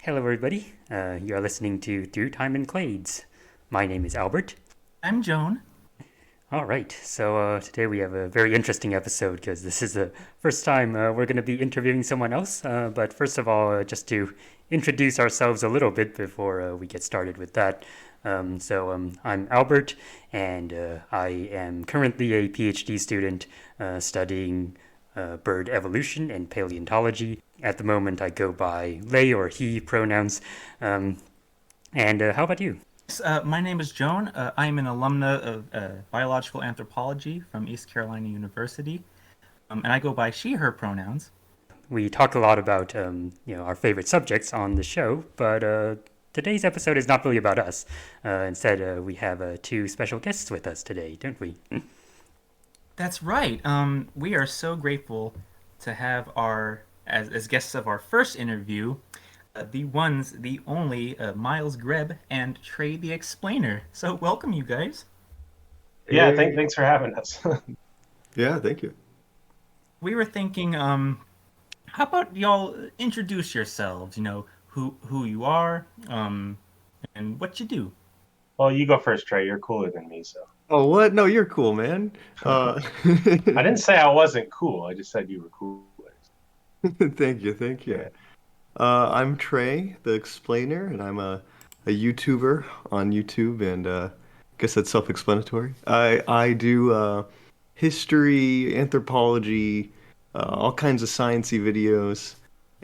Hello, everybody. You are listening to Through Time and Clades. My name is Albert. I'm Joan. All right, so today we have a very interesting episode because this is the first time we're going to be interviewing someone else. But first of all, just to introduce ourselves a little bit before we get started with that. I'm Albert, and I am currently a PhD student studying bird evolution and paleontology. At the moment, I go by they or he pronouns. And how about you? My name is Joan. I'm an alumna of biological anthropology from East Carolina University, and I go by she, her pronouns. We talk a lot about our favorite subjects on the show, but today's episode is not really about us. Instead, we have two special guests with us today, don't we? That's right. We are so grateful to have as guests of our first interview, the only Miles, Greb, and Trey the Explainer. So welcome, you guys. Yeah, Hey, thanks for having us. yeah, thank you. We were thinking, how about y'all introduce yourselves? You know who you are, and what you do. Well, you go first, Trey. You're cooler than me, so. Oh, what? No, you're cool, man. I didn't say I wasn't cool. I just said you were cooler. Thank you, thank you. Yeah. I'm Trey, the Explainer, and I'm a YouTuber on YouTube, and I guess that's self-explanatory. I do history, anthropology, all kinds of sciencey videos,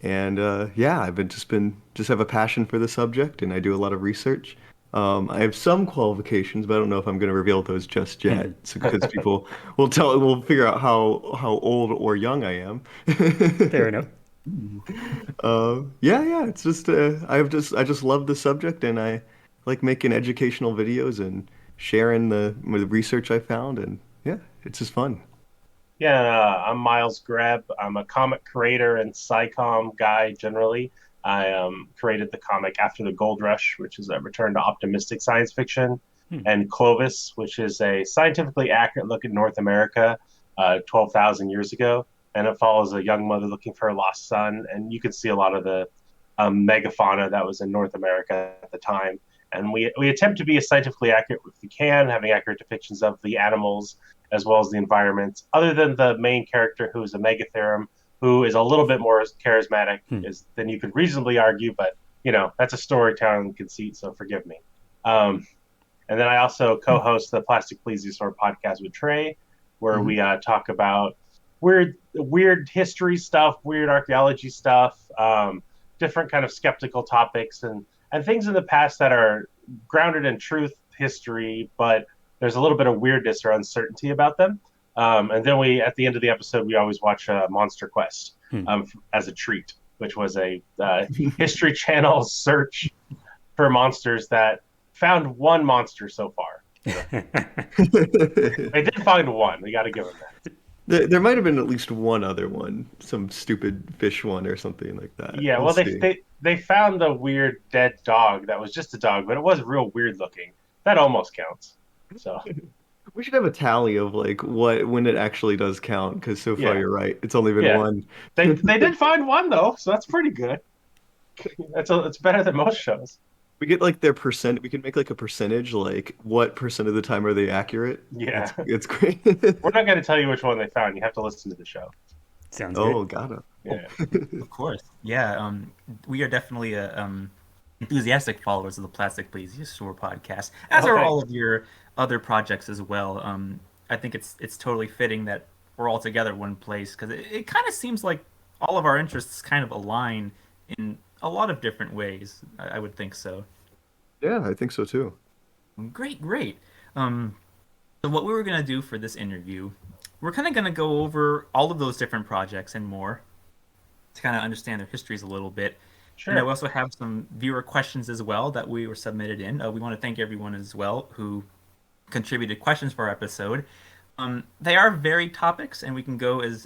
and yeah, I've just have a passion for the subject, and I do a lot of research. I have some qualifications, but I don't know if I'm going to reveal those just yet, because people will figure out how old or young I am. Fair enough. Yeah. It's just I just love the subject, and I like making educational videos and sharing the research I found, and yeah, it's just fun. Yeah, I'm Miles Greb. I'm a comic creator and SciComm guy generally. I created the comic After the Gold Rush, which is a return to optimistic science fiction, Hmm. and Clovis, which is a scientifically accurate look at North America 12,000 years ago. And it follows a young mother looking for her lost son. And you can see a lot of the megafauna that was in North America at the time. And we attempt to be as scientifically accurate as we can, having accurate depictions of the animals as well as the environment, other than the main character who is a megatherum, who is a little bit more charismatic Hmm. than you could reasonably argue, but that's a storytelling conceit, so forgive me. Um, and then I also co-host the Plastic Plesiosaur podcast with Trey, where Hmm. we talk about weird history stuff, weird archaeology stuff, different kind of skeptical topics, and things in the past that are grounded in truth, history, but there's a little bit of weirdness or uncertainty about them. And then at the end of the episode, we always watch Monster Quest Hmm. as a treat, which was a History Channel search for monsters that found one monster so far. So they did find one. We got to give them that. There might have been at least one other one, some stupid fish one or something like that. Yeah, We'll well, see. they found the weird dead dog that was just a dog, but it was real weird looking. That almost counts. So We should have a tally of like what when it actually does count, because so far yeah, you're right. It's only been yeah, one. they did find one though, so that's pretty good. It's better than most shows. We get like their percent. We can make like a percentage, like what percent of the time are they accurate? Yeah, It's great. we're not going to tell you which one they found. You have to listen to the show. Sounds good. Oh, gotta. Oh. Yeah. Of course. Yeah, we are definitely enthusiastic followers of the Plastic Plesiosaur podcast, as Oh, are all thanks. of your other projects as well. I think it's totally fitting that we're all together in one place because it kind of seems like all of our interests kind of align in a lot of different ways. I would think so. Yeah, I think so too. Great, great. Um, so what we were gonna do for this interview, we're kind of gonna go over all of those different projects and more to kind of understand their histories a little bit. And I Sure. also have some viewer questions as well that we were submitted in. We want to thank everyone as well who contributed questions for our episode. They are varied topics, and we can go as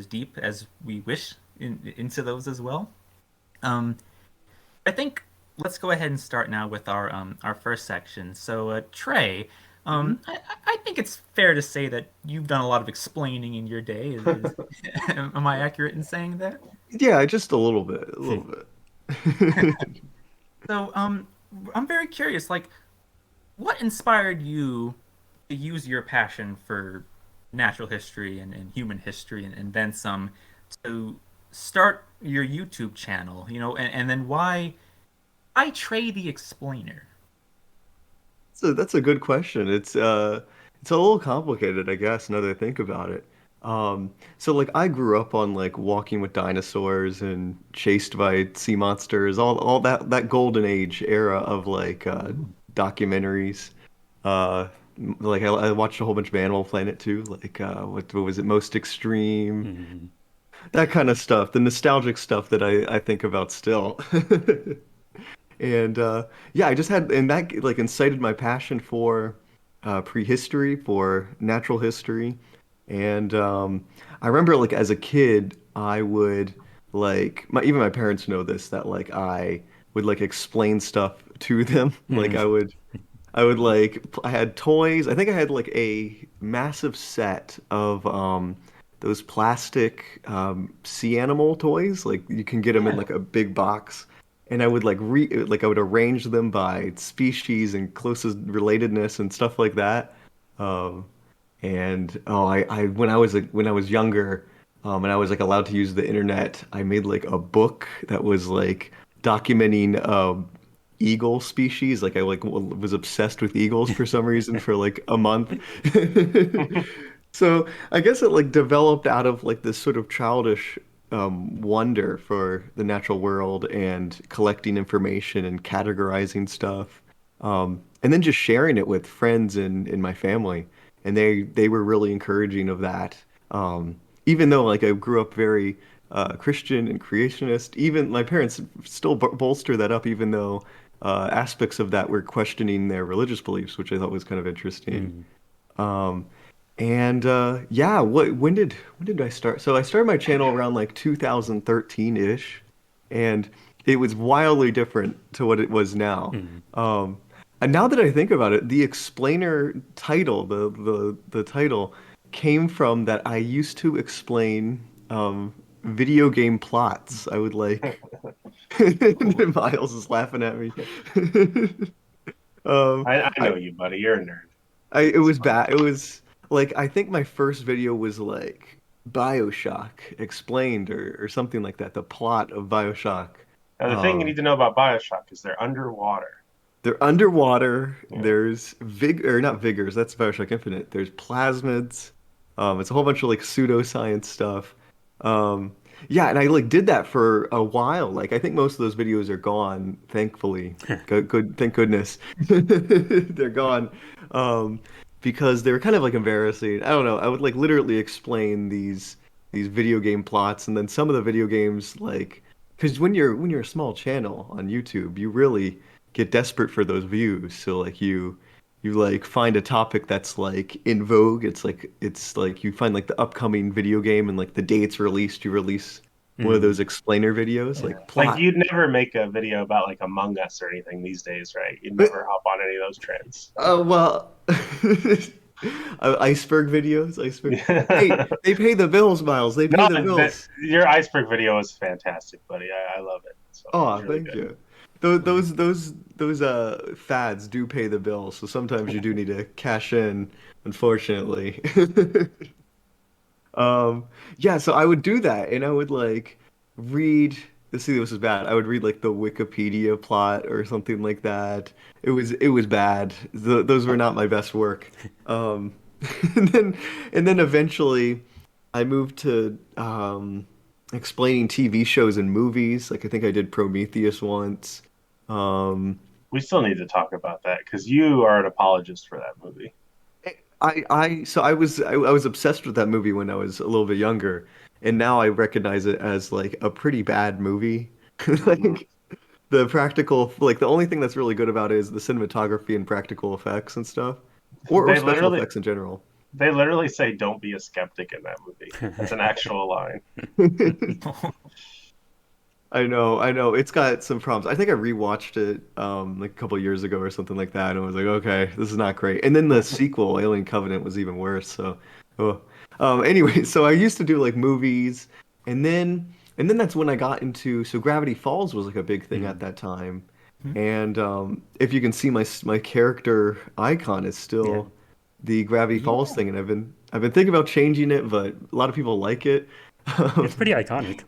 deep as we wish into those as well. Um, I think let's go ahead and start now with our first section. So, Trey, Mhm. I think it's fair to say that you've done a lot of explaining in your day. Am I accurate in saying that? Yeah, just a little bit, a little bit. So, I'm very curious, like, what inspired you to use your passion for natural history and human history and then some to start your YouTube channel, and then why I Trey the Explainer? So that's a good question. It's a little complicated, I guess, now that I think about it. So like I grew up on like Walking with Dinosaurs and Chased by Sea Monsters, all that golden age era of like documentaries. Uh like I watched a whole bunch of Animal Planet too, like what was it, Most Extreme, Mhm. that kind of stuff, the nostalgic stuff that I think about still. And yeah, I just had, and that like incited my passion for prehistory, for natural history. And I remember like as a kid, I would like even my parents know this, that like I would like explain stuff to them. Like Mhm. I would like I had toys. I think I had like a massive set of those plastic sea animal toys. Like you can get them in Yeah. like a big box. And I would like I would arrange them by species and closest relatedness and stuff like that. Um, and oh, I when I was younger, and I was like allowed to use the internet, I made like a book that was like documenting eagle species. Like I like was obsessed with eagles for some reason for like a month. So I guess it like developed out of like this sort of childish wonder for the natural world and collecting information and categorizing stuff. And then just sharing it with friends and in my family. And they were really encouraging of that. Even though like I grew up very Christian and creationist, even my parents still bolster that up, even though aspects of that were questioning their religious beliefs, which I thought was kind of interesting. Mhm. Um, and yeah, when did I start? So I started my channel around like 2013-ish, and it was wildly different to what it was now. Mhm. And now that I think about it, the explainer title, the title came from that I used to explain video game plots. I would like Miles is laughing at me. I I know you, buddy. You're a nerd. it It's was fun. bad. It was like I think my first video was like BioShock explained or something like that. The plot of BioShock. Now, the thing you Um, need to know about Bioshock is they're underwater. they're underwater. Yeah. There's or not vigors. That's BioShock Infinite. There's plasmids. It's a whole bunch of like pseudoscience stuff. Um, yeah, and I like did that for a while. Like I think most of those videos are gone, thankfully. Good, thank goodness. They're gone. Um, because they were kind of like embarrassing. I don't know. I would like literally explain these video game plots, and then some of the video games like because when you're a small channel on YouTube, you really get desperate for those views. So like you like find a topic that's like in vogue. It's like you find like the upcoming video game and like the day it's released, you release one of those Mhm. explainer videos, Yeah. like Like plot. you'd never make a video about like Among Us or anything these days, right? You'd But never hop on any of those trends. well, iceberg videos, iceberg. Hey, they pay the bills, Miles. They pay No, the bills. your iceberg video was fantastic, buddy. I love it. So it was Oh, really thank good. you. Those fads do pay the bills, so sometimes you do need to cash in, unfortunately. Um, yeah, so I would do that and I would like read, let's see, this is bad. I would read like the Wikipedia plot or something like that. It was bad. Those were not my best work. Um, and then and then eventually I moved to explaining TV shows and movies. Like I think I did Prometheus once. Um, We still need to talk about that because you are an apologist for that movie. so I was obsessed with that movie when I was a little bit younger, and now I recognize it as like a pretty bad movie. Hmm. Like the practical, like the only thing that's really good about it is the cinematography and practical effects and stuff, or They special literally effects in general. they literally say don't be a skeptic in that movie. That's an actual line. I know. It's got some problems. I think I rewatched it like a couple years ago or something like that, and I was like, okay, this is not great. And then the sequel, Alien Covenant, was even worse. So, oh. Anyway, so I used to do like movies, and then and then that's when I got into, so Gravity Falls was like a big thing at Mm. that time. Mhm. And if you can see my character icon is Yeah. still the Gravity Falls Yeah. thing, and I've been thinking about changing it, but a lot of people like it. It's pretty iconic.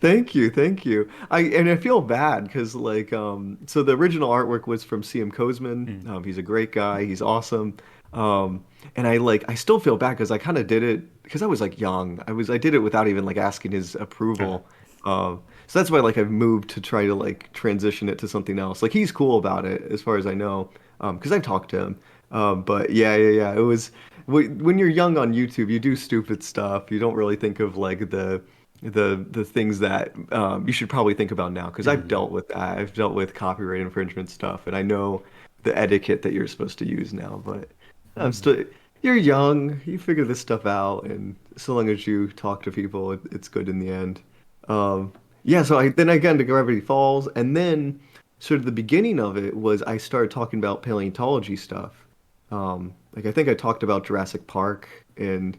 Thank you, thank you. I feel bad because like so the original artwork was from CM Kozman. Mm. He's a great guy. He's awesome. And I still feel bad because I kind of did it because I was like young. I did it without even like asking his Uh, approval. So that's why like I've moved to try to like transition it to something else. Like he's cool about it as far as I know, because I've talked to him. But yeah. It was when you're young on YouTube, you do stupid stuff. You don't really think of like the things that you should probably think about now because I've mm. dealt with that. I've dealt with copyright infringement stuff, and I know the etiquette that you're supposed to use now. But I'm still, you're young, you figure this stuff out, and so long as you talk to people, it's good in the end. Yeah, so I got into Gravity Falls, and then sort of the beginning of it was I started talking about paleontology stuff. Like I think I talked about Jurassic Park and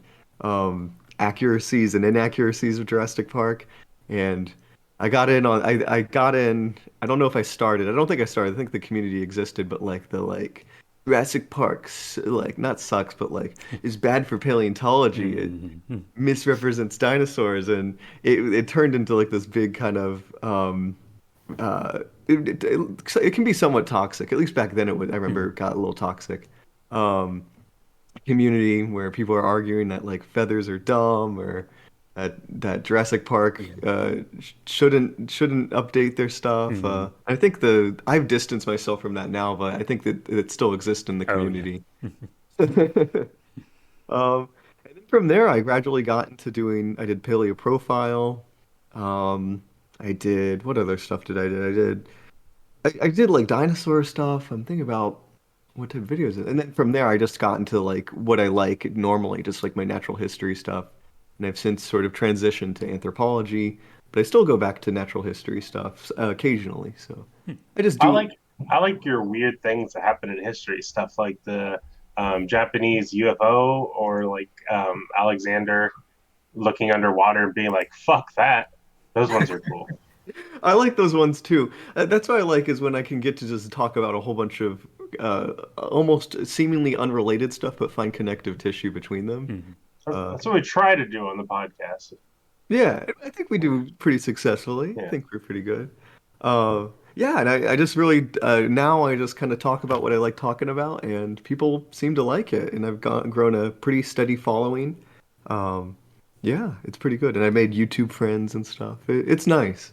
accuracies and inaccuracies of Jurassic Park, and I got in. I don't know if I started. I don't think I started. I think the community existed, but like the like Jurassic Park's like not sucks, but like is bad for paleontology. It Mm. misrepresents dinosaurs, and it turned into like this big kind of it can be somewhat toxic. At least back then it would. I remember Mm. it got a little toxic. Um, Community where people are arguing that like feathers are dumb or that Jurassic Park Yeah. shouldn't update their stuff. Mm. I think I've distanced myself from that now, but I think that it still exists in the Oh yeah. community. And then from there, I gradually got into doing. I did paleo profile. I did what other stuff did I did? I did like dinosaur stuff. I'm thinking about what type of videos, and then from there I just got into like what I like normally, just like my natural history stuff. And I've since sort of transitioned to anthropology, but I still go back to natural history stuff occasionally. So I just I do. like I like your weird things that happen in history, stuff like the Japanese UFO or like Alexander looking underwater and being like, "Fuck that." Those ones are cool. I like those ones too. That's what I like is when I can get to just talk about a whole bunch of almost seemingly unrelated stuff, but find connective tissue between them. Mm. Uh, That's what we try to do on the podcast. Yeah, I think we do pretty successfully. I Yeah. think we're pretty good. Yeah, and I just really now I just kind of talk about what I like talking about, and people seem to like it, and I've grown a pretty steady following. Um, yeah, it's pretty good, and I made YouTube friends and stuff. It's nice.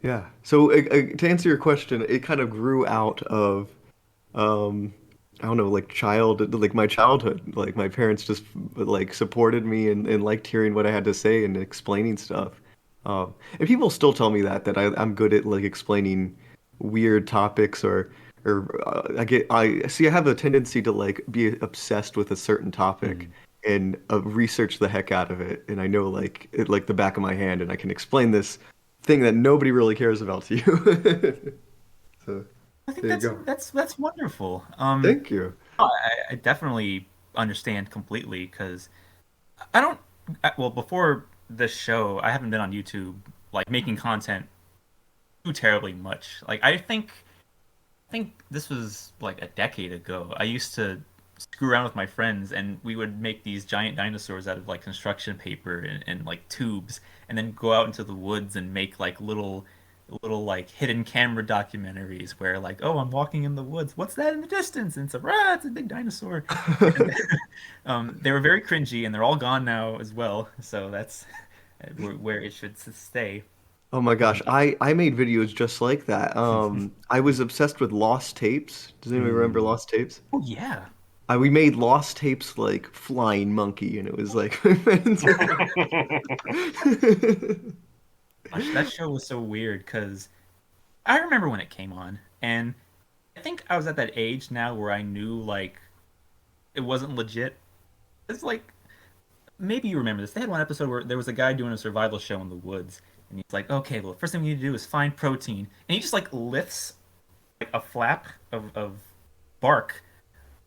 Yeah. So to answer your question, it kind of grew out of I don't know, like my childhood. Like my parents just like supported me and liked hearing what I had to say and explaining stuff. And people still tell me that I'm good at like explaining weird topics or I see I have a tendency to like be obsessed with a certain topic Mm. and research the heck out of it, and I know like it like the back of my hand, and I can explain this thing that nobody really cares about to you. So I think there you go. that's wonderful. Thank you. I definitely understand completely because I don't. Well, before this show, I haven't been on YouTube like making content too terribly much. Like I think this was like a decade ago. I used to screw around with my friends and we would make these giant dinosaurs out of like construction paper and like tubes and then go out into the woods and make like little like hidden camera documentaries where like, oh, I'm walking in the woods. What's that in the distance? And it's a big dinosaur. And they were very cringy and they're all gone now as well. So that's where it should stay. Oh my gosh, I made videos just like that. I was obsessed with lost tapes. Does anybody remember Mm. lost tapes? Oh yeah. We made lost tapes like Flying Monkey, and it was like my friends. Gosh, that show was so weird because I remember when it came on, and I think I was at that age now where I knew like it wasn't legit. It's like maybe you remember this. They had one episode where there was a guy doing a survival show in the woods, and he's like, "Okay, well, first thing we need to do is find protein," and he just like lifts like a flap of bark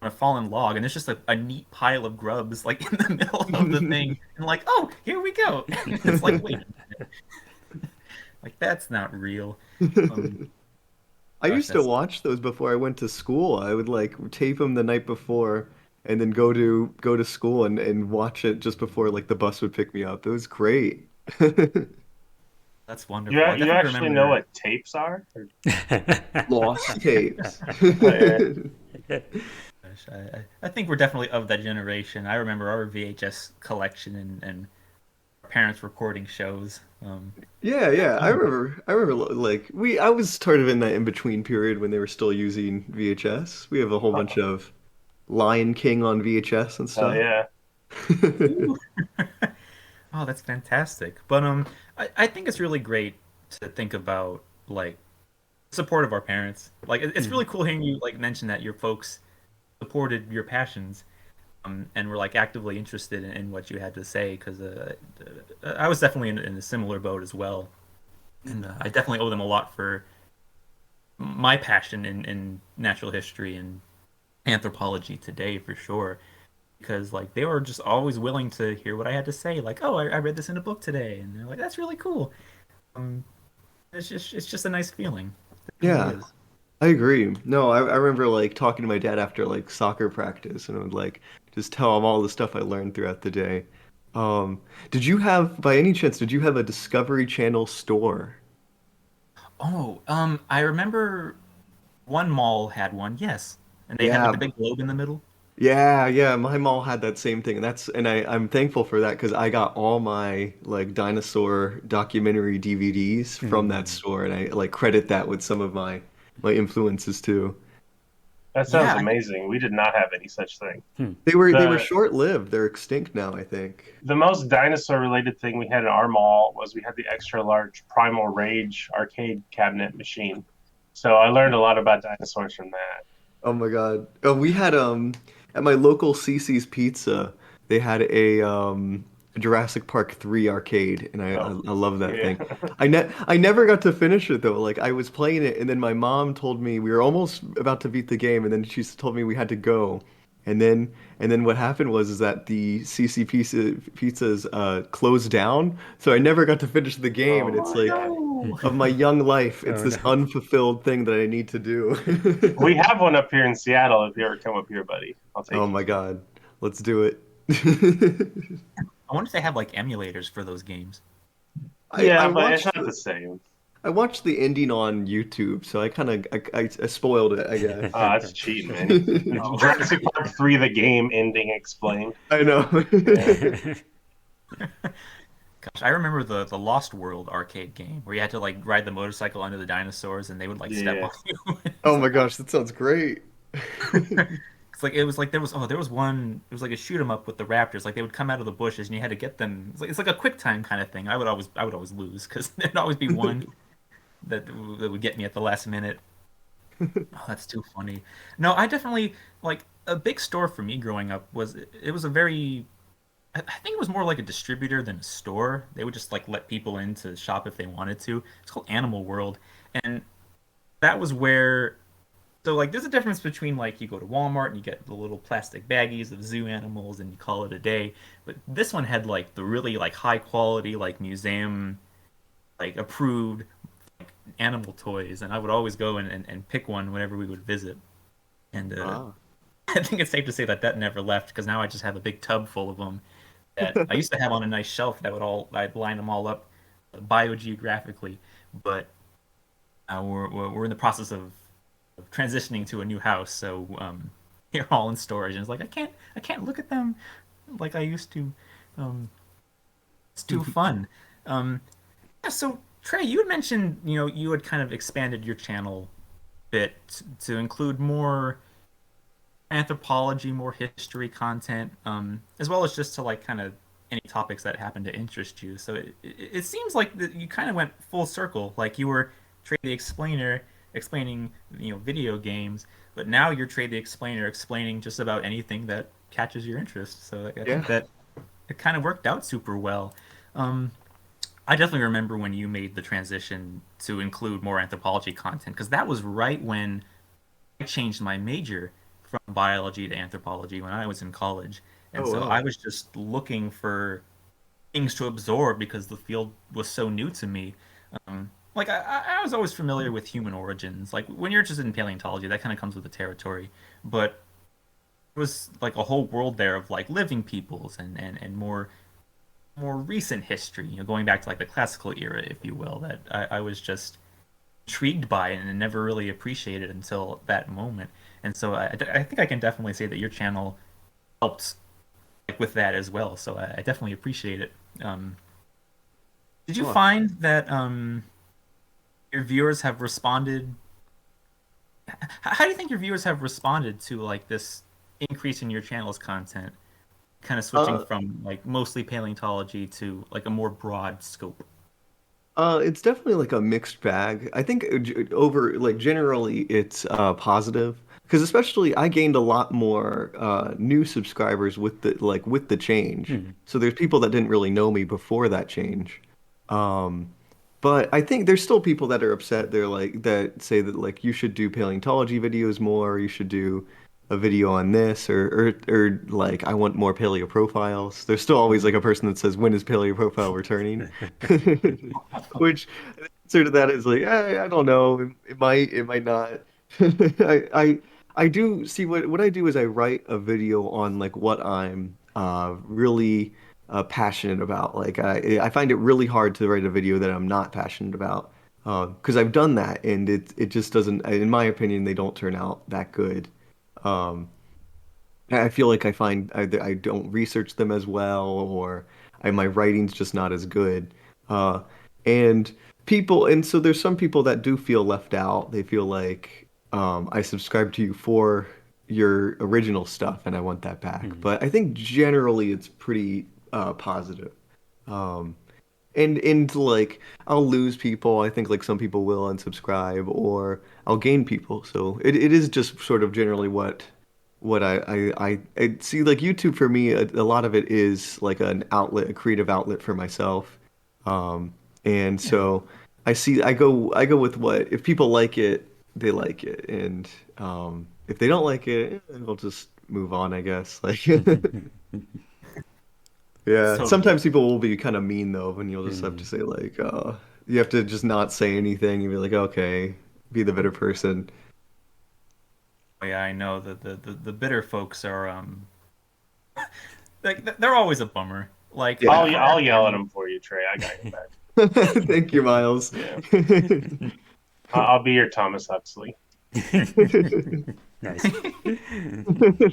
on a fallen log, and there's just a neat pile of grubs like in the middle of the thing, and like, "Oh, here we go." It's like, wait. Like that's not real. Um, I gosh, used to that's watch those before I went to school. I would like tape them the night before and then go to school and watch it just before like the bus would pick me up. It was great. that's You wonderful. I you definitely actually know remember. what tapes are? Lost tapes. Oh, yeah. Gosh, I think we're definitely of that generation. I remember our VHS collection and our parents recording shows. Yeah, yeah. I remember like I was sort of in that in between period when they were still using VHS. We have a whole bunch of Lion King on VHS and Hell stuff. yeah. Ooh. Oh, that's fantastic. But I think it's really great to think about like support of our parents. Like it's really cool hearing you like mention that your folks supported your passions and were like actively interested in what you had to say because I was definitely in a similar boat as well, and I definitely owe them a lot for my passion in natural history and anthropology today for sure. Because like they were just always willing to hear what I had to say. Like, oh, I read this in a book today, and they're like, that's really cool. Um, it's just a nice feeling. It really Yeah, is. I agree. No, I remember like talking to my dad after like soccer practice and I would like just tell him all the stuff I learned throughout the day. Um, did you have, by any chance, did you have a Discovery Channel store? Oh, I remember one mall had one, yes, and they had like Yeah, the big globe in the middle. yeah. My mom had that same thing, and I'm thankful for that because I got all my like dinosaur documentary DVDs from that Hmm. store, and I like credit that with some of my influences too. That sounds Yeah, amazing. We did not have any such thing. Hmm. They were The short-lived. They're extinct now, I think. the most dinosaur related thing we had in our mall was we had the extra large Primal Rage arcade cabinet machine. So I learned a lot about dinosaurs from that. Oh my God. Oh, we had at my local CC's Pizza, they had a Jurassic Park 3 arcade and Oh, I love that yeah. thing. I never got to finish it though. Like I was playing it and then my mom told me we were almost about to beat the game and then she told me we had to go. And then what happened was is that the pizzas closed down, so I never got to finish the game and Oh it's oh like no. of my young life, it's Oh this no. unfulfilled thing that I need to we do. have one up here in Seattle. If you ever come up here, buddy, I'll Oh take you my to it. God. Let's do it. I wonder if they have like emulators for those games. I Yeah, but it's watched not the same. I watched the ending on YouTube, so I kind of I spoiled it, I guess. That's cheating, man. Oh. Jurassic Park 3, the game ending explained. I know. Yeah. Gosh, I remember the Lost World arcade game where you had to like ride the motorcycle under the dinosaurs and they would like step Yeah. on you. Oh my gosh, that sounds great. It's like it was like there was one it was like a shoot 'em up with the raptors like they would come out of the bushes and you had to get them it's like a quick time kind of thing. I would always lose because there'd always be one that would get me at the last minute. Oh, that's too funny. No, I definitely like a big store for me growing up was it was a very I think it was more like a distributor than a store. They would just like let people in to shop if they wanted to. It's called Animal World, and that was where. So like, there's a difference between like you go to Walmart and you get the little plastic baggies of zoo animals and you call it a day. But this one had like the really like high quality like museum like approved animal toys, and I would always go and pick one whenever we would visit. And Ah. I think it's safe to say that that never left because now I just have a big tub full of them that I used to have on a nice shelf that would all I'd line them all up biogeographically, but we're in the process of transitioning to a new house, so they're all in storage, and it's like I can't look at them like I used to. Um, it's too fun. Um, yeah, so Trey, you had mentioned you had kind of expanded your channel a bit to include more anthropology, more history content, as well as just to like kind of any topics that happen to interest you. So it seems like that you kind of went full circle. Like you were Trey the Explainer explaining video games, but now you're Trey the Explainer explaining just about anything that catches your interest. So like, I Yeah. think that it kind of worked out super well. Um, I definitely remember when you made the transition to include more anthropology content because that was right when I changed my major from biology to anthropology when I was in college. And Oh so wow. I was just looking for things to absorb because the field was so new to me. like I was always familiar with human origins. Like when you're interested in paleontology, that kind of comes with the territory. But it was like a whole world there of like living peoples and more recent history, going back to like the classical era, if you will, that I was just intrigued by and never really appreciated until that moment. And so I think I can definitely say that your channel helped like with that as well. So I definitely appreciate it. Did you Well, find that your viewers have responded? How do you think your viewers have responded to like this increase in your channel's content, kind of switching uh, from like mostly paleontology to like a more broad scope? it's definitely like a mixed bag. I think over like generally it's positive because especially I gained a lot more new subscribers with the change. Hmm. So there's people that didn't really know me before that change. Um, but I think there's still people that are upset. They're like that say that like you should do paleontology videos more, you should do a video on this or like I want more paleo profiles. There's still always like a person that says when is paleo profile returning? Which the answer to that is like I don't know. It might not. I I I do see what I do is I write a video on like what I'm really passionate about. Like I find it really hard to write a video that I'm not passionate about because I've done that and it just doesn't. In my opinion, they don't turn out that good. Um, I feel like I don't research them as well, or my writing's just not as good. Uh, and and so there's some people that do feel left out. They feel like I subscribe to you for your original stuff, and I want that back. Hmm. But I think generally it's pretty positive. Um, and like I'll lose people. I think like some people will unsubscribe, or I'll gain people. So it is just sort of generally what I see like YouTube for me a lot of it is like an outlet, a creative outlet for myself. And Yeah. so I go with what if people like it, they like it. And if they don't like it, we'll just move on, I guess. Like yeah, So sometimes people will be kind of mean though, when you'll just have to Hmm. say like you have to just not say anything and be like, okay, be the better person. yeah, I know that the bitter folks are like they're always a bummer. Like Yeah. I'll yell at him for you, Trey. I got your back. Thank you, Miles. Yeah, I'll be your Thomas Huxley. Nice.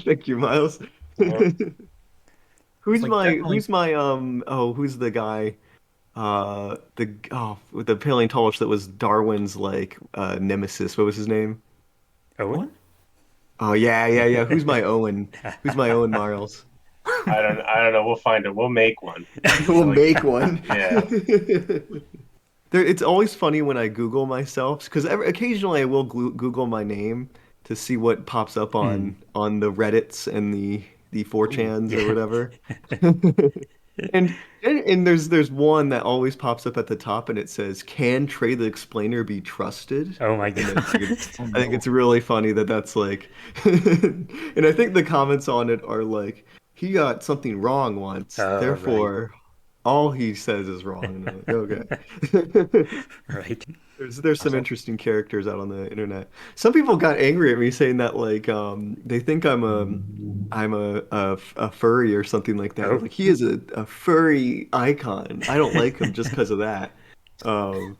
Thank you, Miles. Yeah. it's like definitely Who's my who's the guy with the paleontologist that was Darwin's like nemesis. What was his name? Owen? Owen. Oh yeah. Who's my Owen? Who's my Owen Miles? I don't know. We'll find it. We'll make one. We'll Like, make one. yeah. It's always funny when I Google myself because occasionally I will Google my name to see what pops up Hmm. on the Reddits and the Ooh. 4chans or Yeah. whatever. And there's one that always pops up at the top and it says, "Can Trey the Explainer be trusted?" Oh my And I think God. Oh I think no. it's really funny that that's like, and I think the comments on it are like, he got something wrong once, Right. therefore all he says is wrong. And I'm like, okay. Right. There's some So, interesting characters out on the internet. Some people got angry at me saying that like they think I'm a furry or something like that. Oh. Like he is a furry icon. I don't like him just because of that. Um,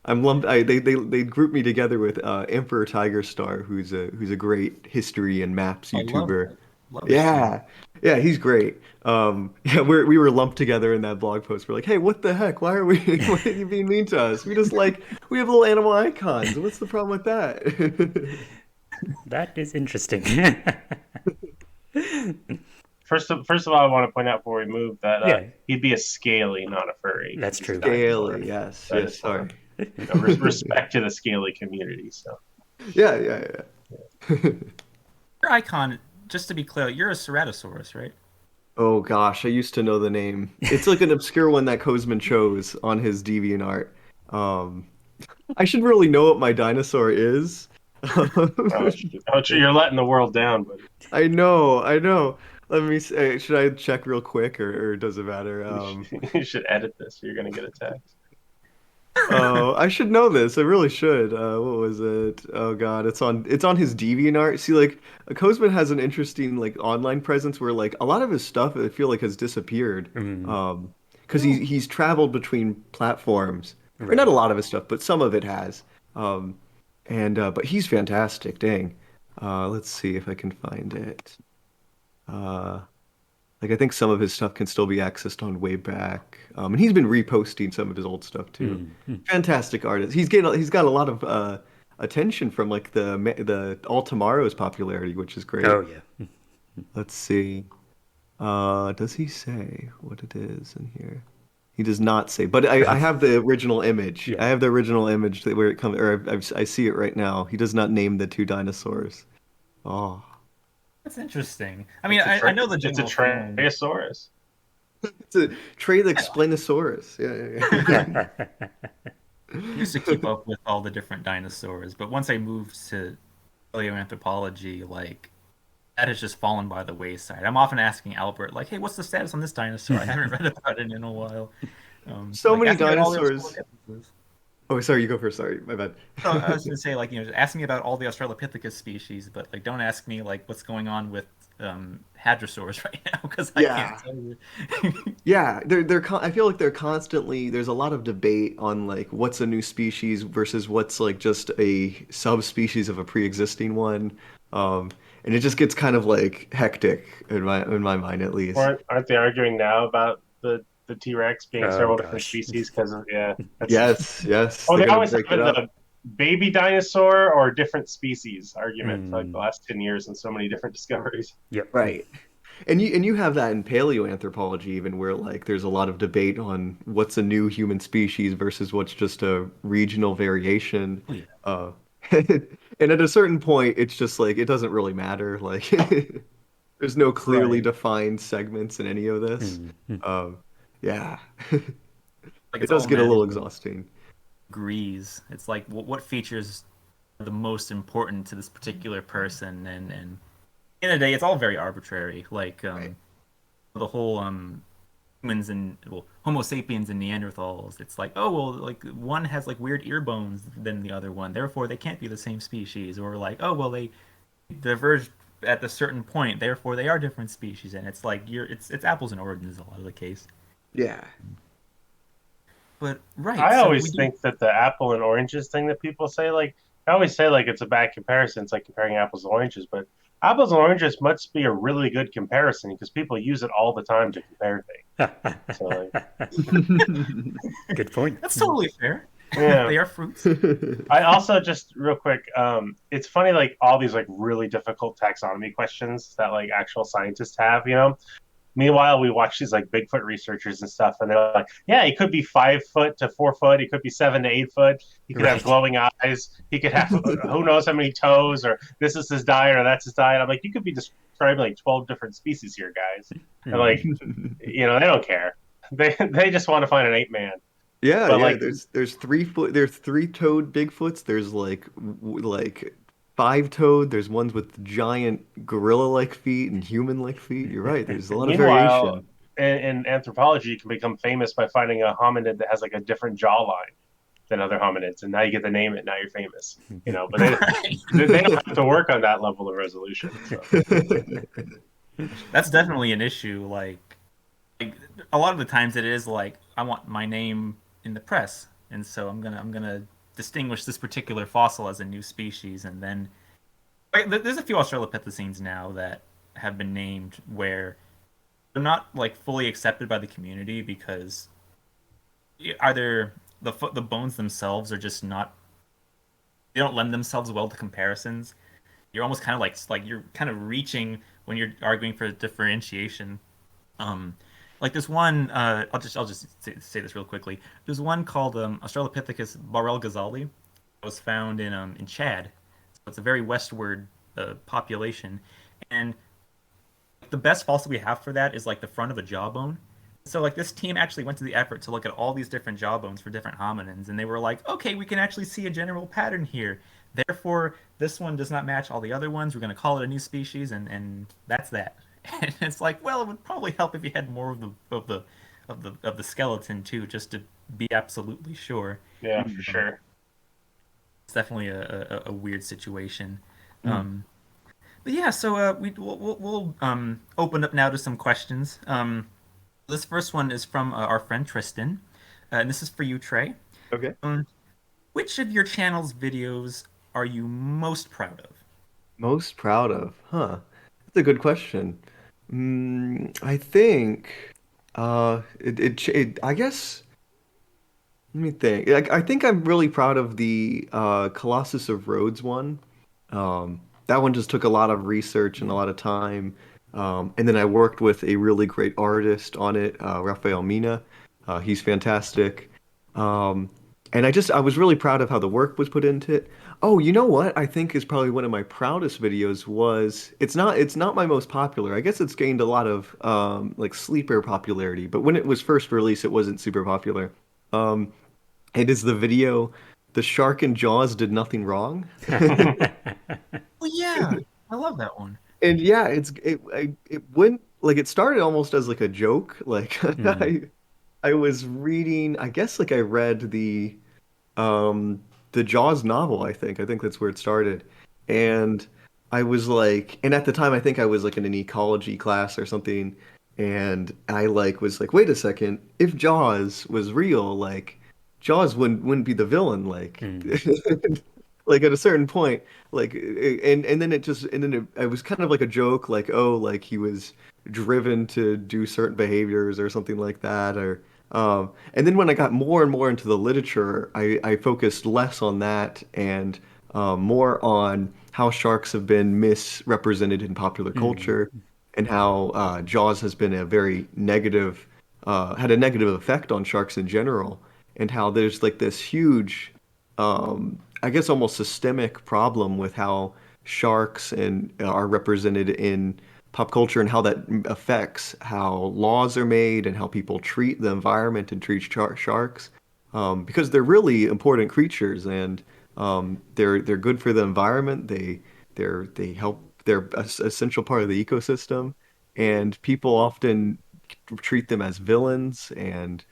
I'm lumped. They group me together with Emperor Tiger Star, who's a great history and maps I love YouTuber. that. Love his stream. Yeah, yeah, he's great. Yeah, we were lumped together in that blog post. We're like, hey, what the heck? Why are we? Why are you being mean to us? We have little animal icons. What's the problem with that? That is interesting. first of all, I want to point out before we move that Yeah, he'd be a scaly, not a furry, because that's he's a true. dinosaur. Scaly, yes, So I yes. just want Sorry. to, respect to the scaly community. So Yeah. Your icon, just to be clear, you're a Ceratosaurus, right? Oh gosh, I used to know the name. It's like an obscure one that Kozman chose on his DeviantArt. Um, I should really know what my dinosaur is. you're letting the world down, buddy. I know. Let me say, should I check real quick or does it matter? You should edit this. You're gonna get attacked. Oh, I should know this. I really should. What was it? Oh God, it's on his DeviantArt. See, like Kozman has an interesting like online presence where like a lot of his stuff I feel like has disappeared. Mm, Um, because he's traveled between platforms, or not a right. lot of his stuff, but some of it has. Um, and but he's fantastic. Dang. Let's see if I can find it. Uh, like I think some of his stuff can still be accessed on Wayback. And he's been reposting some of his old stuff too. Mm, mm. Fantastic artist. He's got a lot of attention from like the All Tomorrow's popularity, which is Oh great. yeah. Let's see. Does he say what it is in here? He does not say, but I have the original image. Yeah. I have the original image where it comes, or I see it right now. He does not name the two dinosaurs. Oh, That's interesting. I mean, It's a I know the it's a general feeling. Treyasaurus. it's a Trey the Explainosaurus. Yeah, yeah, Used to keep up with all the different dinosaurs, but once I moved to paleoanthropology, like that has just fallen by the wayside. I'm often asking Albert, like, "Hey, what's the status on this dinosaur? I haven't read about it in a while." So Like, many ask me about all the dinosaurs. Australopithecus. Oh, sorry, you go first. Sorry, my bad. So I was gonna say, like, ask me about all the Australopithecus species, but like, don't ask me like what's going on with hadrosaurs right now because I can't Yeah. tell you. Yeah, I feel like they're constantly there's a lot of debate on like what's a new species versus what's like just a subspecies of a pre-existing one. And it just gets kind of like hectic in my mind at least. Aren't they arguing now about the T-Rex being Oh several different gosh. species? Because yeah, that's Yes, yes, oh, they're they gonna always break have it it up. the baby dinosaur or different species argument for like the Mm, last 10 years and so many different discoveries. yep. Right. And you have that in paleoanthropology even where like there's a lot of debate on what's a new human species versus what's just a regional variation. Oh, yeah. And at a certain point it's just like it doesn't really matter. Like there's no clearly Right. defined segments in any of this. Mm, mm. Um, yeah. Like It it's does all a get a matter little of exhausting. degrees. It's like what features are the most important to this particular person, and in a day, it's all very arbitrary. Like Right. the whole humans and well, Homo sapiens and Neanderthals. It's like, oh well, like one has like weird ear bones than the other one, therefore they can't be the same species. Or like, oh well, they diverged at a certain point, therefore they are different species. And it's like it's apples and oranges a lot of the case. Yeah. But right, I so we always do. think that the apple and oranges thing that people say, like, I always say, like, it's a bad comparison. It's like comparing apples and oranges, but apples and oranges must be a really good comparison because people use it all the time to compare things. So, like, Good point. That's totally fair. yeah. They are fruits. I also just real quick, it's funny, like all these like really difficult taxonomy questions that like actual scientists have, you know. Meanwhile, we watch these like Bigfoot researchers and stuff, and they're like, "Yeah, he could be 5 foot to 4 foot. He could be 7 to 8 foot. He could have Right. glowing eyes. He could have who knows how many toes, or this is his diet, or that's his diet." I'm like, you could be describing like 12 different species here, guys, and Mm, like, you know, they don't care. They just want to find an ape man. Yeah, But yeah. like, There's 3 foot. There's 3-toed Bigfoots. There's like 5-toed. There's ones with giant gorilla-like feet and human-like feet. You're right. There's a lot of meanwhile, variation. in anthropology, you can become famous by finding a hominid that has like a different jawline than other hominids, and now you get to name it. Now you're famous, you know. But Right. they don't have to work on that level of resolution. So That's definitely an issue. Like a lot of the times it is like I want my name in the press, and so I'm gonna distinguish this particular fossil as a new species, and then like, there's a few Australopithecines now that have been named where they're not like fully accepted by the community because either the bones themselves are just not they don't lend themselves well to comparisons. You're almost kind of like you're kind of reaching when you're arguing for differentiation. Um, like there's one, I'll just say this real quickly. There's one called Australopithecus barrel-ghazali. It was found in Chad, so it's a very westward population, and the best fossil we have for that is like the front of a jawbone. So like this team actually went to the effort to look at all these different jawbones for different hominins, and they were like, okay, we can actually see a general pattern here. Therefore, this one does not match all the other ones. We're going to call it a new species, and that's that. And it's like, well, it would probably help if you had more of of the skeleton too, just to be absolutely sure. Yeah, for sure. It's definitely a weird situation. Mm. But yeah, so we'll open up now to some questions. This first one is from our friend Tristan, and this is for you, Trey. Okay. Um, which of your channel's videos are you most proud of? Most proud of? Huh. That's a good question. I think I guess let me think. I think I'm really proud of the Colossus of Rhodes one. That one just took a lot of research and a lot of time. And then I worked with a really great artist on it, Rafael Mina. He's fantastic. Um, and I was really proud of how the work was put into it. Oh, you know what? I think is probably one of my proudest videos was it's not my most popular. I guess it's gained a lot of like sleeper popularity, but when it was first released, it wasn't super popular. Um, it is the video, "The Shark in Jaws Did Nothing Wrong." Oh yeah, I love that one. And yeah, it went like it started almost as like a joke. Like Mm. I was reading, I guess like I read um the Jaws novel, I think that's where it started. And I was like, and at the time I think I was like in an ecology class or something, and I like was like, wait a second, if Jaws was real, like Jaws wouldn't be the villain, like Mm. like at a certain point, like and then it was kind of like a joke, like, oh, like he was driven to do certain behaviors or something like that, or and then when I got more and more into the literature, I focused less on that and more on how sharks have been misrepresented in popular Mm. culture and how Jaws has been a very negative, had a negative effect on sharks in general, and how there's like this huge, I guess almost systemic problem with how sharks and are represented in pop culture and how that affects how laws are made and how people treat the environment and treat sharks, because they're really important creatures and they're good for the environment. They help. They're an essential part of the ecosystem, and people often treat them as villains and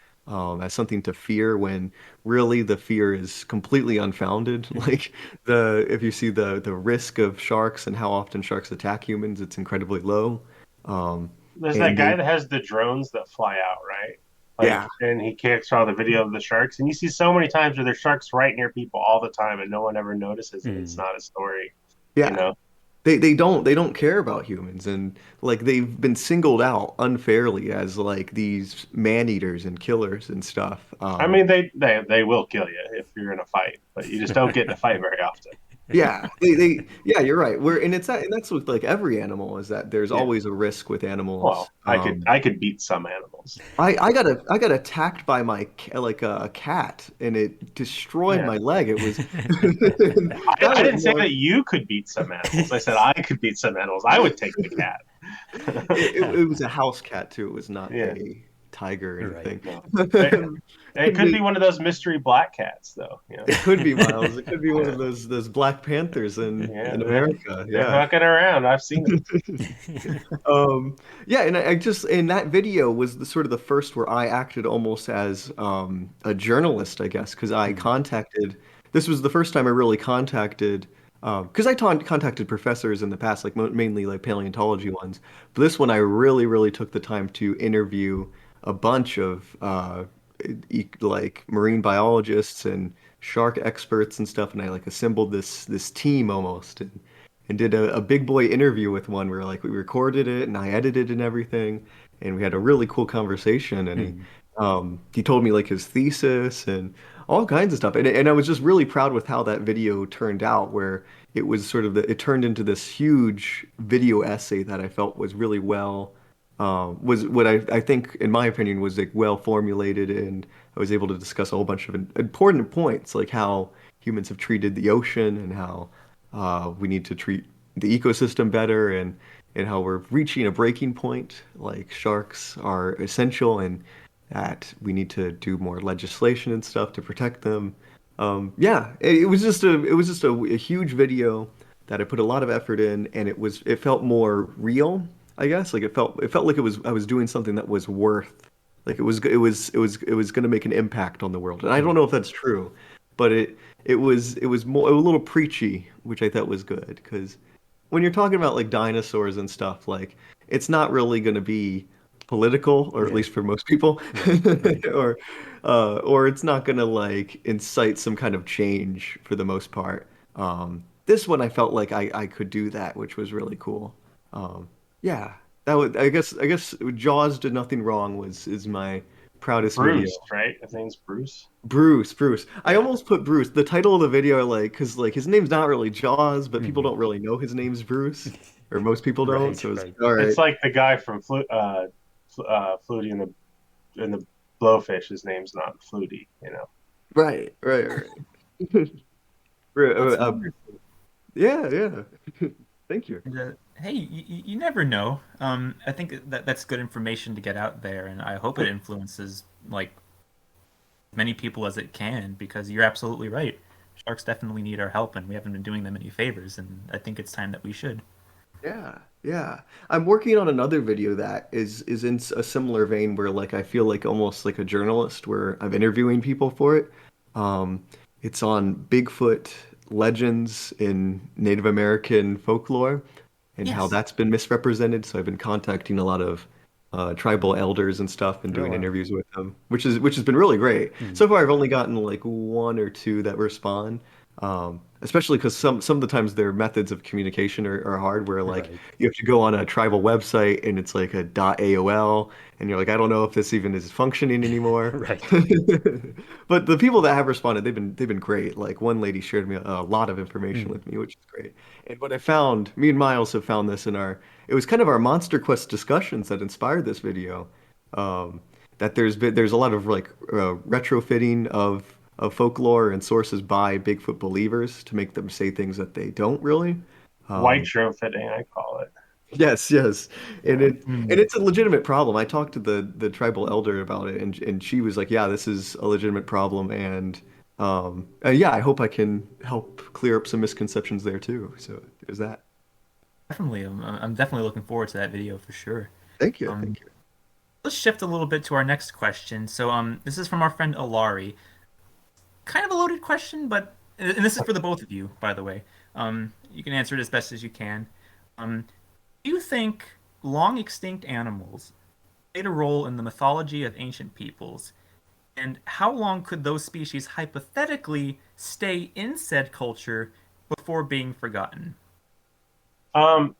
as something to fear when really the fear is completely unfounded. Like the if you see the risk of sharks and how often sharks attack humans, it's incredibly low. Um, There's that and guy they, that has the drones that fly out, right? Like, yeah, and he takes all the video of the sharks, and you see so many times where there's sharks right near people all the time, and no one ever notices it. It's Mm. not a story, you yeah. know. They don't care about humans, and like they've been singled out unfairly as like these man eaters and killers and stuff. I mean, they will kill you if you're in a fight, but you just don't get in a fight very often. Yeah, yeah, you're right. And that's with like every animal is that there's Yeah. always a risk with animals. Well, I could beat some animals. I got attacked by like a cat and it destroyed Yeah. my leg. It was I, that I was didn't say more that you could beat some animals. I said I could beat some animals. I would take the cat. it was a house cat too. It was not Yeah. a tiger or Right. anything. No. It could be one of those mystery black cats, though. It could be Miles. It could be one of those Black Panthers Yeah, in America. they're Yeah. fucking around. I've seen them. Yeah, and I just in that video was the sort of the first where I acted almost as a journalist, I guess, because I Mm. contacted. This was the first time I really contacted, because contacted professors in the past, like mainly like paleontology ones. But this one, I really took the time to interview a bunch of like marine biologists and shark experts and stuff, and I like assembled this team almost and did a big boy interview with one where like we recorded it and I edited and everything, and we had a really cool conversation. And Mm. he told me like his thesis and all kinds of stuff. And I was just really proud with how that video turned out, where it was sort of it turned into this huge video essay that I felt was really well was what I think, in my opinion, was like well formulated, and I was able to discuss a whole bunch of important points, like how humans have treated the ocean and how we need to treat the ecosystem better, and how we're reaching a breaking point. Like sharks are essential, and that we need to do more legislation and stuff to protect them. Yeah, it was just a huge video that I put a lot of effort in, and it felt more real, I guess. Like it felt like I was doing something that was worth Like it was going to make an impact on the world. And I don't know if that's true, but it was more a little preachy, which I thought was good because when you're talking about like dinosaurs and stuff, like it's not really going to be political, or at Yeah. least for most people, Right. Right. or it's not going to like incite some kind of change for the most part. This one I felt like I could do that, which was really cool. Yeah, that would I guess Jaws did nothing wrong was is my proudest video. Bruce, right? His name's Bruce. Bruce. I Yeah. almost put Bruce. The title of the video, like, because like his name's not really Jaws, but people Hmm. don't really know his name's Bruce, or most people don't. Right. So it's Right. all right. It's like the guy from Flutie and the Blowfish. His name's not Flutie, you know. Right. Right, That's wonderful. yeah. Thank you. And, hey, you never know. I think that's good information to get out there, and I hope it influences like many people as it can, because you're absolutely right. Sharks definitely need our help, and we haven't been doing them any favors, and I think it's time that we should. Yeah. I'm working on another video that is in a similar vein where like I feel like almost like a journalist where I'm interviewing people for it. Um, it's on Bigfoot legends in Native American folklore and how Yes. that's been misrepresented. So I've been contacting a lot of tribal elders and stuff and Oh doing wow. interviews with them, which has been really great. Hmm. So far, I've only gotten like one or two that respond. Especially because some of the times their methods of communication are hard, where like Right. you have to go on a tribal website and it's like a .aol, and you're like, I don't know if this even is functioning anymore. Right. But the people that have responded, they've been great. Like one lady shared me a lot of information Hmm. with me, which is great. And what I found, me and Miles have found this in it was kind of our Monster Quest discussions that inspired this video. Um, that there's a lot of like retrofitting of folklore and sources by Bigfoot believers to make them say things that they don't really. White Um, fitting, I call it. yes, and Yeah. it's a legitimate problem. I talked to the tribal elder about it, and she was like, "Yeah, this is a legitimate problem, and yeah, I hope I can help clear up some misconceptions there too." So there's that. Definitely. I'm definitely looking forward to that video for sure. Thank you, Um, thank you. let's shift a little bit to our next question. So, this is from our friend Alari. Kind of a loaded question, but and this is for the both of you, by the way. You can answer it as best as you can. Do you think long extinct animals played a role in the mythology of ancient peoples? And how long could those species hypothetically stay in said culture before being forgotten?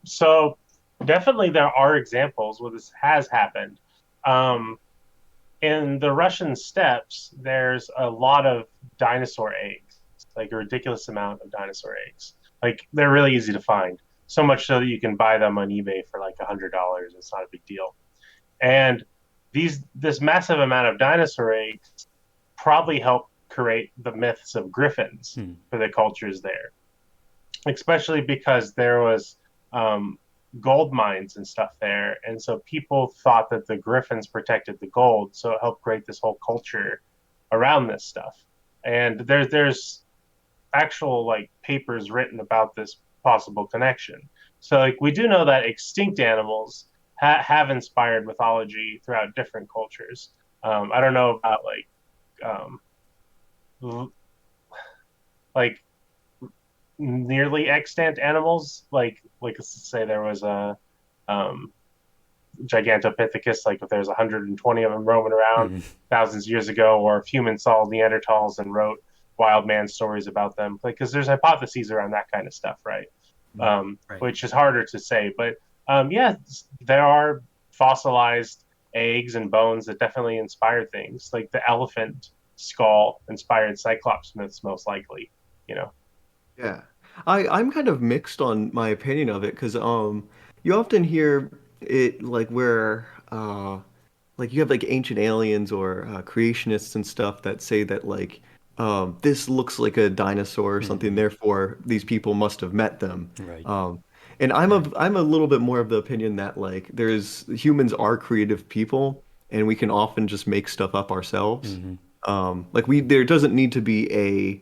So definitely there are examples where this has happened. Um, in the Russian steppes, there's a lot of dinosaur eggs, like a ridiculous amount of dinosaur eggs. Like they're really easy to find, so much so that you can buy them on eBay for like $100. It's not a big deal. And this massive amount of dinosaur eggs probably helped create the myths of griffins Hmm. for the cultures there, especially because there was um, gold mines and stuff there, and so people thought that the griffins protected the gold, so it helped create this whole culture around this stuff. And there's actual like papers written about this possible connection. So like we do know that extinct animals have inspired mythology throughout different cultures. I don't know about um, like nearly extant animals, like let's say there was a um, Gigantopithecus, like if there's 120 of them roaming around Hmm. thousands of years ago, or if humans saw Neanderthals and wrote wild man stories about them, because there's hypotheses around that kind of stuff, right? Right. Which is harder to say, but yeah, there are fossilized eggs and bones that definitely inspire things, like the elephant skull inspired Cyclops myths, most likely, you know. Yeah. I'm kind of mixed on my opinion of it because you often hear it like where like you have like ancient aliens or creationists and stuff that say that like this looks like a dinosaur or something, Hmm. therefore these people must have met them. Right. And Right. I'm a little bit more of the opinion that like there's humans are creative people and we can often just make stuff up ourselves. Hmm. Like we there doesn't need to be a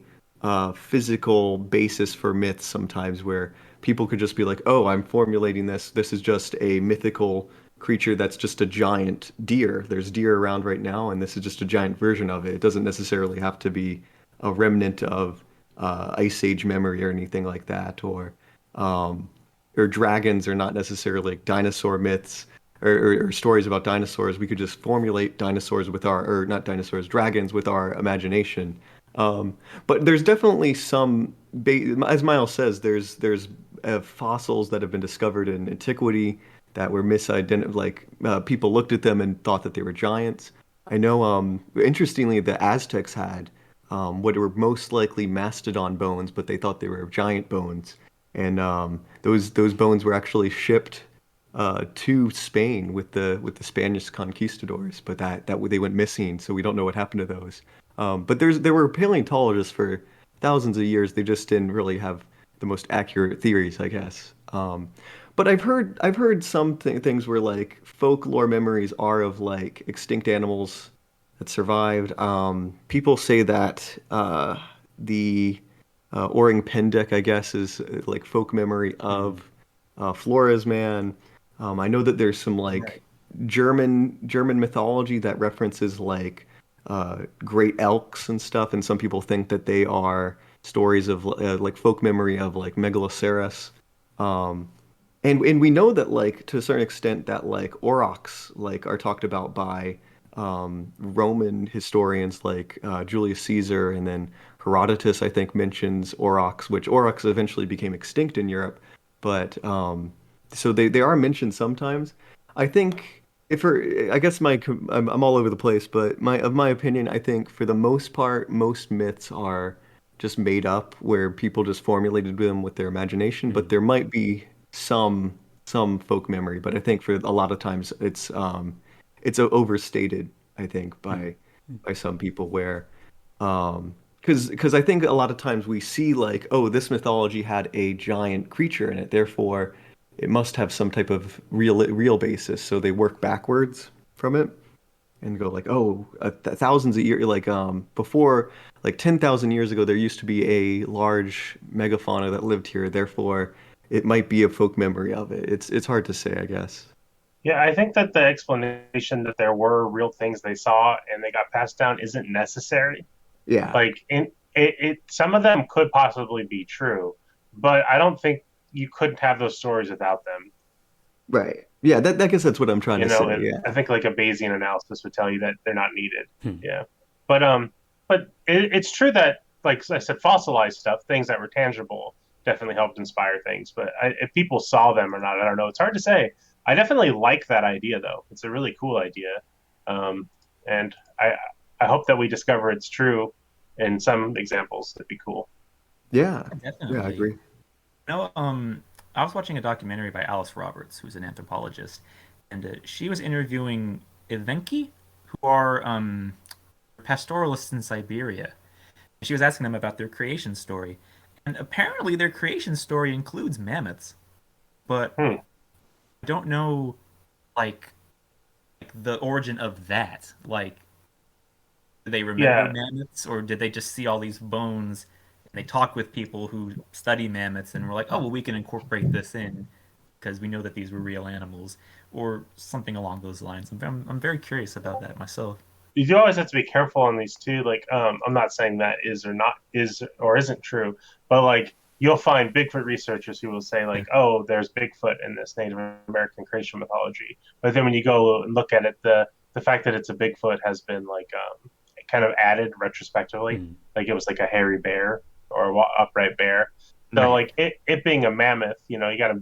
physical basis for myths sometimes where people could just be like, oh, I'm formulating this. This is just a mythical creature that's just a giant deer. There's deer around right now, and this is just a giant version of it. It doesn't necessarily have to be a remnant of Ice Age memory or anything like that, um, or dragons are not necessarily like dinosaur myths or stories about dinosaurs. We could just formulate dinosaurs with our, or not dinosaurs, dragons with our imagination. Um, but there's definitely as Miles says, there's fossils that have been discovered in antiquity that were misidentified. Like people looked at them and thought that they were giants. I know. Interestingly, the Aztecs had what were most likely mastodon bones, but they thought they were giant bones, and those bones were actually shipped to Spain with the Spanish conquistadors, but that they went missing, so we don't know what happened to those. But there were paleontologists for thousands of years. They just didn't really have the most accurate theories, I guess. But I've heard some things where like folklore memories are of like extinct animals that survived. People say that the Orang Pendek, I guess, is like folk memory of Flores man. I know that there's some Right. like German mythology that references like great elks and stuff, and some people think that they are stories of like folk memory of like Megaloceros. Um, and we know that like to a certain extent that like aurochs like are talked about by Roman historians like Julius Caesar, and then Herodotus I think mentions aurochs, which aurochs eventually became extinct in Europe, but so they are mentioned sometimes. I think if for I guess I'm all over the place, but my opinion, I think for the most part, most myths are just made up where people just formulated them with their imagination, but Mm. there might be some some folk memory, but I think for a lot of times it's overstated, I think, Mm. by some people where because I think a lot of times we see like, oh, this mythology had a giant creature in it, therefore it must have some type of real basis. So they work backwards from it and go like, oh, thousands of years, like before, like 10,000 years ago, there used to be a large megafauna that lived here. Therefore, it might be a folk memory of it. It's hard to say, I guess. Yeah, I think that the explanation that there were real things they saw and they got passed down isn't necessary. Yeah, Like, some of them could possibly be true, but I don't think you couldn't have those stories without them. right. Yeah, that I guess that's what I'm trying You to know, say. and Yeah. I think like a Bayesian analysis would tell you that they're not needed. Hmm. Yeah, but it's true that, like I said, fossilized stuff, things that were tangible, definitely helped inspire things. But if people saw them or not, I don't know. It's hard to say. I definitely like that idea, though. It's a really cool idea, and I hope that we discover it's true in some examples. That'd be cool. Yeah. Yeah, I Definitely. agree. No, I was watching a documentary by Alice Roberts, who's an anthropologist, and she was interviewing Evenki, who are pastoralists in Siberia. She was asking them about their creation story, and apparently their creation story includes mammoths, but Hmm. I don't know like, the origin of that. Like, do they remember Yeah, mammoths, or did they just see all these bones and they talk with people who study mammoths and were like, oh, well, we can incorporate this in because we know that these were real animals, or something along those lines. I'm very curious about that myself. you do always have to be careful on these too. Like, I'm not saying that is or isn't true, but like you'll find Bigfoot researchers who will say like, oh, there's Bigfoot in this Native American creation mythology, but then when you go and look at it, the fact that it's a Bigfoot has been like kind of added retrospectively, Mm. like it was like a hairy bear or a upright bear. So Right. like it being a mammoth, you got to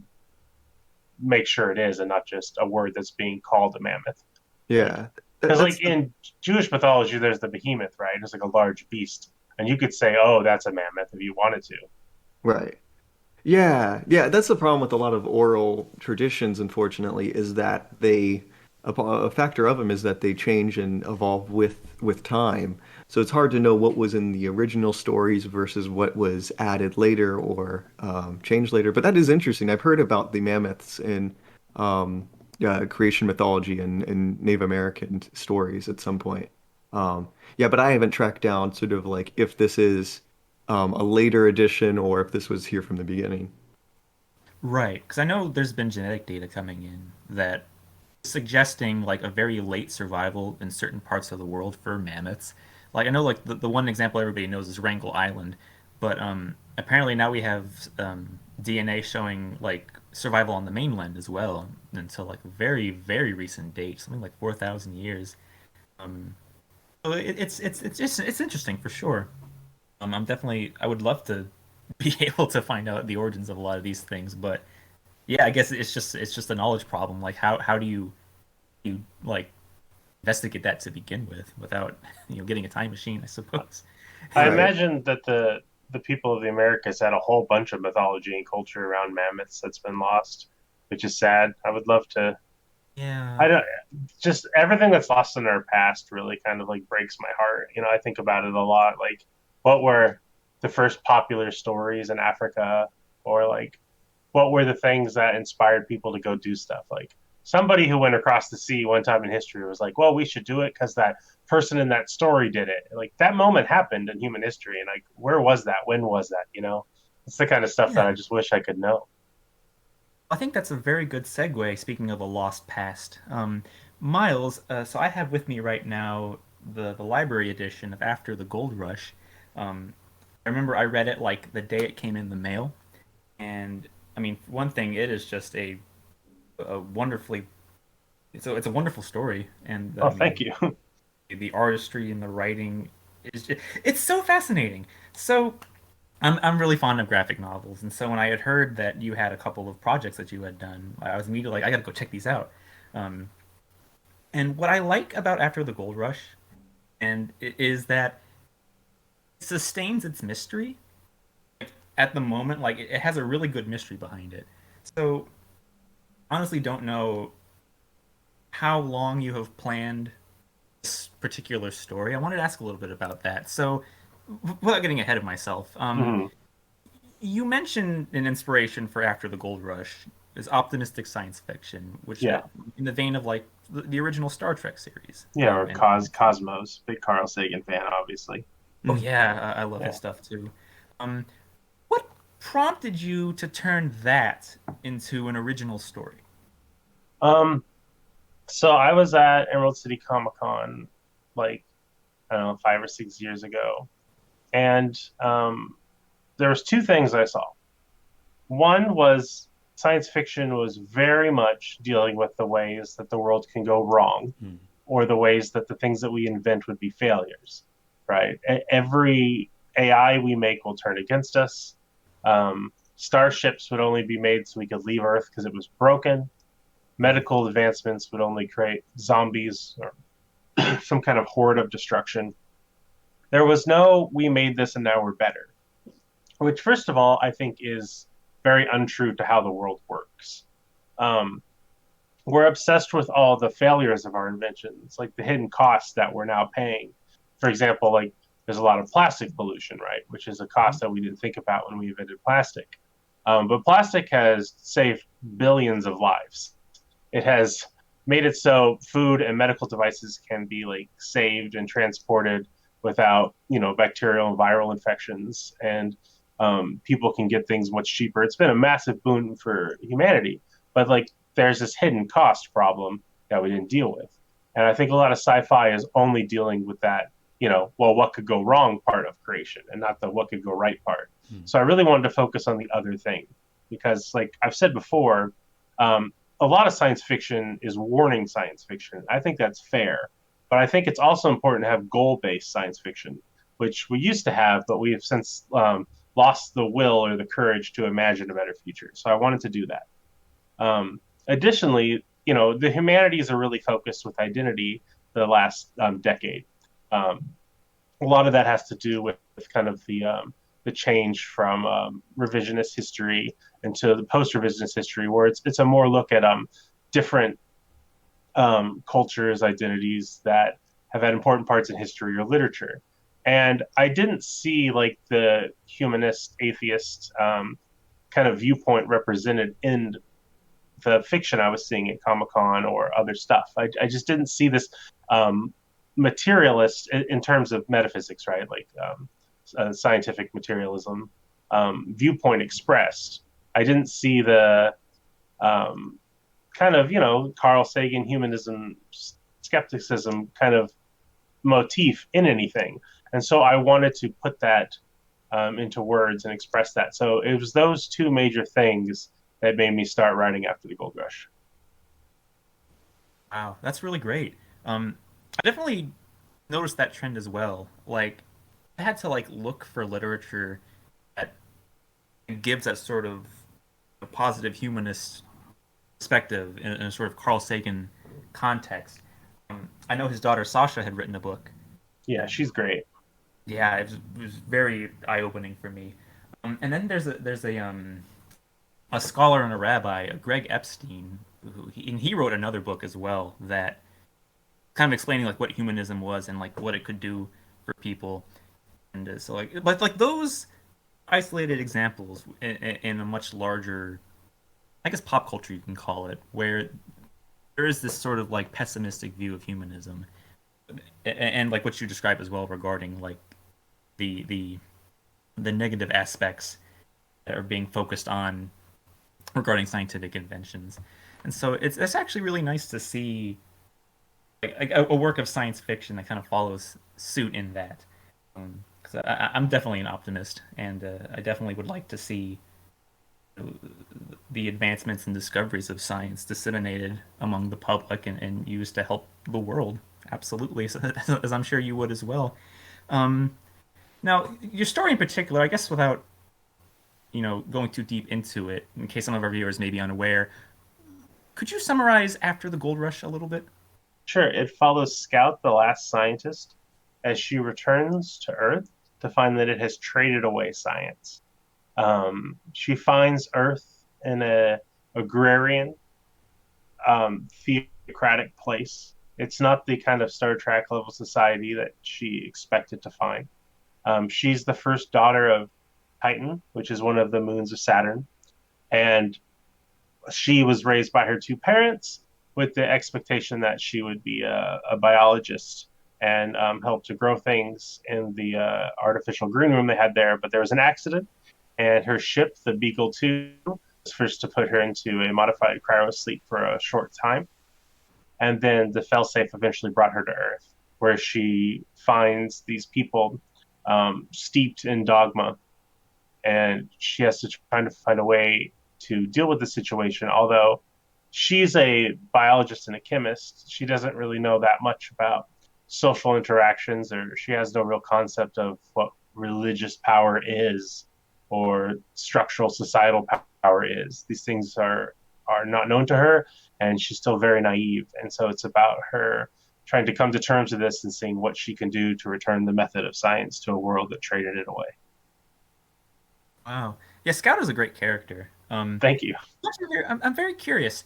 make sure it is, and not just a word that's being called a mammoth. Like, Yeah. because That's like in Jewish mythology, there's the behemoth, right? It's like a large beast, and you could say, "Oh, that's a mammoth" if you wanted to. right. Yeah, yeah, that's the problem with a lot of oral traditions, unfortunately, is that a factor of them is that they change and evolve with time. So it's hard to know what was in the original stories versus what was added later or changed later. But that is interesting. I've heard about the mammoths in creation mythology and Native American stories at some point. Yeah, but I haven't tracked down sort of like if this is a later edition or if this was here from the beginning. Right. Because I know there's been genetic data coming in that suggesting like a very late survival in certain parts of the world for mammoths. Like I know like the one example everybody knows is Wrangel Island, but apparently now we have DNA showing like survival on the mainland as well until like a very, very recent date, something like 4,000 years. Um, so it's interesting for sure. I would love to be able to find out the origins of a lot of these things, but yeah, I guess it's just a knowledge problem. Like how do you like investigate that to begin with without getting a time machine, I suppose. I Right. imagine that the people of the Americas had a whole bunch of mythology and culture around mammoths that's been lost, which is sad. I would love to. Yeah. I don't just everything that's lost in our past really kind of like breaks my heart. I think about it a lot. Like, what were the first popular stories in Africa, or like what were the things that inspired people to go do stuff? Like somebody who went across the sea one time in history was like, well, we should do it because that person in that story did it. Like that moment happened in human history, and like where was that? When was that? It's the kind of stuff that Yeah. I just wish I could know. I think that's a very good segue, speaking of a lost past. Miles, so I have with me right now the library edition of After the Gold Rush. I remember I read it like the day it came in the mail, and I mean, for one thing, it is just a wonderfully it's a wonderful story, and Oh, I thank mean you. the artistry and the writing it's so fascinating. So I'm really fond of graphic novels, and so when I had heard that you had a couple of projects that you had done, I was immediately like, I gotta go check these out. Um, and what I like about After the Gold Rush is that it sustains its mystery at the moment. Like it has a really good mystery behind it. So honestly, don't know how long you have planned this particular story. I wanted to ask a little bit about that. So without getting ahead of myself, Mhm. you mentioned an inspiration for After the Gold Rush is optimistic science fiction, which Yeah, in the vein of like the original Star Trek series. yeah, or And Cosmos, big Carl Sagan fan, obviously. oh yeah, I love his Yeah. stuff too. Um, what prompted you to turn that into an original story? Um. So I was at Emerald City Comic Con, like I don't know, 5 or 6 years ago, and there was two things I saw. One was science fiction was very much dealing with the ways that the world can go wrong, Mm. or the ways that the things that we invent would be failures, right? Every AI we make will turn against us. Starships would only be made so we could leave Earth because it was broken. Medical advancements would only create zombies or some kind of horde of destruction. There was no, we made this and now we're better, which, first of all, I think is very untrue to how the world works. Um, we're obsessed with all the failures of our inventions, like the hidden costs that we're now paying. For example, like there's a lot of plastic pollution, right? Which is a cost that we didn't think about when we invented plastic. But plastic has saved billions of lives. It has made it so food and medical devices can be like saved and transported without bacterial and viral infections, and people can get things much cheaper. It's been a massive boon for humanity, but like there's this hidden cost problem that we didn't deal with, and I think a lot of sci-fi is only dealing with that. Well, what could go wrong part of creation, and not the what could go right part. Mm. So I really wanted to focus on the other thing because, like I've said before, a lot of science fiction is warning science fiction. I think that's fair, but I think it's also important to have goal-based science fiction, which we used to have, but we have since lost the will or the courage to imagine a better future. So I wanted to do that. Additionally, the humanities are really focused with identity the last decade. Um, a lot of that has to do with kind of the change from revisionist history into the post-revisionist history, where it's a more look at different cultures, identities that have had important parts in history or literature. And I didn't see like the humanist, atheist kind of viewpoint represented in the fiction I was seeing at Comic Con or other stuff. I just didn't see this materialist in terms of metaphysics, right? Like scientific materialism viewpoint expressed. I didn't see the kind of, Carl Sagan humanism, skepticism kind of motif in anything. And so I wanted to put that into words and express that. So it was those two major things that made me start writing after the gold rush. Wow, that's really great. I definitely noticed that trend as well. Like, I had to like look for literature that gives that sort of a positive humanist perspective in a sort of Carl Sagan context. I know his daughter Sasha had written a book. Yeah, she's great. Yeah, it was very eye opening for me. And then there's a scholar and a rabbi, Greg Epstein, and he wrote another book as well that kind of explaining like what humanism was and like what it could do for people. And so but like those isolated examples in a much larger, I guess, pop culture you can call it, where there is this sort of like pessimistic view of humanism, and like what you described as well regarding like the the the negative aspects that are being focused on regarding scientific inventions. And so it's actually really nice to see like a work of science fiction that kind of follows suit in that. Because I'm definitely an optimist, and I definitely would like to see the advancements and discoveries of science disseminated among the public and used to help the world. Absolutely, as I'm sure you would as well. Um, Now, your story in particular, I guess without, going too deep into it, in case some of our viewers may be unaware, could you summarize After the Gold Rush a little bit? Sure, it follows Scout, the last scientist, as she returns to Earth to find that it has traded away science. She finds Earth in a agrarian, theocratic place. It's not the kind of Star Trek level society that she expected to find. She's the first daughter of Titan, which is one of the moons of Saturn, and she was raised by her two parents with the expectation that she would be a biologist and help to grow things in the artificial green room they had there. But there was an accident, and her ship, the Beagle 2, was first to put her into a modified cryosleep for a short time. And then the failsafe eventually brought her to Earth, where she finds these people steeped in dogma, and she has to try to find a way to deal with the situation. Although she's a biologist and a chemist, she doesn't really know that much about social interactions, or she has no real concept of what religious power is or structural societal power is. These things are not known to her, and she's still very naive. And so it's about her trying to come to terms with this and seeing what she can do to return the method of science to a world that traded it away. Wow. Yeah, Scout is a great character. Thank you. I'm very curious.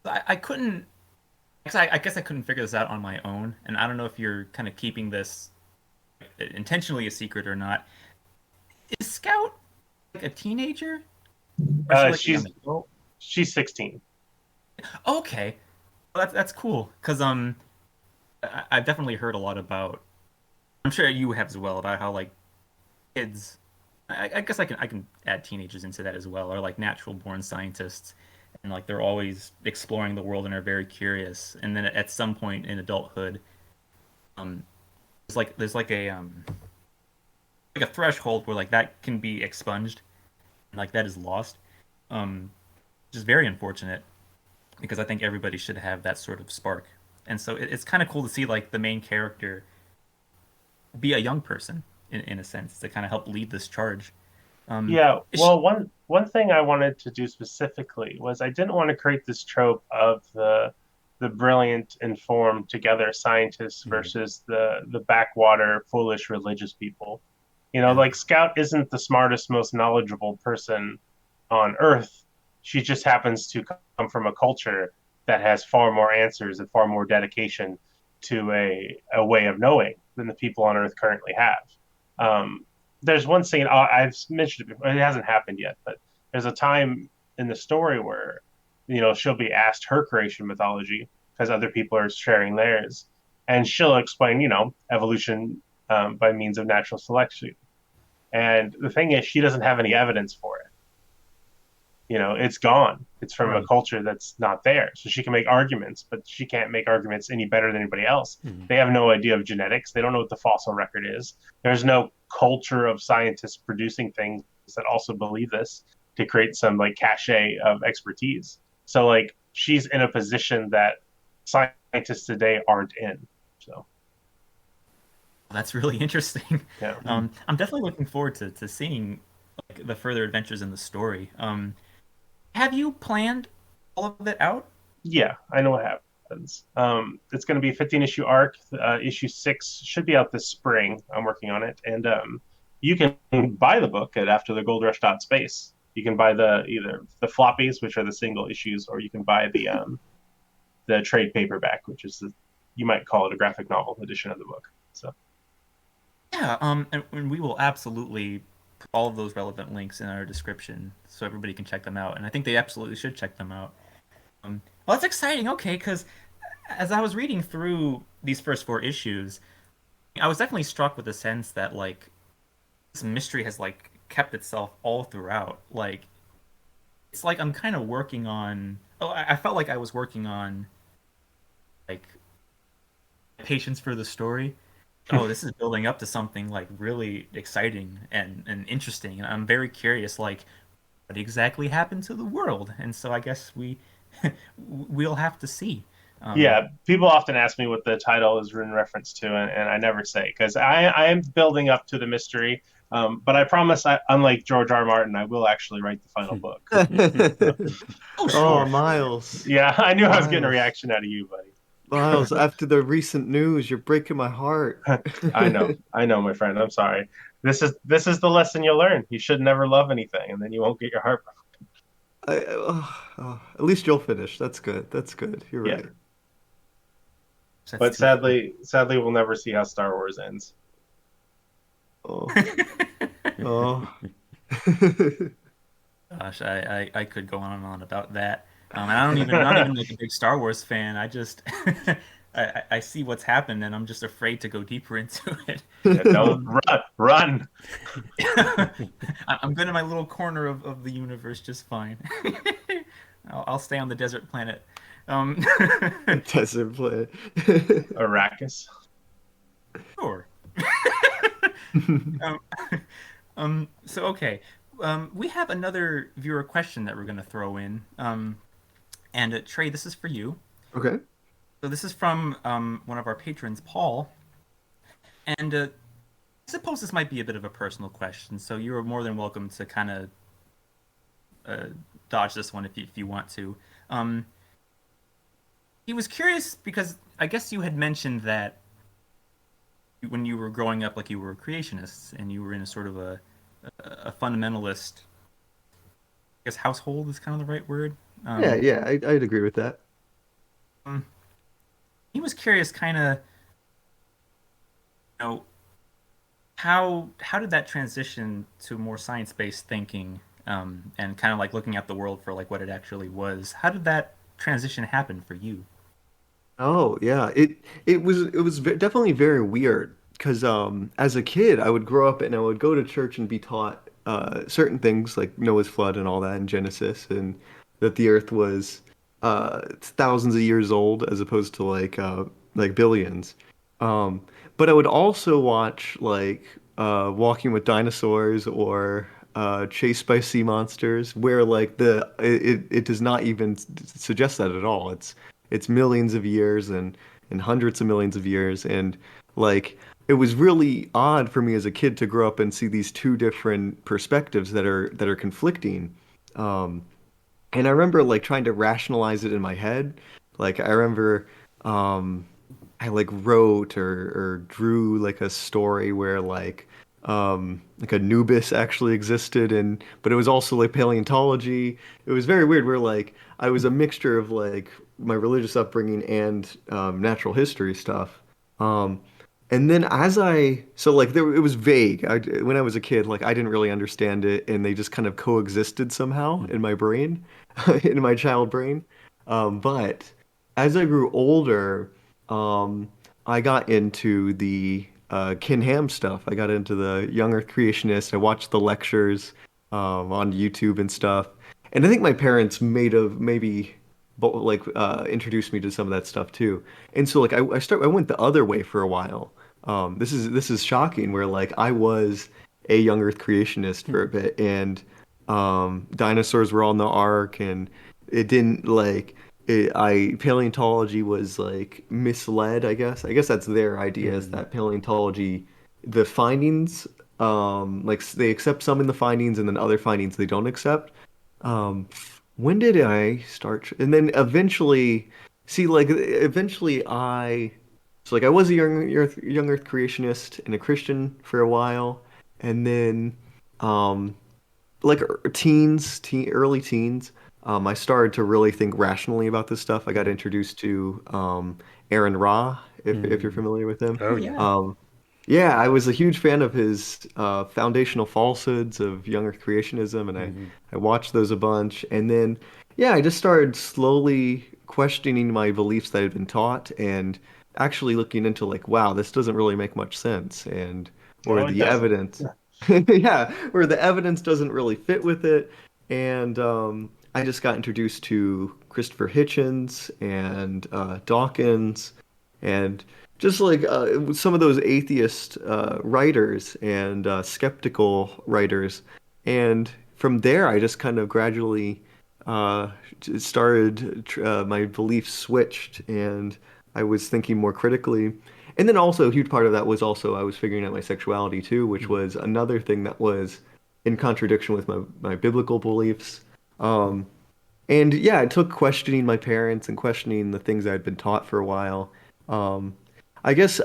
I couldn't, 'cause I guess I couldn't figure this out on my own, and I don't know if you're kind of keeping this intentionally a secret or not. Is Scout like a teenager? Or is she like a young She's adult? 16. Okay, well, that's cool because I've definitely heard a lot about. I'm sure you have as well about how like kids. I guess I can add teenagers into that as well, or like natural born scientists, and like they're always exploring the world and are very curious. And then at some point in adulthood, um, there's like a threshold where like that can be expunged, and like that is lost, um, which is very unfortunate because I think everybody should have that sort of spark. And so it's kind of cool to see like the main character be a young person in a sense to kind of help lead this charge. Yeah, Is she, well, one thing I wanted to do specifically was I didn't want to create this trope of the brilliant, informed, together scientists Mhm. versus the backwater, foolish religious people. Yeah. Like Scout isn't the smartest, most knowledgeable person on Earth. She just happens to come from a culture that has far more answers and far more dedication to a way of knowing than the people on Earth currently have. Um, there's one scene I've mentioned it before. It hasn't happened yet, but there's a time in the story where she'll be asked her creation mythology because other people are sharing theirs, and she'll explain evolution by means of natural selection. And the thing is, she doesn't have any evidence for it. it's gone. It's from a Right. culture that's not there. So she can make arguments, but she can't make arguments any better than anybody else. Mhm. They have no idea of genetics. They don't know what the fossil record is. There's no culture of scientists producing things that also believe this to create some like cachet of expertise. So like she's in a position that scientists today aren't in. So That's really interesting. yeah. I'm definitely looking forward to seeing like the further adventures in the story. Have you planned all of it out? Yeah, I know what happens. It's going to be a 15 issue arc. Issue 6 should be out this spring. I'm working on it, and you can buy the book at afterthegoldrush.space. You can buy either the floppies, which are the single issues, or you can buy the trade paperback, which is you might call it a graphic novel edition of the book. So Yeah, and we will absolutely put all of those relevant links in our description so everybody can check them out. And I think they absolutely should check them out. Well, that's exciting. Okay, because as I was reading through these first 4 issues, I was definitely struck with the sense that like this mystery has like kept itself all throughout. Like it's like I'm kind of working on. Oh, I felt like I was working on like patience for the story. Oh, this is building up to something like really exciting and interesting. And I'm very curious, like, what exactly happened to the world? And so I guess we'll have to see. Um, yeah, people often ask me what the title is in reference to, and I never say because I am building up to the mystery. But I promise, unlike George R. R. Martin, I will actually write the final book. oh, Oh, sure. Miles. Yeah, I knew I was getting a Miles. reaction out of you, Miles, after the recent news, you're breaking my heart. buddy. I know, my friend. I'm sorry. This is the lesson you'll learn. You should never love anything, and then you won't get your heart broken. At least you'll finish. That's good. That's good. You're Yeah, right. That's but too funny. sadly, we'll never see how Star Wars ends. Oh, oh. Gosh, I could go on and on about that. And I don't even not even like a big Star Wars fan. I just I see what's happened and I'm just afraid to go deeper into it. Yeah, don't Um, run. I'm good in my little corner of the universe just fine. I'll stay on the desert planet. Um, Desert planet. Arrakis. sure. Um, so okay. We have another viewer question that we're going to throw in. And Trey, this is for you. Okay. So this is from one of our patrons, Paul. And I suppose this might be a bit of a personal question, so you're more than welcome to kind of uh, dodge this one if you want to. Um, he was curious because I guess you had mentioned that when you were growing up, like you were a creationist and you were in a sort of a fundamentalist, I guess household is kind of the right word. Yeah, Um, yeah, I'd agree with that. um, he was curious, kind of, you know, how did that transition to more science-based thinking, and kind of like looking at the world for like what it actually was? How did that transition happen for you? Oh, yeah. It was definitely very weird because as a kid, I would grow up and I would go to church and be taught certain things like Noah's flood and all that in Genesis and that the earth was thousands of years old as opposed to like billions. Um, but I would also watch like Walking with Dinosaurs or Chased by Sea Monsters, where like it does not even suggest that at all. It's millions of years and hundreds of millions of years, and like it was really odd for me as a kid to grow up and see these two different perspectives that are conflicting. Um, and I remember like trying to rationalize it in my head. Like I remember um I like wrote or drew like a story where like Anubis actually existed and but it was also like paleontology. It was very weird where like I was a mixture of like my religious upbringing and natural history stuff. Um and then as I so like there it was vague. When I was a kid like I didn't really understand it and they just kind of coexisted somehow in my brain, in my child brain. But as I grew older, um, I got into the Ken Ham stuff. I got into the young Earth creationist. I watched the lectures on YouTube and stuff. And I think my parents maybe like introduced me to some of that stuff too. And so like I went the other way for a while. This is shocking where like I was a young Earth creationist for a bit, and dinosaurs were on the ark, and it didn't like I paleontology was like misled, I guess. I guess that's their idea is that paleontology, the findings, like they accept some in the findings and then other findings they don't accept. Um, when did I start? And then eventually, see, like eventually so like I was a young Earth creationist and a Christian for a while, and then, um, like early teens, I started to really think rationally about this stuff. I got introduced to Aaron Ra, if you're Mm. familiar with him. Oh, Oh yeah. yeah. Yeah, I was a huge fan of his foundational falsehoods of young Earth creationism, and Hmm. I watched those a bunch. And then, yeah, I just started slowly questioning my beliefs that I had been taught and actually looking into like, wow, this doesn't really make much sense, and or No, it the doesn't. evidence, yeah, where the evidence doesn't really fit with it. And I just got introduced to Christopher Hitchens and Dawkins and just like some of those atheist writers and skeptical writers. And from there, I just kind of gradually uh, started, my beliefs switched, and I was thinking more critically. And then also, a huge part of that was also I was figuring out my sexuality too, which was another thing that was in contradiction with my biblical beliefs. Um, and yeah, it took questioning my parents and questioning the things I'd been taught for a while. Um, I guess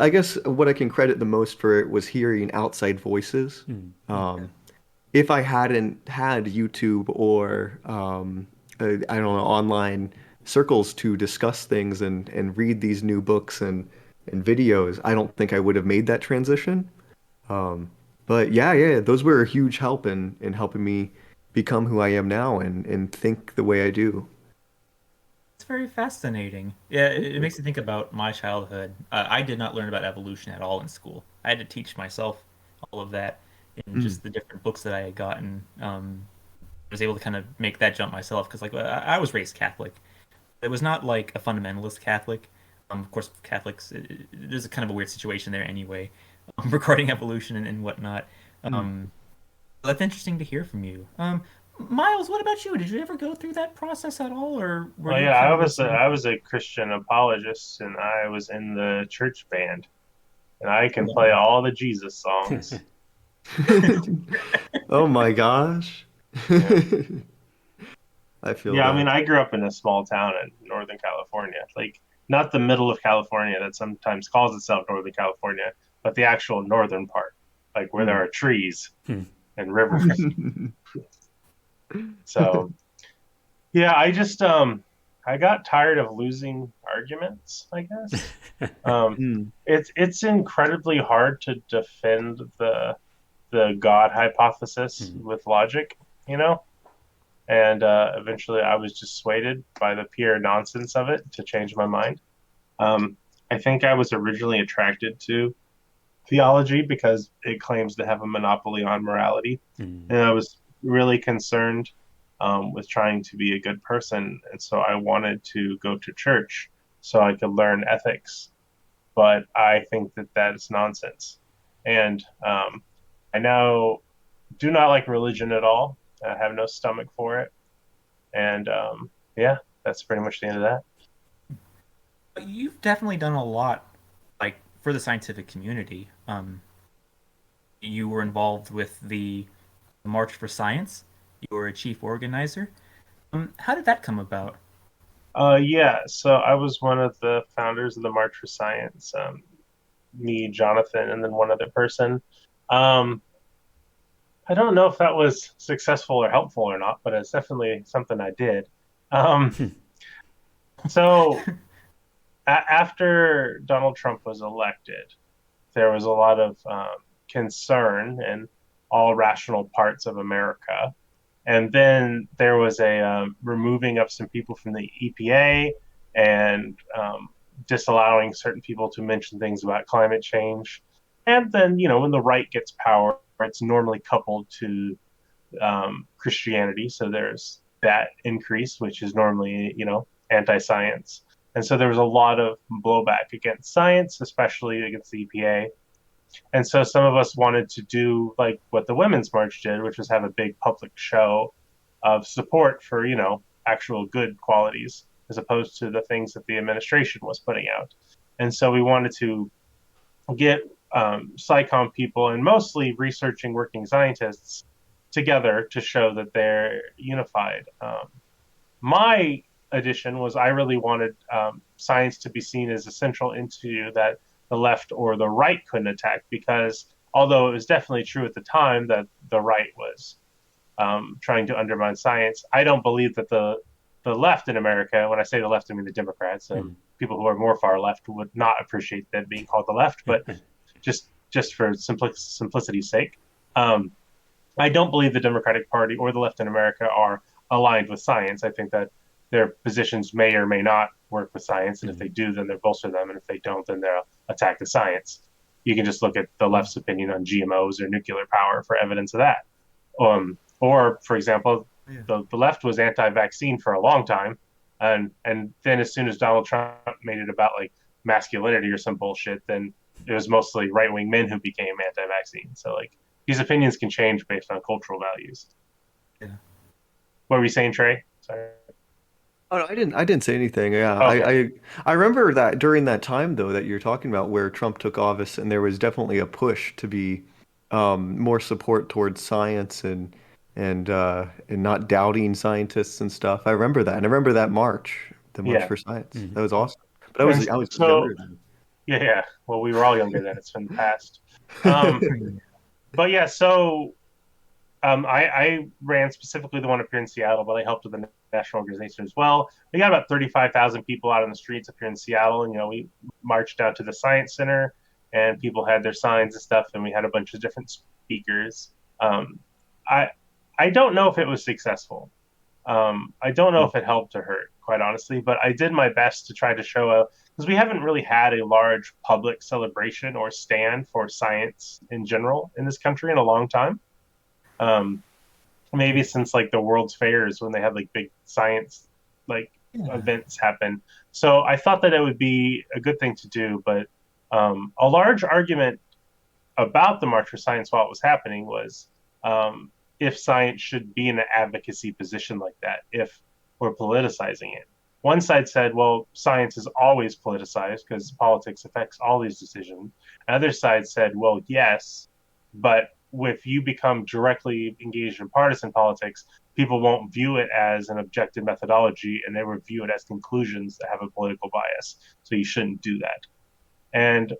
what I can credit the most for it was hearing outside voices. Mm. Yeah. Um, if I hadn't had YouTube or I don't know, online circles to discuss things and read these new books and videos, I don't think I would have made that transition. Um, but yeah, those were a huge help in helping me become who I am now and think the way I do. It's very fascinating. Yeah, it makes me think about my childhood. I did not learn about evolution at all in school. I had to teach myself all of that in Mm. just the different books that I had gotten. I was able to kind of make that jump myself because, like, I was raised Catholic. It was not like a fundamentalist Catholic. Of course, Catholics, there's a kind of a weird situation there anyway, regarding evolution and whatnot. Mm. Um, that's interesting to hear from you. Miles, what about you? Did you ever go through that process at all, or were Well, you yeah, kind I of the was a, same? I was a Christian apologist, and I was in the church band, and I Oh, can play wow. all the Jesus songs. Oh my gosh. Yeah, I feel yeah. I mean, that. I grew up in a small town in Northern California, like not the middle of California that sometimes calls itself Northern California, but the actual northern part, like where there Mm. are trees Hmm. and rivers. So yeah, I got tired of losing arguments, I guess. Mm. It's incredibly hard to defend the God hypothesis Hmm. with logic, you know? And eventually I was dissuaded by the pure nonsense of it to change my mind. Um, I think I was originally attracted to theology because it claims to have a monopoly on morality. Hmm. And I was really concerned with trying to be a good person. And so I wanted to go to church so I could learn ethics. But I think that that is nonsense. And I now do not like religion at all. I have no stomach for it. And yeah, that's pretty much the end of that. But you've definitely done a lot, like for the scientific community. You were involved with the March for Science. You were a chief organizer. How did that come about? Yeah, so I was one of the founders of the March for Science. Me, Jonathan, and then one other person. Um, I don't know if that was successful or helpful or not, but it's definitely something I did. Um, so after Donald Trump was elected, there was a lot of concern in all rational parts of America. And then there was a removing of some people from the EPA and disallowing certain people to mention things about climate change. And then, when the right gets power, it's normally coupled to Christianity. So there's that increase, which is normally, anti-science. And so there was a lot of blowback against science, especially against the EPA. And so some of us wanted to do like what the Women's March did, which was have a big public show of support for, actual good qualities, as opposed to the things that the administration was putting out. And so we wanted to get SciComm people and mostly researching working scientists together to show that they're unified. My addition was I really wanted science to be seen as a central issue that the left or the right couldn't attack, because although it was definitely true at the time that the right was trying to undermine science, I don't believe that the left in America, when I say the left, I mean the Democrats, people who are more far left would not appreciate that being called the left, but just for simplicity's sake, I don't believe the Democratic Party or the left in America are aligned with science. I think that their positions may or may not work with science, and if they do, then they'll bolster them, and if they don't, then they'll attack the science. You can just look at the left's opinion on GMOs or nuclear power for evidence of that. Or, for example, the left was anti-vaccine for a long time, and then as soon as Donald Trump made it about like masculinity or some bullshit, then it was mostly right-wing men who became anti-vaccine. So like these opinions can change based on cultural values. Yeah. What were you saying, Trey? Sorry. Oh, no, I didn't say anything. Yeah, Okay. I remember that during that time though that you're talking about where Trump took office, and there was definitely a push to be more support towards science and not doubting scientists and stuff. I remember that, and I remember that march, the March Yeah. for Science. Mhm. That was awesome. But And I was so, younger then. yeah. Well, we were all younger then. It's been the past. Um, but yeah, so I ran specifically the one up here in Seattle, but I helped with the national organization as well. We got about 35,000 people out on the streets up here in Seattle. And, we marched out to the Science Center, and people had their signs and stuff, and we had a bunch of different speakers. I I don't know if it was successful. I don't know if it helped or hurt, quite honestly, but I did my best to try to show because we haven't really had a large public celebration or stand for science in general in this country in a long time. Um, Maybe since like the World's Fairs when they had like big science like events happen. So I thought that it would be a good thing to do, but a large argument about the March for Science while it was happening was if science should be in an advocacy position like that, if we're politicizing it. One side said, well, science is always politicized because politics affects all these decisions. Another side said, well, yes, but if you become directly engaged in partisan politics, people won't view it as an objective methodology, and they would view it as conclusions that have a political bias. So you shouldn't do that. And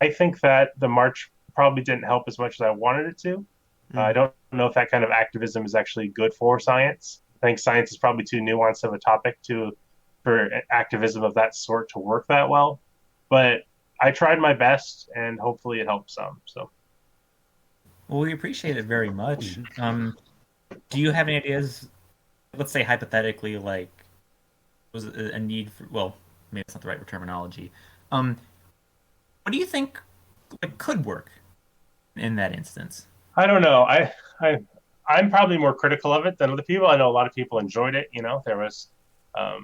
I think that the march probably didn't help as much as I wanted it to. I don't know if that kind of activism is actually good for science. I think science is probably too nuanced of a topic for activism of that sort to work that well. But I tried my best, and hopefully it helped some. So. Well, we appreciate it very much. Do you have any ideas? Let's say hypothetically, like, was a need for? Well, maybe it's not the right terminology. What do you think could work in that instance? I don't know. I'm probably more critical of it than other people. I know a lot of people enjoyed it. There was, I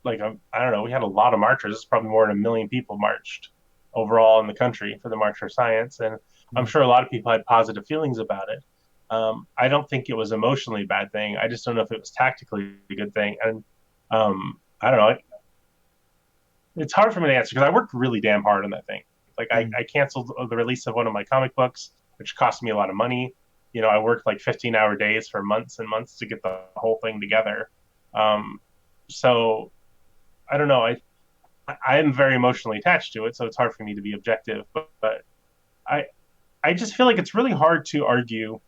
don't know. We had a lot of marchers. It's probably more than 1 million people marched overall in the country for the March for Science, and I'm sure a lot of people had positive feelings about it. I don't think it was emotionally a bad thing. I just don't know if it was tactically a good thing. And I don't know. It's hard for me to answer because I worked really damn hard on that thing. Like I canceled the release of one of my comic books, which cost me a lot of money. I worked like 15-hour days for months and months to get the whole thing together. So I don't know. I am very emotionally attached to it, so it's hard for me to be objective. But I just feel like it's really hard to argue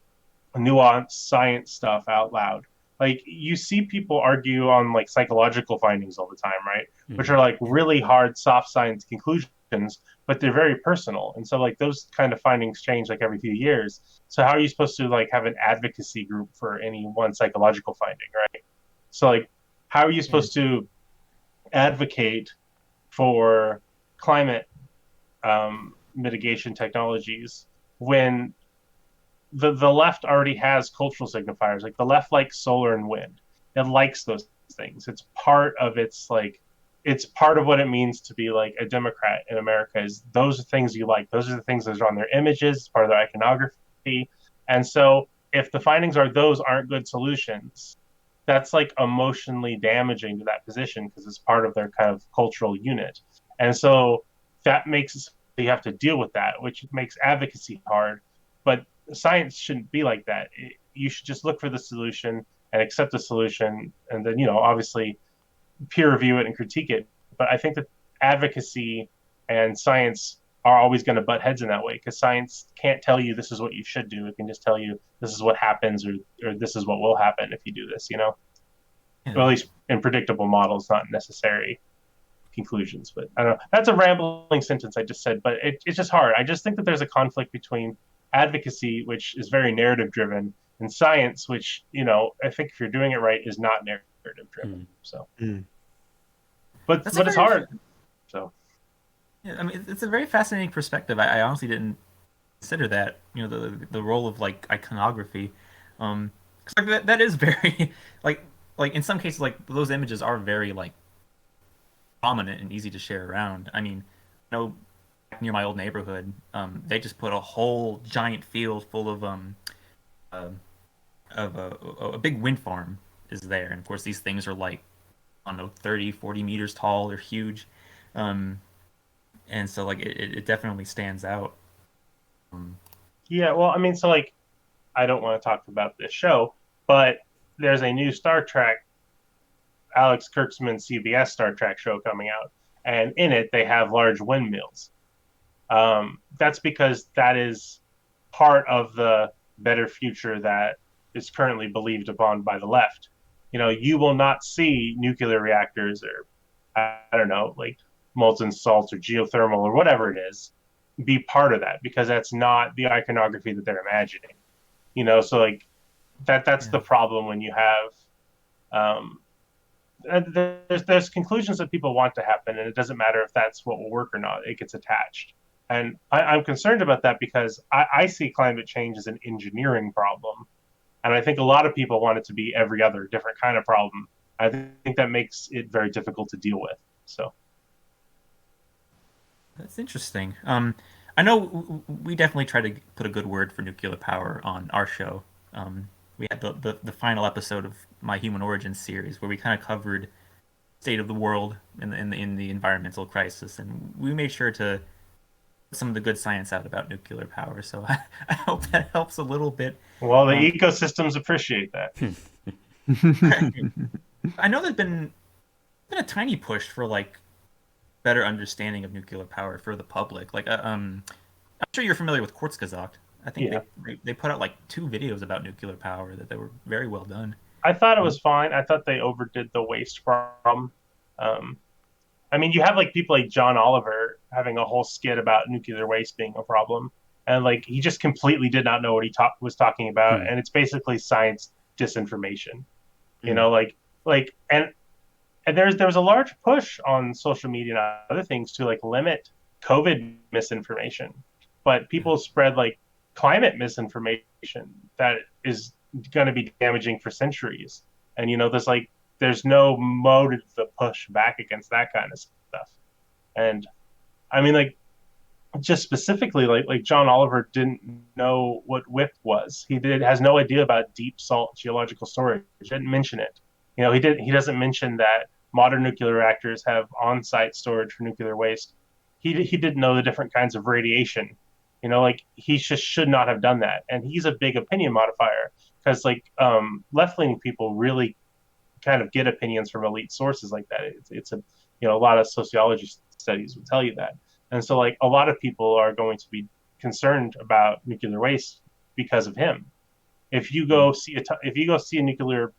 nuanced science stuff out loud. Like you see people argue on like psychological findings all the time, right? Which are like really hard soft science conclusions, but they're very personal. And so like those kind of findings change like every few years. So how are you supposed to like have an advocacy group for any one psychological finding, right? So like how are you supposed to advocate for climate mitigation technologies when the left already has cultural signifiers? Like the left likes solar and wind. it likes those things. It's part of its like it's part of what it means to be like a Democrat in America is those are things you like. Those are the things that are on their images, it's part of their iconography. And so if the findings are those aren't good solutions, that's like emotionally damaging to that position because it's part of their kind of cultural unit. And so that makes you have to deal with that, which makes advocacy hard. But science shouldn't be like that. You should just look for the solution and accept the solution, and then obviously peer review it and critique it. But I think that advocacy and science are always going to butt heads in that way because science can't tell you this is what you should do. It can just tell you this is what happens or this is what will happen if you do this, Yeah. Or at least in predictable models, not necessary conclusions. But I don't know. That's a rambling sentence I just said, but it's just hard. I just think that there's a conflict between advocacy, which is very narrative driven, and science, which, I think if you're doing it right, is not narrative driven. So, but it's hard. So, yeah, I mean, it's a very fascinating perspective. I honestly didn't consider that, the role of like iconography. 'Cause, like that is very like in some cases like those images are very like prominent and easy to share around. I mean, near my old neighborhood, they just put a whole giant field full of uh, a big wind farm is there, and of course these things are like I don't know 30, 40 meters tall. They're huge, and so like it definitely stands out. Yeah, well, I mean, so like, I don't want to talk about this show, but there's a new Star Trek, Alex Kurtzman CBS Star Trek show coming out, and in it they have large windmills. That's because that is part of the better future that is currently believed upon by the left. You will not see nuclear reactors or I don't know, like molten salt or geothermal or whatever it is, be part of that because that's not the iconography that they're imagining. So like that's the problem when you have there's conclusions that people want to happen, and it doesn't matter if that's what will work or not. It gets attached, and I'm concerned about that because I see climate change as an engineering problem, and I think a lot of people want it to be every other different kind of problem. I think that makes it very difficult to deal with. So That's interesting. I know we definitely try to put a good word for nuclear power on our show. We had the final episode of my Human Origins series where we kind of covered state of the world in the environmental crisis, and we made sure to put some of the good science out about nuclear power. So I hope that helps a little bit. well, the ecosystems appreciate that. I know there's been a tiny push for like better understanding of nuclear power for the public. Like, I'm sure you're familiar with Kurzgesagt. I think Yeah. they put out like 2 videos about nuclear power that they were very well done. I thought it was fine. I thought they overdid the waste problem. I mean, you have like people like John Oliver having a whole skit about nuclear waste being a problem, and like he just completely did not know what he was talking about, and it's basically science disinformation. Like and there was a large push on social media and other things to like limit COVID misinformation, but people spread like climate misinformation that is going to be damaging for centuries. And there's no motive to push back against that kind of stuff. And I mean, like just specifically, like John Oliver didn't know what WIP was. Has no idea about deep salt geological storage. He didn't mention it. He doesn't mention that modern nuclear reactors have on-site storage for nuclear waste. He didn't know the different kinds of radiation. Like he just should not have done that. And he's a big opinion modifier because like left-leaning people really kind of get opinions from elite sources like that. It's a lot of sociology studies will tell you that. And so like a lot of people are going to be concerned about nuclear waste because of him. If you go see a nuclear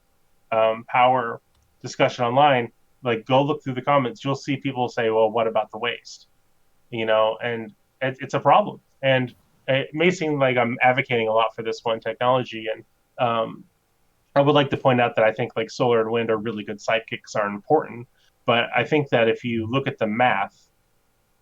power discussion online, like go look through the comments, you'll see people say, well, what about the waste? And it's a problem. And it may seem like I'm advocating a lot for this one technology. And I would like to point out that I think like solar and wind are really good sidekicks, are important. But I think that if you look at the math,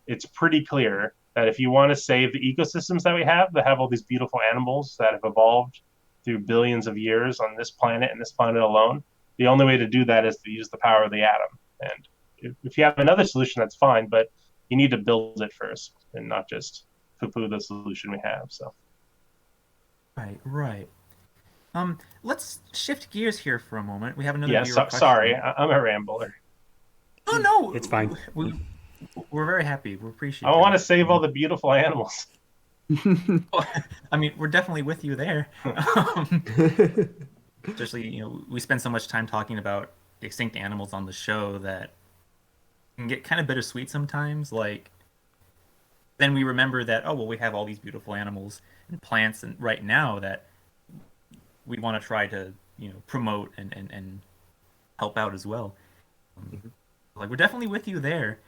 it's pretty clear that if you want to save the ecosystems that that have all these beautiful animals that have evolved through billions of years on this planet and this planet alone, the only way to do that is to use the power of the atom. And if you have another solution, that's fine, but you need to build it first and not just poo-poo the solution we have. So Right. Let's shift gears here for a moment. We have another yeah, viewer sorry, question. I'm a rambler. Oh It's fine. no, we're very happy. We're I want appreciative. to save all the beautiful animals. I mean, we're definitely with you there. Especially, we spend so much time talking about extinct animals on the show that it can get kind of bittersweet sometimes. Like, then we remember that, oh, well, we have all these beautiful animals and plants and right now that we want to try to, promote and help out as well. Like, we're definitely with you there.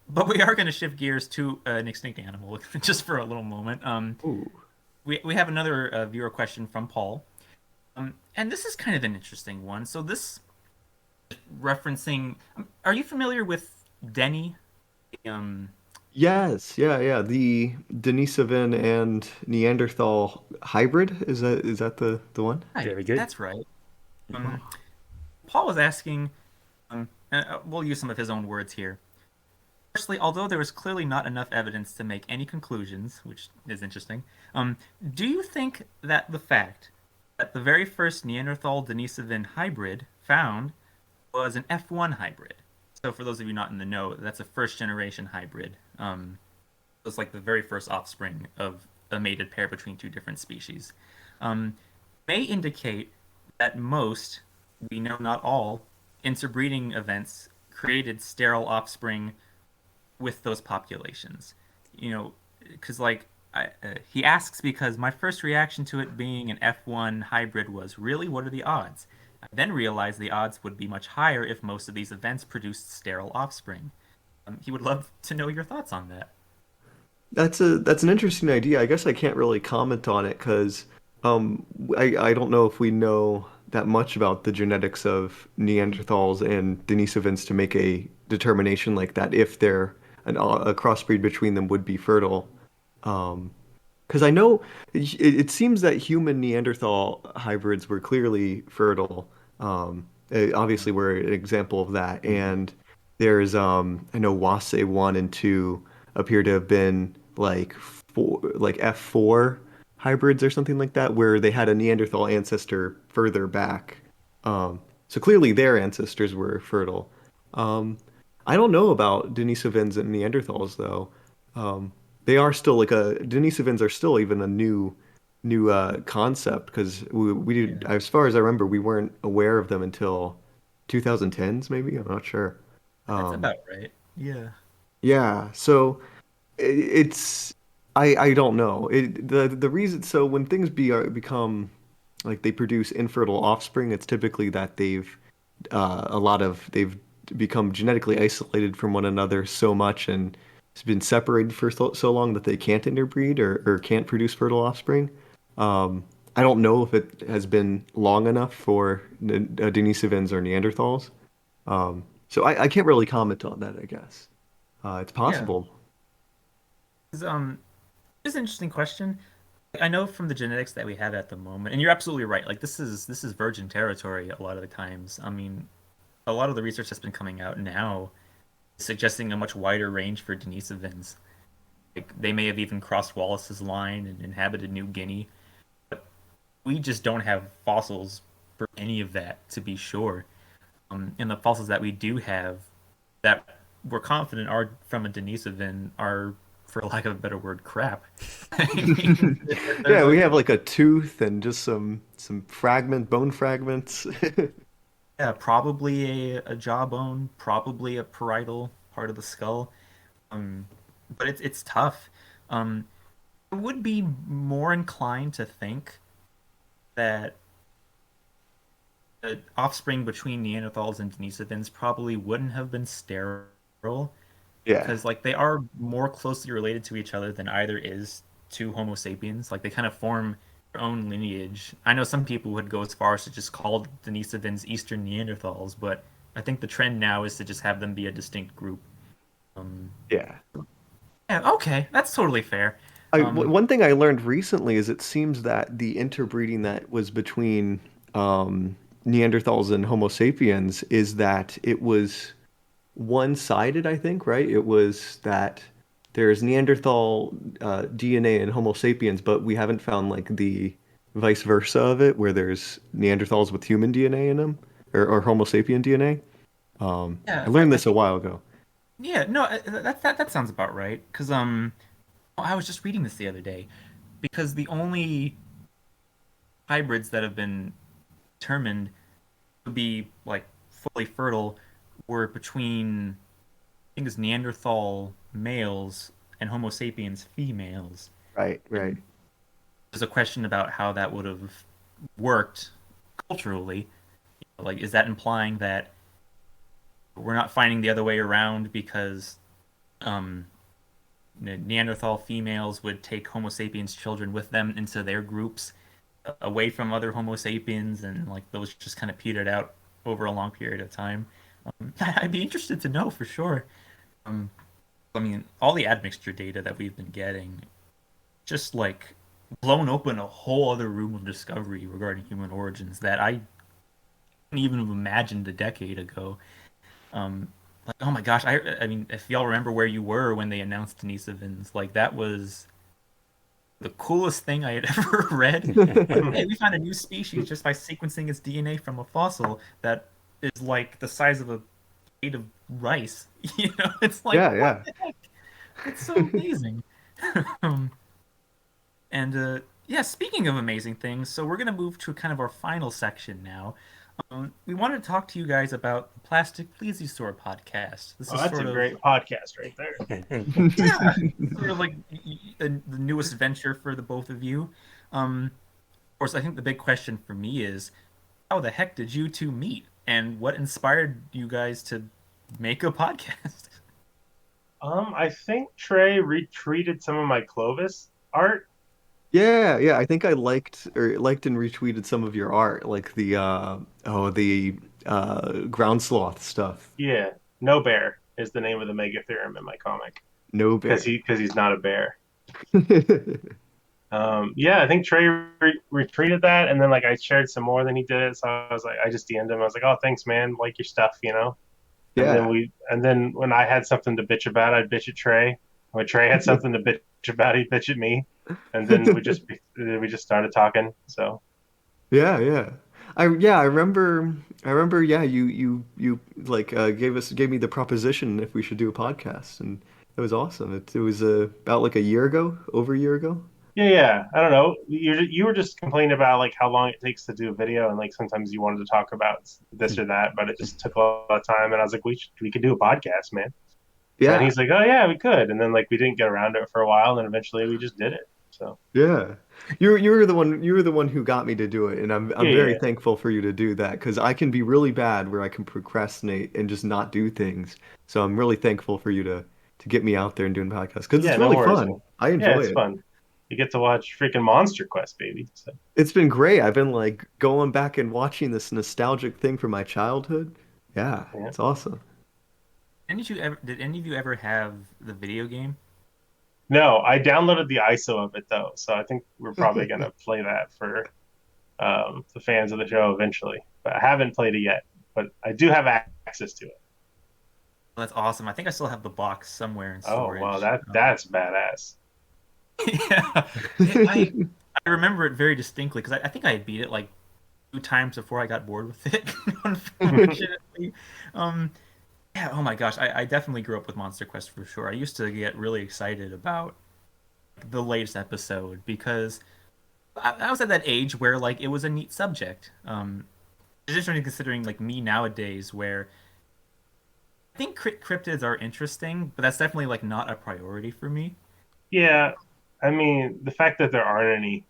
But we are going to shift gears to an extinct animal just for a little moment. Ooh. We have another viewer question from Paul. And this is kind of an interesting one. So this referencing, are you familiar with Denny? Yes, yeah. The Denisovan and Neanderthal hybrid, is that the one? Right, Very good. that's right. Paul was asking, we'll use some of his own words here. Firstly, although there is clearly not enough evidence to make any conclusions, which is interesting, do you think that the fact that the very first Neanderthal Denisovan hybrid found was an F1 hybrid? So, for those of you not in the know, that's a first generation hybrid. It's like the very first offspring of a mated pair between two different species. May indicate that most, we know not all, interbreeding events created sterile offspring with those populations. Because he asks because my first reaction to it being an F1 hybrid was really, what are the odds? I then realized the odds would be much higher if most of these events produced sterile offspring. He would love to know your thoughts on that. That's an interesting idea. I guess I can't really comment on it because I don't know if we know that much about the genetics of Neanderthals and Denisovans to make a determination like that if a crossbreed between them would be fertile. Because I know it seems that human Neanderthal hybrids were clearly fertile. Obviously, we're an example of that. And there's I know Wase 1 and 2 appear to have been like F4 hybrids or something like that, where they had a Neanderthal ancestor further back. So clearly their ancestors were fertile. I don't know about Denisovans and Neanderthals though. They are still Denisovans are still even a new concept because as far as I remember, we weren't aware of them until 2010s maybe. I'm not sure. That's about right. Yeah. Yeah, so it's I don't know. The reason so when things become like they produce infertile offspring, it's typically that they've become genetically isolated from one another so much and it's been separated for so long that they can't interbreed or can't produce fertile offspring. I don't know if it has been long enough for Denisovans or Neanderthals. So I can't really comment on that, I guess. It's Yeah. possible. It's, it's an interesting question. I know from the genetics that we have at the moment, and you're absolutely right. Like this is virgin territory a lot of the times. I mean, a lot of the research that's been coming out now is suggesting a much wider range for Denisovans. Like they may have even crossed Wallace's line and inhabited New Guinea, but we just don't have fossils for any of that to be sure. And the fossils that we do have that we're confident are from a Denisovan are, for lack of a better word, crap. I mean, there's Yeah, we like have like a tooth and just some bone fragments. yeah, probably a jawbone, probably a parietal part of the skull. Um, but it's tough. Um, I would be more inclined to think that the offspring between Neanderthals and Denisovans probably wouldn't have been sterile Yeah. because like they are more closely related to each other than either is to Homo sapiens. Like they kind of form their own lineage. I know some people would go as far as to just call Denisovans Eastern Neanderthals, but I think the trend now is to just have them be a distinct group. Um, Yeah. yeah, okay, that's totally fair. Um, One thing I learned recently is it seems that the interbreeding that was between Neanderthals and Homo sapiens is that it was one-sided, I think, right? It was that there's Neanderthal DNA in Homo sapiens, but we haven't found like the vice versa of it, where there's Neanderthals with human DNA in them or Homo sapien DNA. I Yeah, learned I this a think while ago. yeah, no, that sounds about right. Because I was just reading this the other day. Because the only hybrids that have been determined to be like fully fertile were between I think it's Neanderthal males and Homo sapiens females. Right, right. And there's a question about how that would have worked culturally. Like, is that implying that we're not finding the other way around because um, Neanderthal females would take Homo sapiens children with them into their groups away from other Homo sapiens, and like those just kind of petered out over a long period of time. I'd be interested to know for sure. Um, I mean, all the admixture data that we've been getting, just like blown open a whole other room of discovery regarding human origins that I couldn't even have imagined a decade ago. Um, like, oh my gosh, I mean, if y'all remember where you were when they announced Denisovans, like that was the coolest thing I had ever read. Like, hey, we found a new species just by sequencing its DNA from a fossil that is like the size of a plate of rice. It's like, Yeah, what yeah. the heck? It's so amazing. um, and yeah, speaking of amazing things, so we're gonna move to kind of our final section now. We wanted to talk to you guys about the Plastic Plesiosaur podcast. This Oh, is that's sort a of great podcast right there. yeah, sort of like the newest venture for the both of you. Of course, I think the big question for me is how the heck did you two meet, and what inspired you guys to make a podcast? I think Trey retweeted some of my Clovis art. Yeah, yeah. I think I liked and retweeted some of your art, like the ground sloth stuff. Yeah, no bear is the name of the mega theorem in my comic No because bear. he's not a bear. Yeah, I think Trey retweeted that, and then like I shared some more than he did. So I was like, I just DM'd him. I was like, oh, thanks, man. Like your stuff. Yeah. And then when I had something to bitch about, I'd bitch at Trey. When Trey had something to bitch about, he'd bitch at me. And then we just started talking. So Yeah, yeah. I remember yeah, you like gave me the proposition if we should do a podcast, and it was awesome. It was about like a year ago, over a year ago. yeah. I don't know. You were just complaining about like how long it takes to do a video, and like sometimes you wanted to talk about this or that, but it just took a lot of time. And I was like, we could do a podcast, man. And Yeah. he's like, oh yeah, we could. And then like we didn't get around to it for a while, and then eventually we just did it. So Yeah. You were the one who got me to do it, and I'm very yeah, thankful for you to do that because I can be really bad where I can procrastinate and just not do things. So I'm really thankful for you to get me out there and doing podcasts because it's yeah. No really worries, fun. man. I Yeah, enjoy it's it. fun. You get to watch freaking Monster Quest, baby. So It's been great. I've been like going back and watching this nostalgic thing from my childhood. Yeah, yeah. it's awesome. Did any of you ever have the video game? No, I downloaded the ISO of it though, so I think we're probably gonna play that for the fans of the show eventually. But I haven't played it yet. But I do have access to it. Well, that's awesome. I think I still have the box somewhere in Oh wow, storage. that's badass. Yeah, I remember it very distinctly because I think I had beat it like two times before I got bored with it. Unfortunately, um, yeah. Oh my gosh, I definitely grew up with Monster Quest for sure. I used to get really excited about the latest episode because I was at that age where like it was a neat subject. Additionally, considering like me nowadays, where I think cryptids are interesting, but that's definitely like not a priority for me. Yeah, I mean the fact that there aren't any,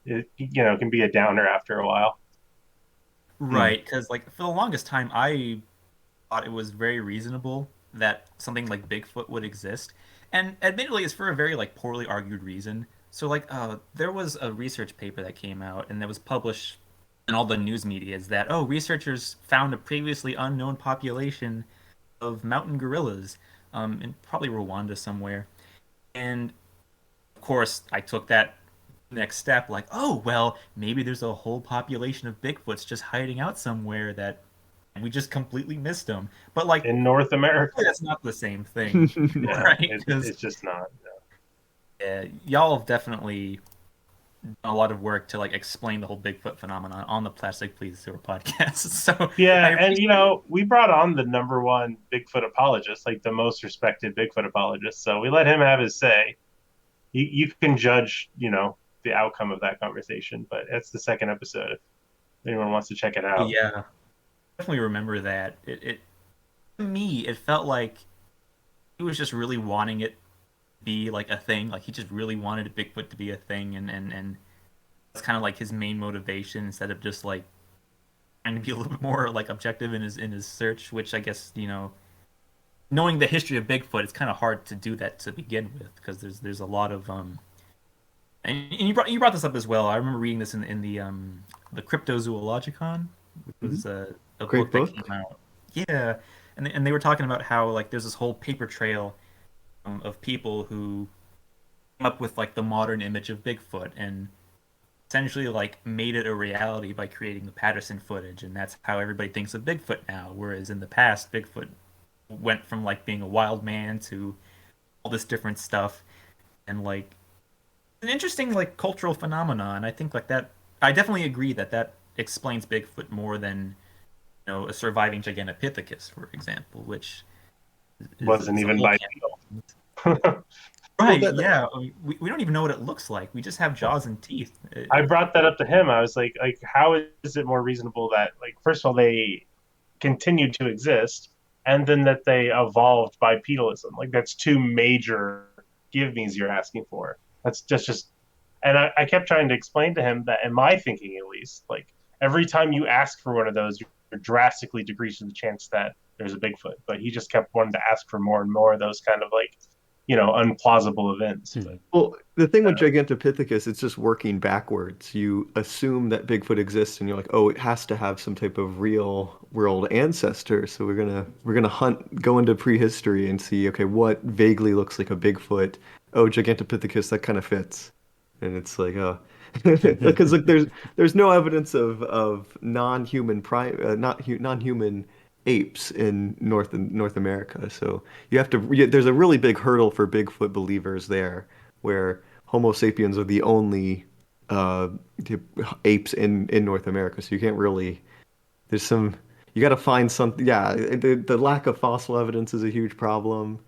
can be a downer after a while. Hmm. Right, because like for the longest time, I thought it was very reasonable that something like Bigfoot would exist, and admittedly, it's for a very like poorly argued reason. So like, there was a research paper that came out and that was published in all the news media is that researchers found a previously unknown population of mountain gorillas, in probably Rwanda somewhere, and of course, I took that next step, like, oh, well, maybe there's a whole population of Bigfoots just hiding out somewhere that we just completely missed them. But like, In North America. that's not the same thing, Yeah, right? Because it's just not. y'all have definitely done a lot of work to like explain the whole Bigfoot phenomenon on the Plastic Plesiosaur podcast. So I Yeah, and appreciate we brought on the number one Bigfoot apologist, like the most respected Bigfoot apologist. So we let him have his say. You can judge, the outcome of that conversation, but it's the second episode if anyone wants to check it out. yeah, definitely remember that. It to me, it felt like he was just really wanting it to be like a thing. Like he just really wanted Bigfoot to be a thing, and that's kind of like his main motivation instead of just like trying to be a little bit more like objective in his search. Which I guess knowing the history of Bigfoot, it's kind of hard to do that to begin with because there's a lot of and you brought this up as well. I remember reading this in the Cryptozoologicon, which was a Great book that book. came out. Yeah, and they were talking about how like there's this whole paper trail of people who came up with like the modern image of Bigfoot and essentially like made it a reality by creating the Patterson footage, and that's how everybody thinks of Bigfoot now. Whereas in the past, Bigfoot went from like being a wild man to all this different stuff, and like an interesting like cultural phenomenon. I think like that. I definitely agree that that explains Bigfoot more than a surviving Gigantopithecus, for example, which Wasn't is a even whole bipedal. Well, right. Yeah, we don't even know what it looks like. We just have jaws and teeth. I brought that up to him. I was like, how is it more reasonable that, like, first of all, they continued to exist, and then that they evolved bipedalism? Like, that's two major give me's you're asking for. That's just, and I kept trying to explain to him that, in my thinking at least, like, every time you ask for one of those, you're drastically decreasing the chance that there's a Bigfoot. But he just kept wanting to ask for more and more of those kind of like, unplausible events. But Well, the thing with Gigantopithecus, it's just working backwards. You assume that Bigfoot exists, and you're like, oh, it has to have some type of real world ancestor. So we're gonna go into prehistory and see, okay, what vaguely looks like a Bigfoot. Oh, Gigantopithecus, that kind of fits. And it's like, because like there's no evidence of non-human non-human apes in North America. So there's a really big hurdle for Bigfoot believers there, where Homo sapiens are the only uh, apes in North America. So you can't really there's some you got to find something. Yeah, the lack of fossil evidence is a huge problem.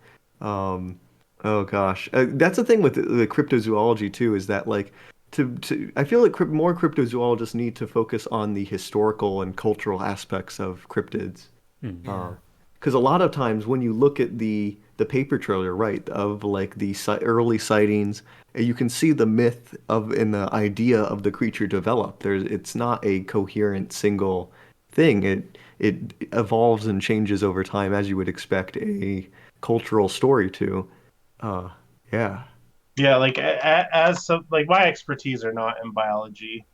Um, oh gosh, that's the thing with the cryptozoology too, is that like I feel like more cryptozoologists need to focus on the historical and cultural aspects of cryptids. Yeah. Because a lot of times when you look at the paper trail, you're right, of like the early sightings, you can see the myth of and the idea of the creature develop. It's not a coherent single thing. It evolves and changes over time as you would expect a cultural story to. Uh, yeah. yeah, like as so, like my expertise are not in biology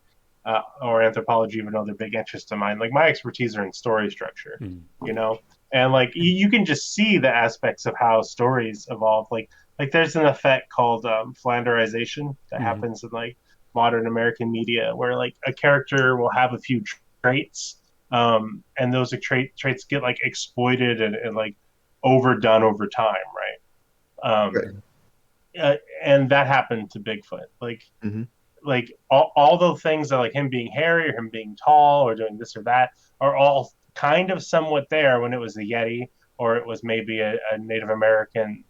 or anthropology, even though they're big interests of mine. Like my expertise are in story structure, you know, and like you can just see the aspects of how stories evolve. Like there's an effect called flanderization that happens in like modern American media, where like a character will have a few traits, and those traits get like exploited and like overdone over time, right? Right. And that happened to Bigfoot. Hmm. Like all the things that like him being hairy or him being tall or doing this or that are all kind of somewhat there when it was the Yeti or it was maybe a Native American,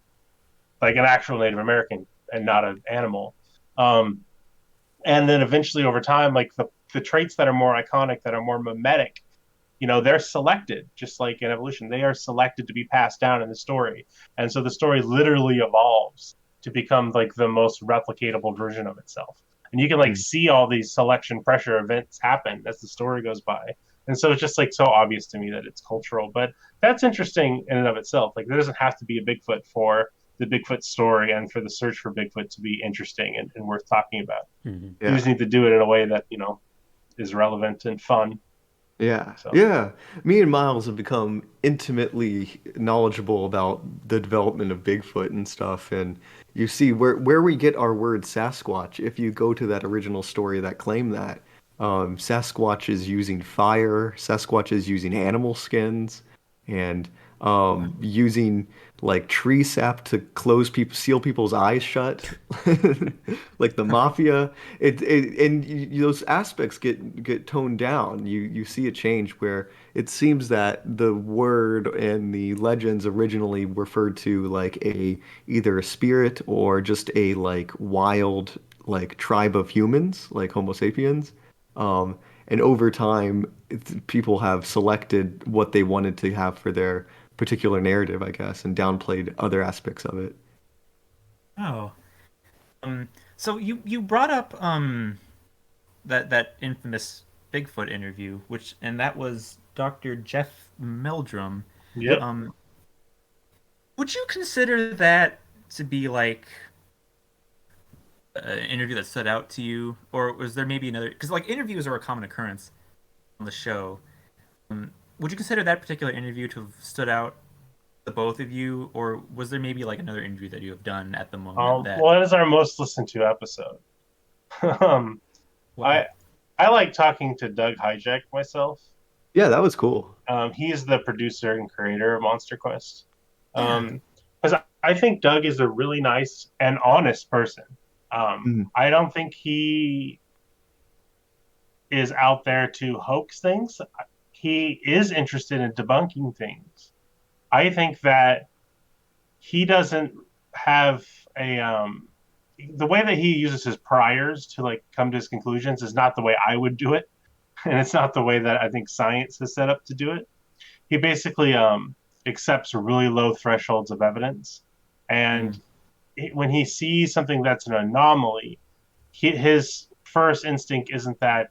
like an actual Native American and not an animal. Um, and then eventually over time, like the traits that are more iconic, that are more mimetic, they're selected just like in evolution. They are selected to be passed down in the story. And so the story literally evolves to become like the most replicatable version of itself. And you can like see all these selection pressure events happen as the story goes by. And so it's just like so obvious to me that it's cultural. But that's interesting in and of itself. Like there doesn't have to be a Bigfoot for the Bigfoot story and for the search for Bigfoot to be interesting and worth talking about. You Yeah. just need to do it in a way that, is relevant and fun. Yeah, So yeah. Me and Miles have become intimately knowledgeable about the development of Bigfoot and stuff, and you see where we get our word Sasquatch. If you go to that original story that claimed that, Sasquatch is using fire, Sasquatch is using animal skins, and using like tree sap to seal people's eyes shut, like the mafia. Those aspects get toned down. You see a change where it seems that the word and the legends originally referred to like either a spirit or just a like wild like tribe of humans, like Homo sapiens. And over time, people have selected what they wanted to have for their particular narrative, I guess, and downplayed other aspects of it. Oh, so you brought up that infamous Bigfoot interview, and that was Dr. Jeff Meldrum. Yep. Would you consider that to be like an interview that stood out to you, or was there maybe another? Because like interviews are a common occurrence on the show. Would you consider that particular interview to have stood out to both of you, or was there maybe like another interview that you have done at the moment that? Well, it is our most listened to episode. um, Wow. I like talking to Doug Hijack myself. Yeah, that was cool. He's the producer and creator of Monster Quest. Yeah. Because I think Doug is a really nice and honest person. I don't think he is out there to hoax things. He is interested in debunking things. I think that he doesn't have the way that he uses his priors to like come to his conclusions is not the way I would do it, and it's not the way that I think science is set up to do it. He basically accepts really low thresholds of evidence, and when he sees something that's an anomaly, his first instinct isn't that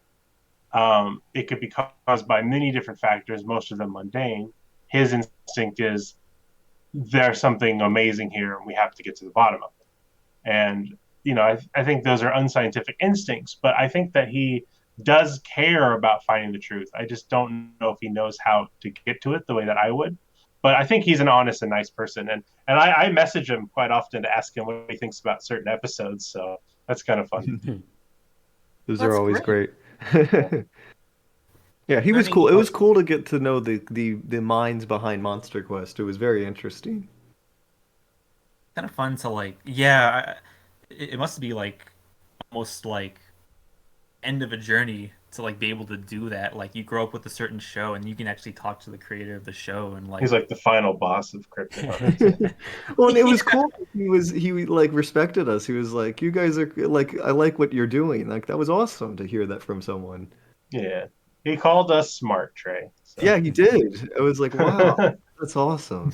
it could be caused by many different factors, most of them mundane. His instinct is there's something amazing here, and we have to get to the bottom of it. And I think those are unscientific instincts, but I think that he does care about finding the truth. I just don't know if he knows how to get to it the way that I would. But I think he's an honest and nice person, and I message him quite often to ask him what he thinks about certain episodes. So that's kind of fun. Those That's are always great. great. Yeah, he was Learning cool. It was about- cool to get to know the minds behind Monster Quest. It was very interesting. Kind of fun to like. Yeah, it must be like almost like end of a journey to like be able to do that. Like you grow up with a certain show and you can actually talk to the creator of the show and like He's like the final boss of crypto. Well, and it was cool. He like respected us. He was like, "You guys are like, I like what you're doing." Like that was awesome to hear that from someone. Yeah, he called us smart, Trey. So. Yeah, he did. I was like, "Wow, that's awesome."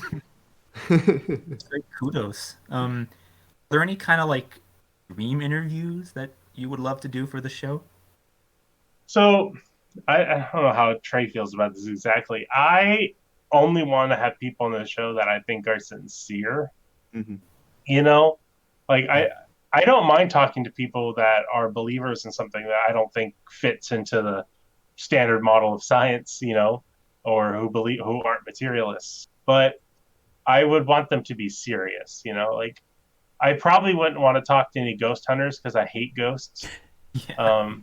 great kudos. Are there any kind of like dream interviews that you would love to do for the show? So I don't know how Trey feels about this exactly. I only want to have people on the show that I think are sincere. hmm You know, like I don't mind talking to people that are believers in something that I don't think fits into the standard model of science, or who aren't materialists. But I would want them to be serious, like I probably wouldn't want to talk to any ghost hunters because I hate ghosts. Yeah.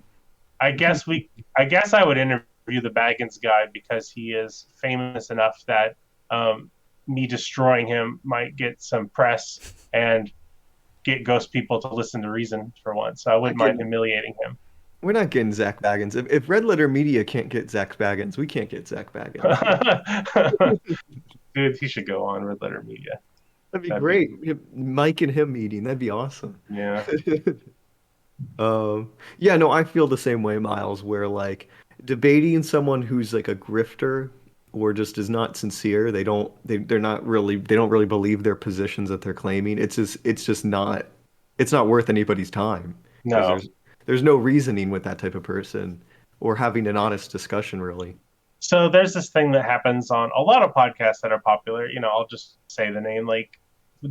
I guess I would interview the Baggins guy because he is famous enough that me destroying him might get some press and get ghost people to listen to reason for once. So I wouldn't mind humiliating him. We're not getting Zach Baggins. If Red Letter Media can't get Zach Baggins, we can't get Zach Baggins. Dude, he should go on Red Letter Media. That'd be great. Mike and him meeting. That'd be awesome. Yeah. Yeah, no, I feel the same way, Miles, where like debating someone who's like a grifter or just is not sincere, they're not really they don't really believe their positions that they're claiming. It's just not it's not worth anybody's time. 'Cause No. there's no reasoning with that type of person or having an honest discussion really. So there's this thing that happens on a lot of podcasts that are popular. I'll just say the name. Like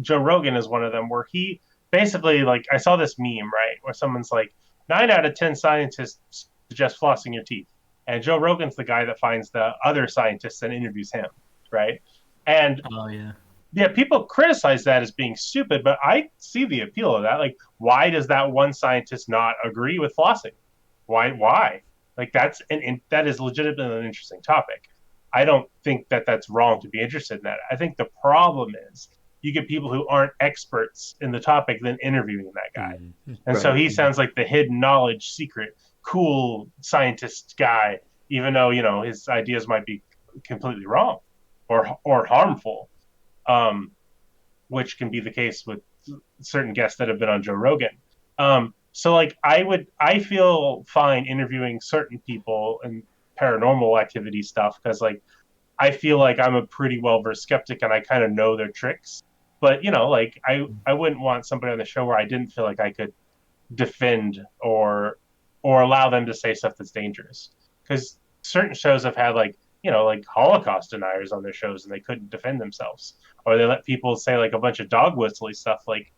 Joe Rogan is one of them, where he basically like I saw this meme right where someone's like 9 out of 10 scientists suggest flossing your teeth, and Joe Rogan's the guy that finds the other scientists and interviews him, right? And Oh yeah. yeah, people criticize that as being stupid, but I see the appeal of that. Like, why does that one scientist not agree with flossing? Why? Like, that is legitimately an interesting topic. I don't think that that's wrong to be interested in that. I think the problem is you get people who aren't experts in the topic then interviewing that guy, and so Right. he sounds like the hidden knowledge, secret, cool scientist guy, even though his ideas might be completely wrong or harmful, um, which can be the case with certain guests that have been on Joe Rogan. So like I feel fine interviewing certain people and paranormal activity stuff because like I feel like I'm a pretty well versed skeptic and I kind of know their tricks. But like I wouldn't want somebody on the show where I didn't feel like I could defend or allow them to say stuff that's dangerous. Because certain shows have had like like Holocaust deniers on their shows and they couldn't defend themselves, or they let people say like a bunch of dog whistly stuff like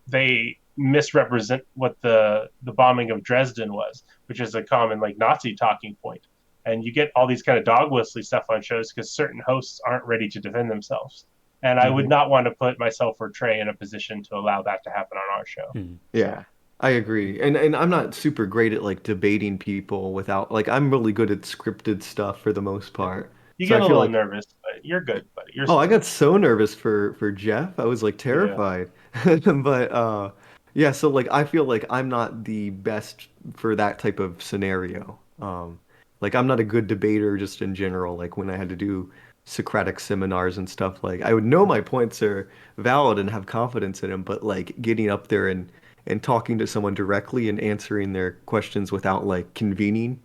they misrepresent what the bombing of Dresden was, which is a common like Nazi talking point. And you get all these kind of dog whistly stuff on shows because certain hosts aren't ready to defend themselves. And I would Mhm. not want to put myself or Trey in a position to allow that to happen on our show. So Yeah, I agree. And I'm not super great at like debating people without like I'm really good at scripted stuff for the most part. you So get I a feel little like nervous, but you're good, buddy. You're oh, I smart. got so nervous for Jeff. I was like Yeah. terrified. But yeah, so like I feel like I'm not the best for that type of scenario. Like I'm not a good debater just in general. Like when I had to do Socratic seminars and stuff, like I would know my points are valid and have confidence in them, but like getting up there and talking to someone directly and answering their questions without like convening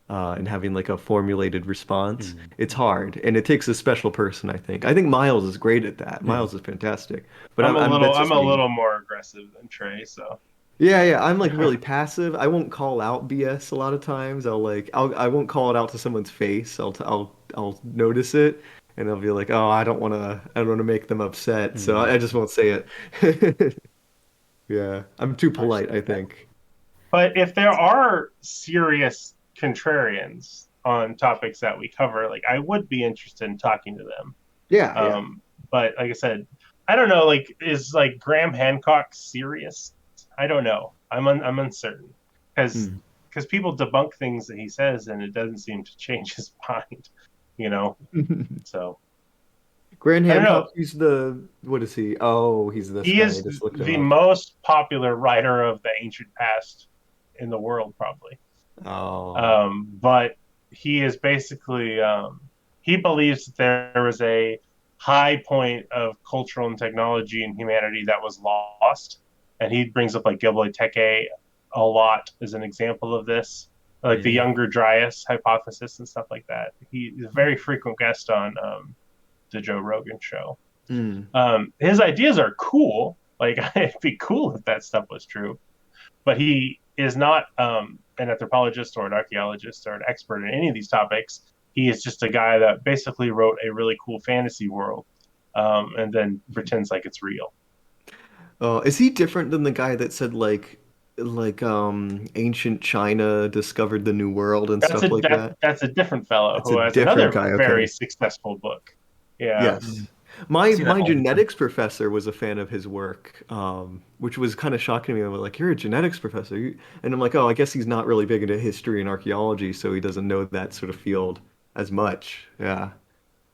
and having like a formulated response, it's hard, and it takes a special person, I think. I think Miles is great at that. Miles is fantastic, but that's I'm just a me. little more aggressive than Trey, so Yeah, yeah, I'm like really passive. I won't call out BS a lot of times. I won't call it out to someone's face. I'll notice it, and I'll be like, oh, I don't wanna make them upset, so I just won't say it. Yeah, I'm too I polite, I respect that. think. But if there are serious contrarians on topics that we cover, like I would be interested in talking to them. Yeah, yeah. Um, but like I said, I don't know. Like, is like Graham Hancock serious? I don't know. I'm uncertain because Hmm. people debunk things that he says, and it doesn't seem to change his mind. You know, so Grant I don't know. Hancock, he's the, what is he? Oh, he's this He guy. I is just looked him the up. most popular writer of the ancient past in the world, probably. Oh, But he is basically he believes that there was a high point of cultural and technology in humanity that was lost, and he brings up like Göbekli Tepe a lot as an example of this, like the Younger Dryas hypothesis and stuff like that. He's a very frequent guest on the Joe Rogan show. mm, His ideas are cool. Like it'd be cool if that stuff was true, but he is not an anthropologist or an archaeologist or an expert in any of these topics. He is just a guy that basically wrote a really cool fantasy world and then pretends like it's real. oh, is he different than the guy that said ancient China discovered the New World and stuff like that? That's a different fellow That's a who has different another guy. very Okay. successful book. Yeah, Mm. Yes. I My see that my all the time. genetics professor was a fan of his work, which was kind of shocking to me. I'm like, "You're a genetics professor," and I'm like, "Oh, I guess he's not really big into history and archaeology, so he doesn't know that sort of field as much." Yeah,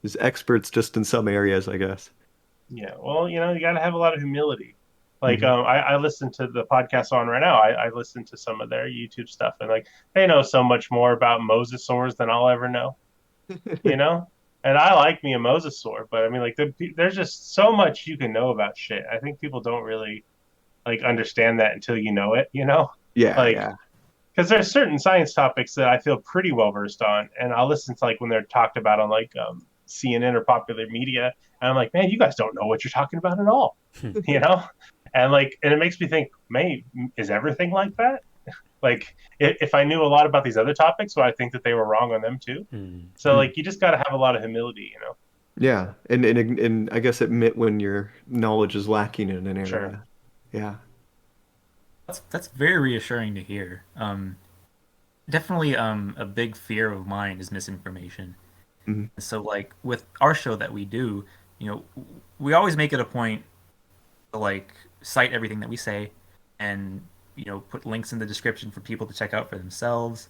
he's experts just in some areas, I guess. yeah. Well, you got to have a lot of humility. Like, Hmm. I listen to the podcast on right now. I listen to some of their YouTube stuff, and like they know so much more about mosasaurs than I'll ever know. you know? And I like me a mosasaur, but I mean, like, there's just so much you can know about shit. I think people don't really like understand that until you know it, Yeah, like yeah. because there's certain science topics that I feel pretty well versed on, and I'll listen to like when they're talked about on like CNN or popular media, and I'm like, man, you guys don't know what you're talking about at all, you know? And it makes me think, man, is everything like that? Like, if I knew a lot about these other topics, would I think that they were wrong on them too? So Mm. like you just got to have a lot of humility. Yeah, and I guess admit when your knowledge is lacking in an Sure. area. Yeah. That's very reassuring to hear. Definitely a big fear of mine is misinformation. Mhm. So like with our show that we do, you know, we always make it a point to like cite everything that we say, and put links in the description for people to check out for themselves.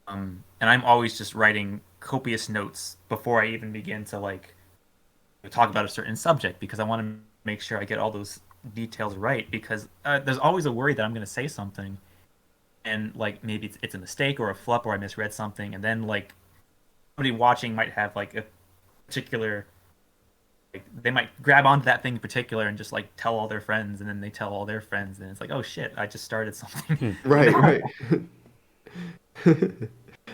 And I'm always just writing copious notes before I even begin to like talk about a certain subject, because I want to make sure I get all those details right, because there's always a worry that I'm going to say something and like maybe it's a mistake or a flup, or I misread something, and then like somebody watching might have like a particular, like, they might grab onto that thing in particular and just like tell all their friends, and then they tell all their friends, and it's like, oh shit, I just started something. Right, right.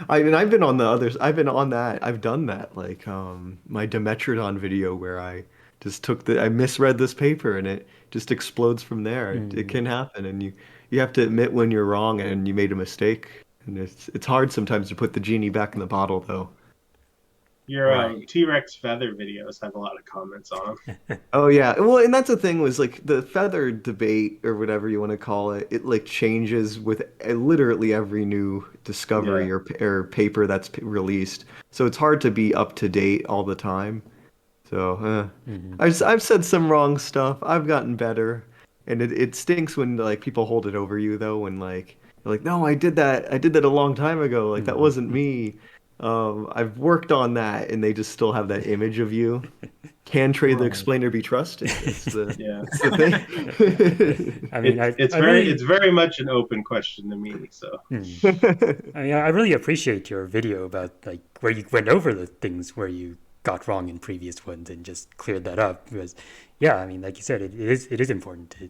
I mean, I've been on the others. I've been on that. I've done that. Like my Dimetrodon video where I just I misread this paper and it just explodes from there. It can happen, and you have to admit when you're wrong and you made a mistake. And it's hard sometimes to put the genie back in the bottle, though. Your Right. T-Rex feather videos have a lot of comments on them. Oh yeah. Well, and that's the thing was like the feather debate or whatever you want to call it. It like changes with literally every new discovery Yeah. or paper that's released. So it's hard to be up to date all the time. So I've said some wrong stuff. I've gotten better, and it stinks when like people hold it over you though. When like you're like, no, I did that. I did that a long time ago. Like that wasn't me. I've worked on that, and they just still have that image of you. Can Trey the Right. Explainer be trusted? Yeah. It's the thing. I mean, It's very much an open question to me. So I mean, I really appreciate your video about like where you went over the things where you got wrong in previous ones and just cleared that up. Because, yeah, I mean, like you said, it is important to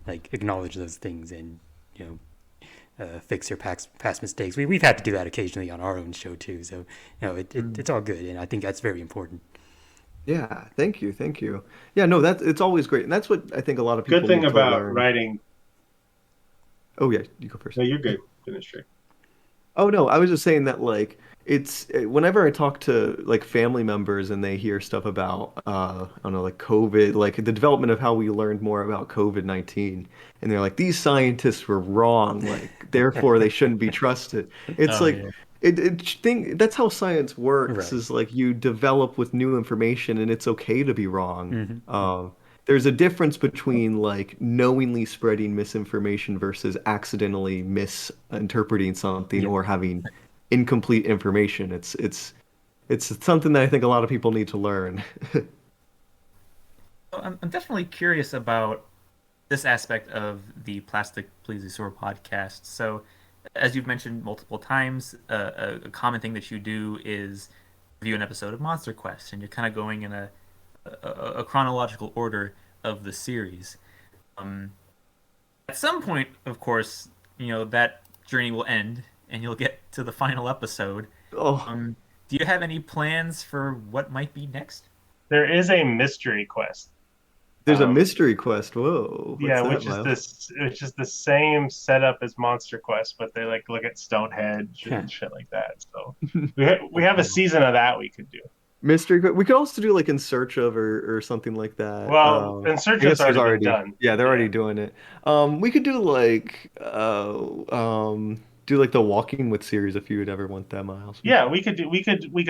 like acknowledge those things and fix your past mistakes. We've had to do that occasionally on our own show too. So it's all good, and I think that's very important. Yeah, thank you, thank you. Yeah, no, it's always great, and that's what I think a lot of good people thing need to about learn. writing. Oh yeah, you go first. No, you're good. Finish Trey. Oh no, I was just saying that like whenever I talk to like family members and they hear stuff about I don't know, like COVID, like the development of how we learned more about COVID-19, and they're like, these scientists were wrong, like therefore they shouldn't be trusted. It's Oh like yeah. that's how science works, Right. is like you develop with new information and it's okay to be wrong. Hmm. There's a difference between like knowingly spreading misinformation versus accidentally misinterpreting something Yeah. or having incomplete information. It's something that I think a lot of people need to learn. So I'm definitely curious about this aspect of the Plastic Plesiosaur podcast. So, as you've mentioned multiple times, a common thing that you do is review an episode of Monster Quest, and you're kind of going in a chronological order of the series. Um, at some point, of course, that journey will end, and you'll get to the final episode. Oh, Um, do you have any plans for what might be next? There is a mystery quest. there's a Um, mystery quest. Whoa, what's yeah, that, which is Miles? the same setup as Monster Quest, but they like look at Stonehenge Yeah. and shit like that. So we have a season of that we could do. We could also do like in search of or something like that. Well, In I Search of's guess there's already been already, done. yeah, they're Yeah. already doing it. We could do like do like the Walking with series if you would ever want that, Miles. Yeah, we could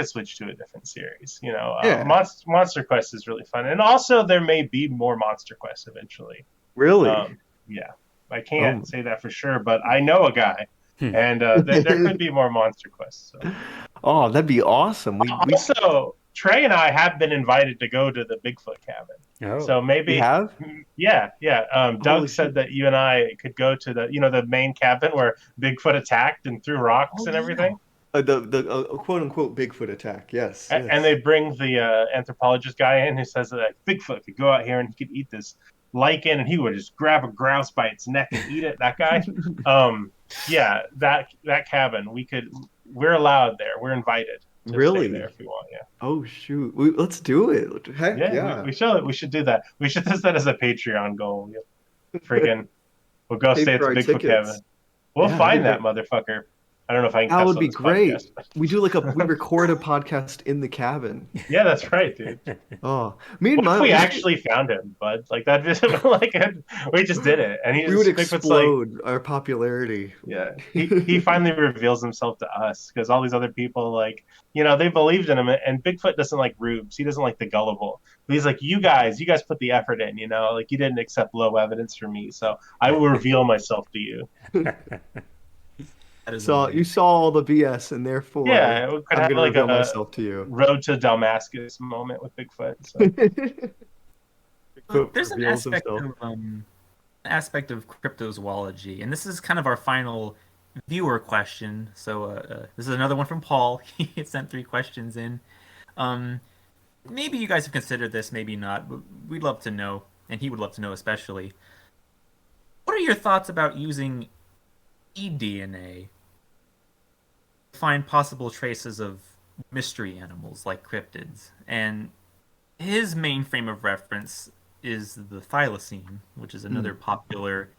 switch to a different series. Yeah, Monster Quest is really fun, and also there may be more Monster Quest eventually. really. Um, yeah, I Oh, can't say that for sure, but I know a guy, Hmm. and there could be more Monster Quests. So. oh, that'd be awesome. We Also, Trey and I have been invited to go to the Bigfoot cabin, Oh. so we maybe, have. yeah, yeah. Holy Doug said shit. that you and I could go to the main cabin where Bigfoot attacked and threw rocks Oh and yeah. everything. The quote unquote Bigfoot attack. Yes, And they yes. bring the anthropologist guy in who says that Bigfoot could go out here and he could eat this lichen, and he would just grab a grouse by its neck and eat it. That guy, um, yeah, that cabin, we're allowed there. We're invited to stay there Really? if we want. Yeah, Oh shoot. Let's do it. Heck yeah, yeah. we should do that. We should test that as a Patreon goal. Freaking, we'll go Pay stay at for the our Bigfoot cabin. tickets. We'll Yeah, that'd be find that great. motherfucker. I don't know if I can That cuss would on be this great. podcast. But We record a podcast in the cabin. yeah, that's right, dude. Oh, me and What if we Miles, actually found him, bud? Like that just like we just did it, and we would Bigfoot's like, explode our popularity. yeah, he finally reveals himself to us because all these other people, like, they believed in him, and Bigfoot doesn't like rubes. He doesn't like the gullible. But he's like, you guys put the effort in, like you didn't accept low evidence from me, so I will reveal myself to you. That is So you amazing. saw all the BS, and therefore Yeah, we could I'm have gonna like reveal a myself to you. road to Damascus moment with Bigfoot. So Well, Bigfoot there's an reveals himself. aspect of cryptozoology, and this is kind of our final viewer question. So this is another one from Paul. He had sent 3 questions in. Um, Maybe you guys have considered this, maybe not. But we'd love to know, and he would love to know especially. What are your thoughts about using eDNA to find possible traces of mystery animals like cryptids? And his main frame of reference is the thylacine, which is another popular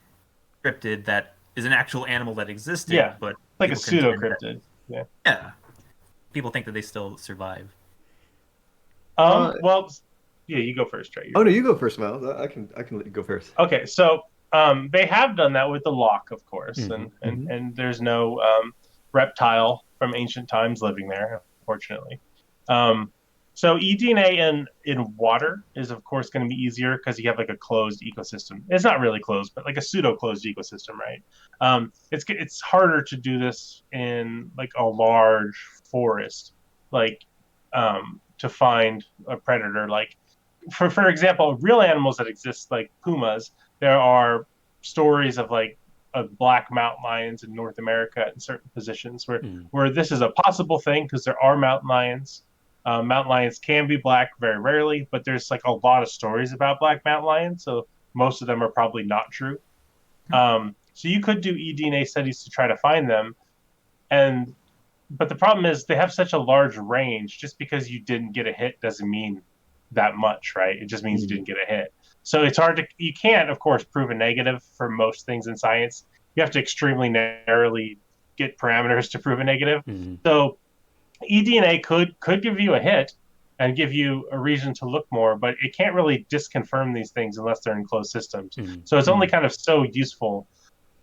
cryptid that is an actual animal that existed, yeah, but like a people contend that, pseudocryptid. Yeah. yeah, people think that they still survive. Uh, Well, yeah, you go first, Trey. oh no, you go first, Miles. I can let you go first. Okay, so they have done that with the lock, of course, Mhm. and there's no reptile from ancient times living there, unfortunately. Um, so eDNA in water is, of course, going to be easier because you have like a closed ecosystem. It's not really closed, but like a pseudo closed ecosystem, right? It's harder to do this in like a large forest, like to find a predator. Like for example, real animals that exist like pumas, there are stories of like black mountain lions in North America in certain positions Mm. where this is a possible thing because there are mountain lions. Mountain lions can be black very rarely, but there's like a lot of stories about black mountain lions, so most of them are probably not true. So you could do eDNA studies to try to find them, and but the problem is they have such a large range. Just because you didn't get a hit doesn't mean that much, right? It just means you Mm. didn't get a hit. So it's hard to, you can't, of course, prove a negative for most things in science. You have to extremely narrowly get parameters to prove a negative. Mhm. So eDNA could give you a hit and give you a reason to look more, but it can't really disconfirm these things unless they're in closed systems. Mhm. So it's only kind of so useful.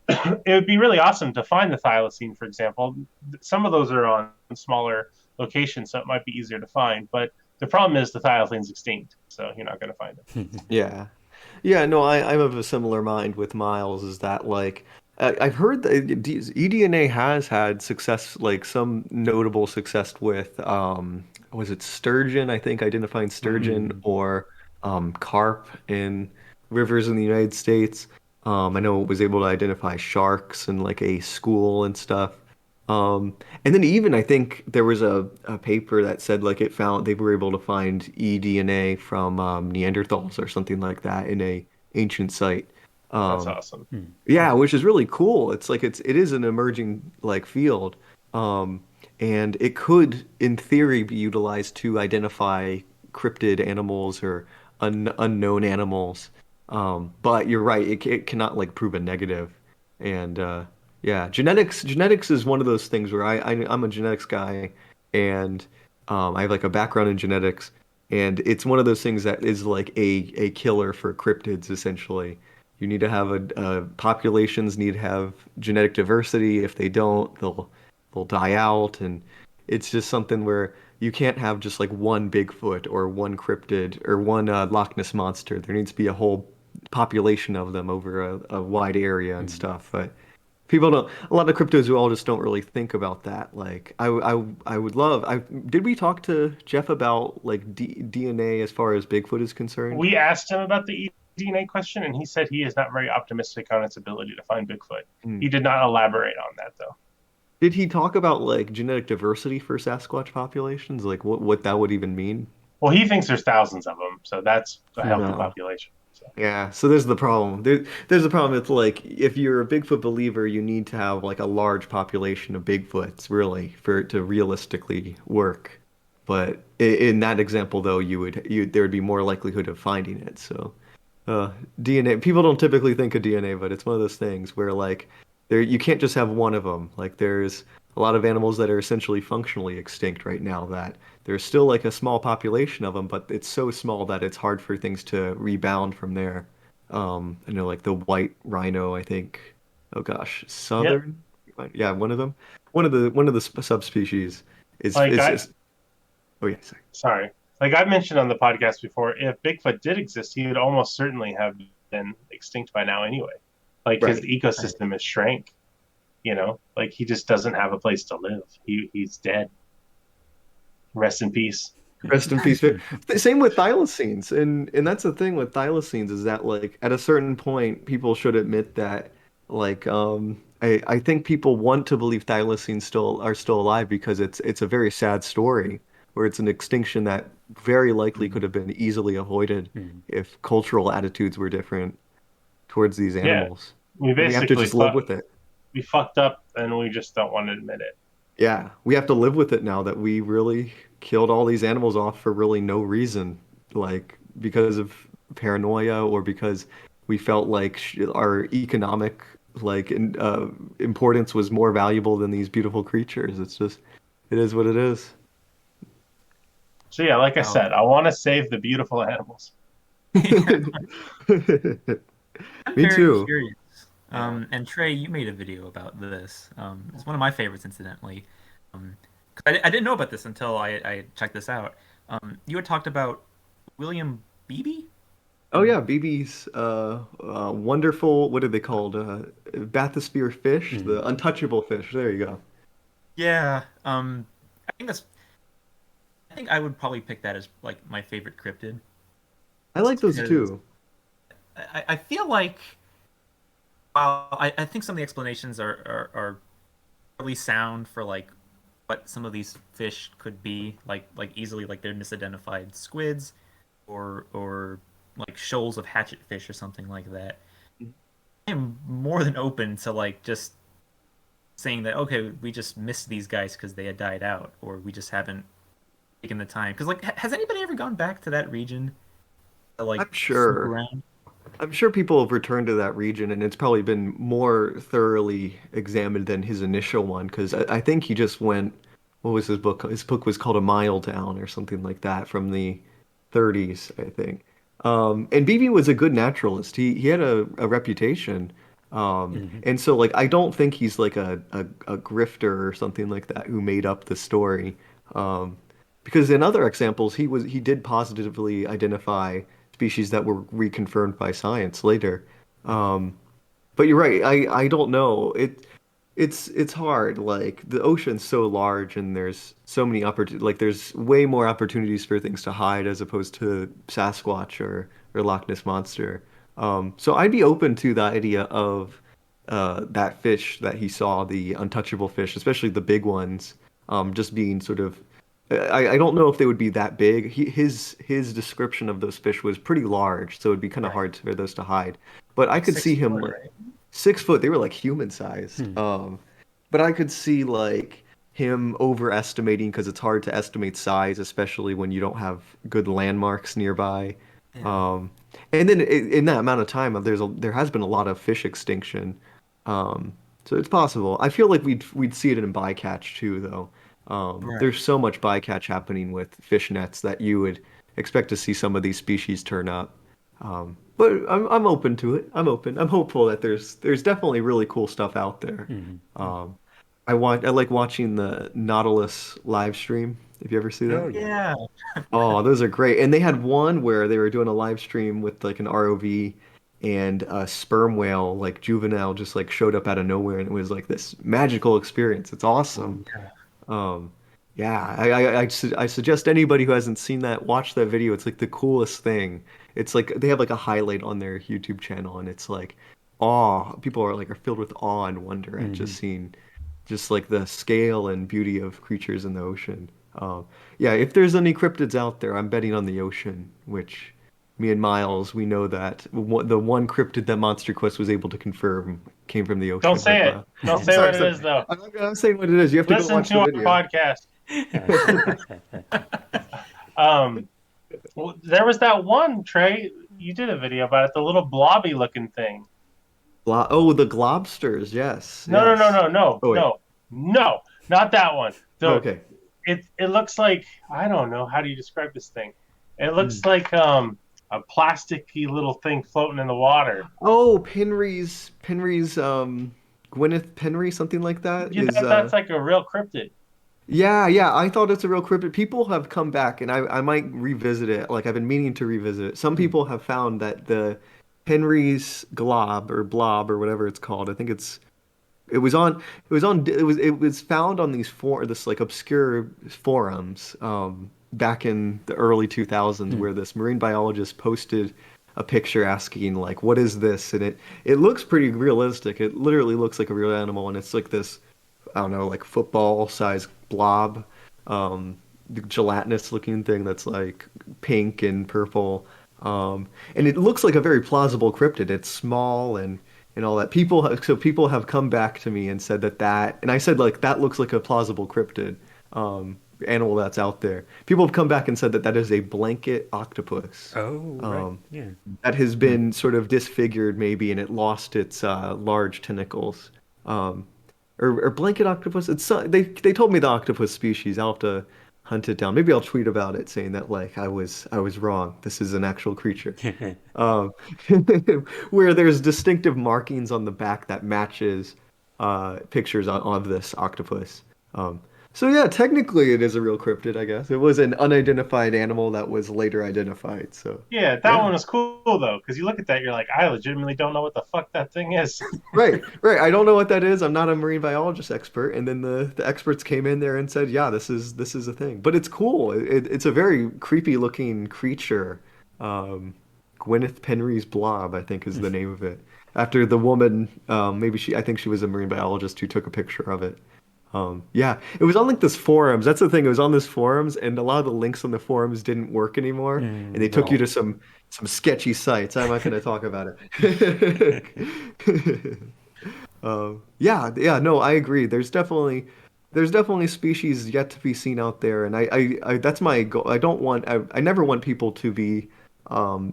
It would be really awesome to find the thylacine, for example. Some of those are on smaller locations, so it might be easier to find. But the problem is the thylacine's extinct, so you're not going to find it. Yeah. Yeah, no, I'm of a similar mind with Miles, is that like I've heard that eDNA has had success, like some notable success with was it sturgeon, I think, identifying sturgeon Mhm. or carp in rivers in the United States. I know it was able to identify sharks in like a school and stuff. And then even I think there was a paper that said like they were able to find eDNA from Neanderthals or something like that in a ancient site. That's Um, awesome. Mhm. yeah, which is really cool. It's like it is an emerging like field. Um, and it could, in theory, be utilized to identify cryptid animals or unknown animals. But you're right, it cannot like prove a negative. And yeah, genetics is one of those things where I'm a genetics guy, and I have like a background in genetics, and it's one of those things that is like a killer for cryptids essentially. You need to have populations need to have genetic diversity. If they don't, they'll die out, and it's just something where you can't have just like one Bigfoot or one cryptid or one Loch Ness monster. There needs to be a whole population of them over a wide area and Mhm. stuff. But people don't. A lot of cryptozoologists don't really think about that. Like I would love. I did we talk to Jeff about like DNA as far as Bigfoot is concerned? We asked him about the eDNA question, and he said he is not very optimistic on its ability to find Bigfoot. Hmm. He did not elaborate on that, though. Did he talk about like genetic diversity for Sasquatch populations? Like what that would even mean? Well, he thinks there's thousands of them, so that's a healthy No. population. So. Yeah, so there's the problem. There's the problem. It's like if you're a Bigfoot believer, you need to have like a large population of Bigfoots, really, for it to realistically work. But in that example, though, there would be more likelihood of finding it. So DNA, people don't typically think of DNA, but it's one of those things where like you can't just have one of them. Like there's a lot of animals that are essentially functionally extinct right now, that there's still like a small population of them, but it's so small that it's hard for things to rebound from there. I know like the white rhino, I think. Oh gosh, Yep. southern, yeah, one of them. One of the subspecies Like is I, just. Oh yeah, sorry. sorry. Like I mentioned on the podcast before, if Bigfoot did exist, he would almost certainly have been extinct by now anyway. Like his Right. ecosystem is shrank. Like he just doesn't have a place to live. He's dead. Rest in peace. Rest in peace. Same with thylacines, and that's the thing with thylacines is that like at a certain point, people should admit that like I think people want to believe thylacines still alive because it's a very sad story where it's an extinction that very likely could have been easily avoided Mm. if cultural attitudes were different towards these Yeah, animals. we And we have to basically just live with it. we fucked up, and we just don't want to admit it. Yeah, we have to live with it now that we really killed all these animals off for really no reason, like because of paranoia or because we felt like our economic importance was more valuable than these beautiful creatures. It's just, it is what it is. So yeah, like I Oh, said, I want to save the beautiful animals. I'm Me very too. curious. Yeah. And Trey, you made a video about this. It's one of my favorites, incidentally. 'Cause I didn't know about this until I checked this out. You had talked about William Beebe? Oh yeah, BB's wonderful, what are they called? Bathysphere fish, Mm. the untouchable fish. There you go. Yeah. I think that's. I think I would probably pick that as like my favorite cryptid I like those because too. I feel like while I think some of the explanations are really sound for like what some of these fish could be, like easily like they're misidentified squids or like shoals of hatchet fish or something like that. I am more than open to like just saying that okay, we just missed these guys because they had died out, or we just haven't taken the time. Because like, has anybody ever gone back to that region to like I'm snoop sure. around? I'm sure people have returned to that region, and it's probably been more thoroughly examined than his initial one. Because I think he just went. What was his book? His book was called A Mile Down or something like that from the 30s, I think. And BB was a good naturalist. He had a reputation. Mhm. And so like I don't think he's like a grifter or something like that who made up the story. Um, because in other examples, he did positively identify species that were reconfirmed by science later. Um, but you're right. I don't know. It's hard. Like the ocean's so large and there's so many opportunities. Like there's way more opportunities for things to hide as opposed to Sasquatch or Loch Ness Monster. So I'd be open to the idea of that fish that he saw, the untouchable fish, especially the big ones, just being sort of. I don't know if they would be that big. His description of those fish was pretty large, so it'd be kind of Right, hard for those to hide. But I like could see six him foot, like right? 6 foot. They were like human sized. Hmm. But I could see like him overestimating because it's hard to estimate size, especially when you don't have good landmarks nearby. Yeah. Um, and then in that amount of time, there has been a lot of fish extinction. So it's possible. I feel like we'd see it in bycatch too, though. Right. There's so much bycatch happening with fish nets that you would expect to see some of these species turn up. But I'm open to it. I'm open. I'm hopeful that there's definitely really cool stuff out there. Mhm. Um, I like watching the Nautilus live stream. If you ever see Oh that? yeah. Yeah. Oh, those are great. And they had one where they were doing a live stream with like an ROV and a sperm whale, like juvenile, just like showed up out of nowhere and it was like this magical experience. It's Oh awesome. yeah. Um, yeah, I suggest anybody who hasn't seen that watch that video. It's like the coolest thing. It's like they have like a highlight on their YouTube channel, and it's like awe. People are filled with awe and wonder at just Mhm. seeing just like the scale and beauty of creatures in the ocean. Yeah, if there's any cryptids out there, I'm betting on the ocean, which me and Miles, we know that the one cryptid that Monster Quest was able to confirm came from the Don't ocean. say But it. Don't say sorry, what it sorry. is, though. I'm not saying what it is. You have to go Listen watch to the our video. podcast. Um, well, there was that one, Trey. You did a video about it, the little blobby looking thing. Oh, the globsters. Yes, No, no, no, yes. no, no, Oh wait. no, no. Not that one. So Okay. it looks like, I don't know, how do you describe this thing? It Hmm. looks like a plasticky little thing floating in the water. Oh, Penry's Gwyneth Penry, something like that Yeah, is that's like a real cryptid. yeah, yeah, I thought it's a real cryptid. People have come back and I might revisit it. Like I've been meaning to revisit it. Some Hmm. people have found that the Penry's glob or blob or whatever it's called. I think it was found on this like obscure forums back in the early 2000s Hmm. where this marine biologist posted a picture asking like what is this, and it looks pretty realistic. It literally looks like a real animal, and it's like this, I don't know, like football size blob, the gelatinous looking thing that's like pink and purple. And it looks like a very plausible cryptid. It's small and all that. People have come back to me and said and I said like that looks like a plausible cryptid animal that's out there. People have come back and said that that is a blanket octopus. Oh, right. Um, Yeah. that has been sort of disfigured maybe, and it lost its large tentacles. Um, or blanket octopus. They told me the octopus species. I'll have to hunt it down. Maybe I'll tweet about it saying that like I was wrong. This is an actual creature. Um, where there's distinctive markings on the back that matches pictures of this octopus. Um, so yeah, technically it is a real cryptid, I guess. It was an unidentified animal that was later identified. So Yeah, that yeah. one is cool though, because you look at that, you're like, I legitimately don't know what the fuck that thing is. Right, right. I don't know what that is. I'm not a marine biologist expert. And then the experts came in there and said, "Yeah, this is a thing." But it's cool. It's a very creepy looking creature. Um, Gwyneth Penry's blob, I think, is the name of it. After the woman, I think she was a marine biologist who took a picture of it. Yeah, it was on like this forums. That's the thing. It was on this forums, and a lot of the links on the forums didn't work anymore, and they took you Right. to some sketchy sites. I'm not going to talk about it. Yeah, yeah, no, I agree. There's definitely species yet to be seen out there, and that's my goal. I never want people to be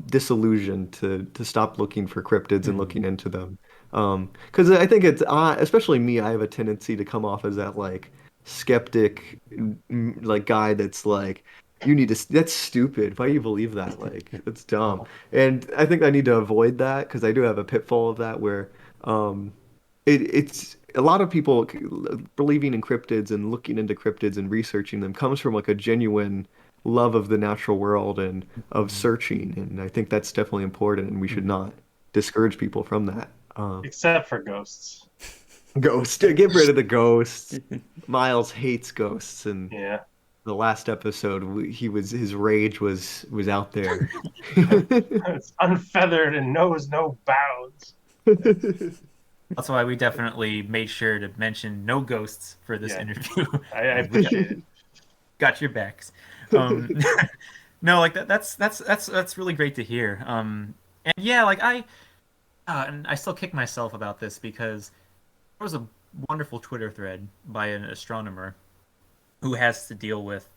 disillusioned to stop looking for cryptids and Hmm. looking into them. Because I think it's especially me, I have a tendency to come off as that like skeptic like guy that's like that's stupid. Why do you believe that? Like it's dumb. And I think I need to avoid that because I do have a pitfall of that where um it's a lot of people believing in cryptids and looking into cryptids and researching them comes from like a genuine love of the natural world and of searching, and I think that's definitely important, and we should Hmm. not discourage people from that. Except for ghosts. Ghost, get rid of the ghosts. Miles hates ghosts, and Yeah. the last episode his rage was out there. It's unfeathered and knows no bounds. That's why we definitely made sure to mention no ghosts for this Yeah, interview. I We appreciate it. got your backs. Um, no, like that's really great to hear. And yeah, like and I still kick myself about this because there was a wonderful Twitter thread by an astronomer who has to deal with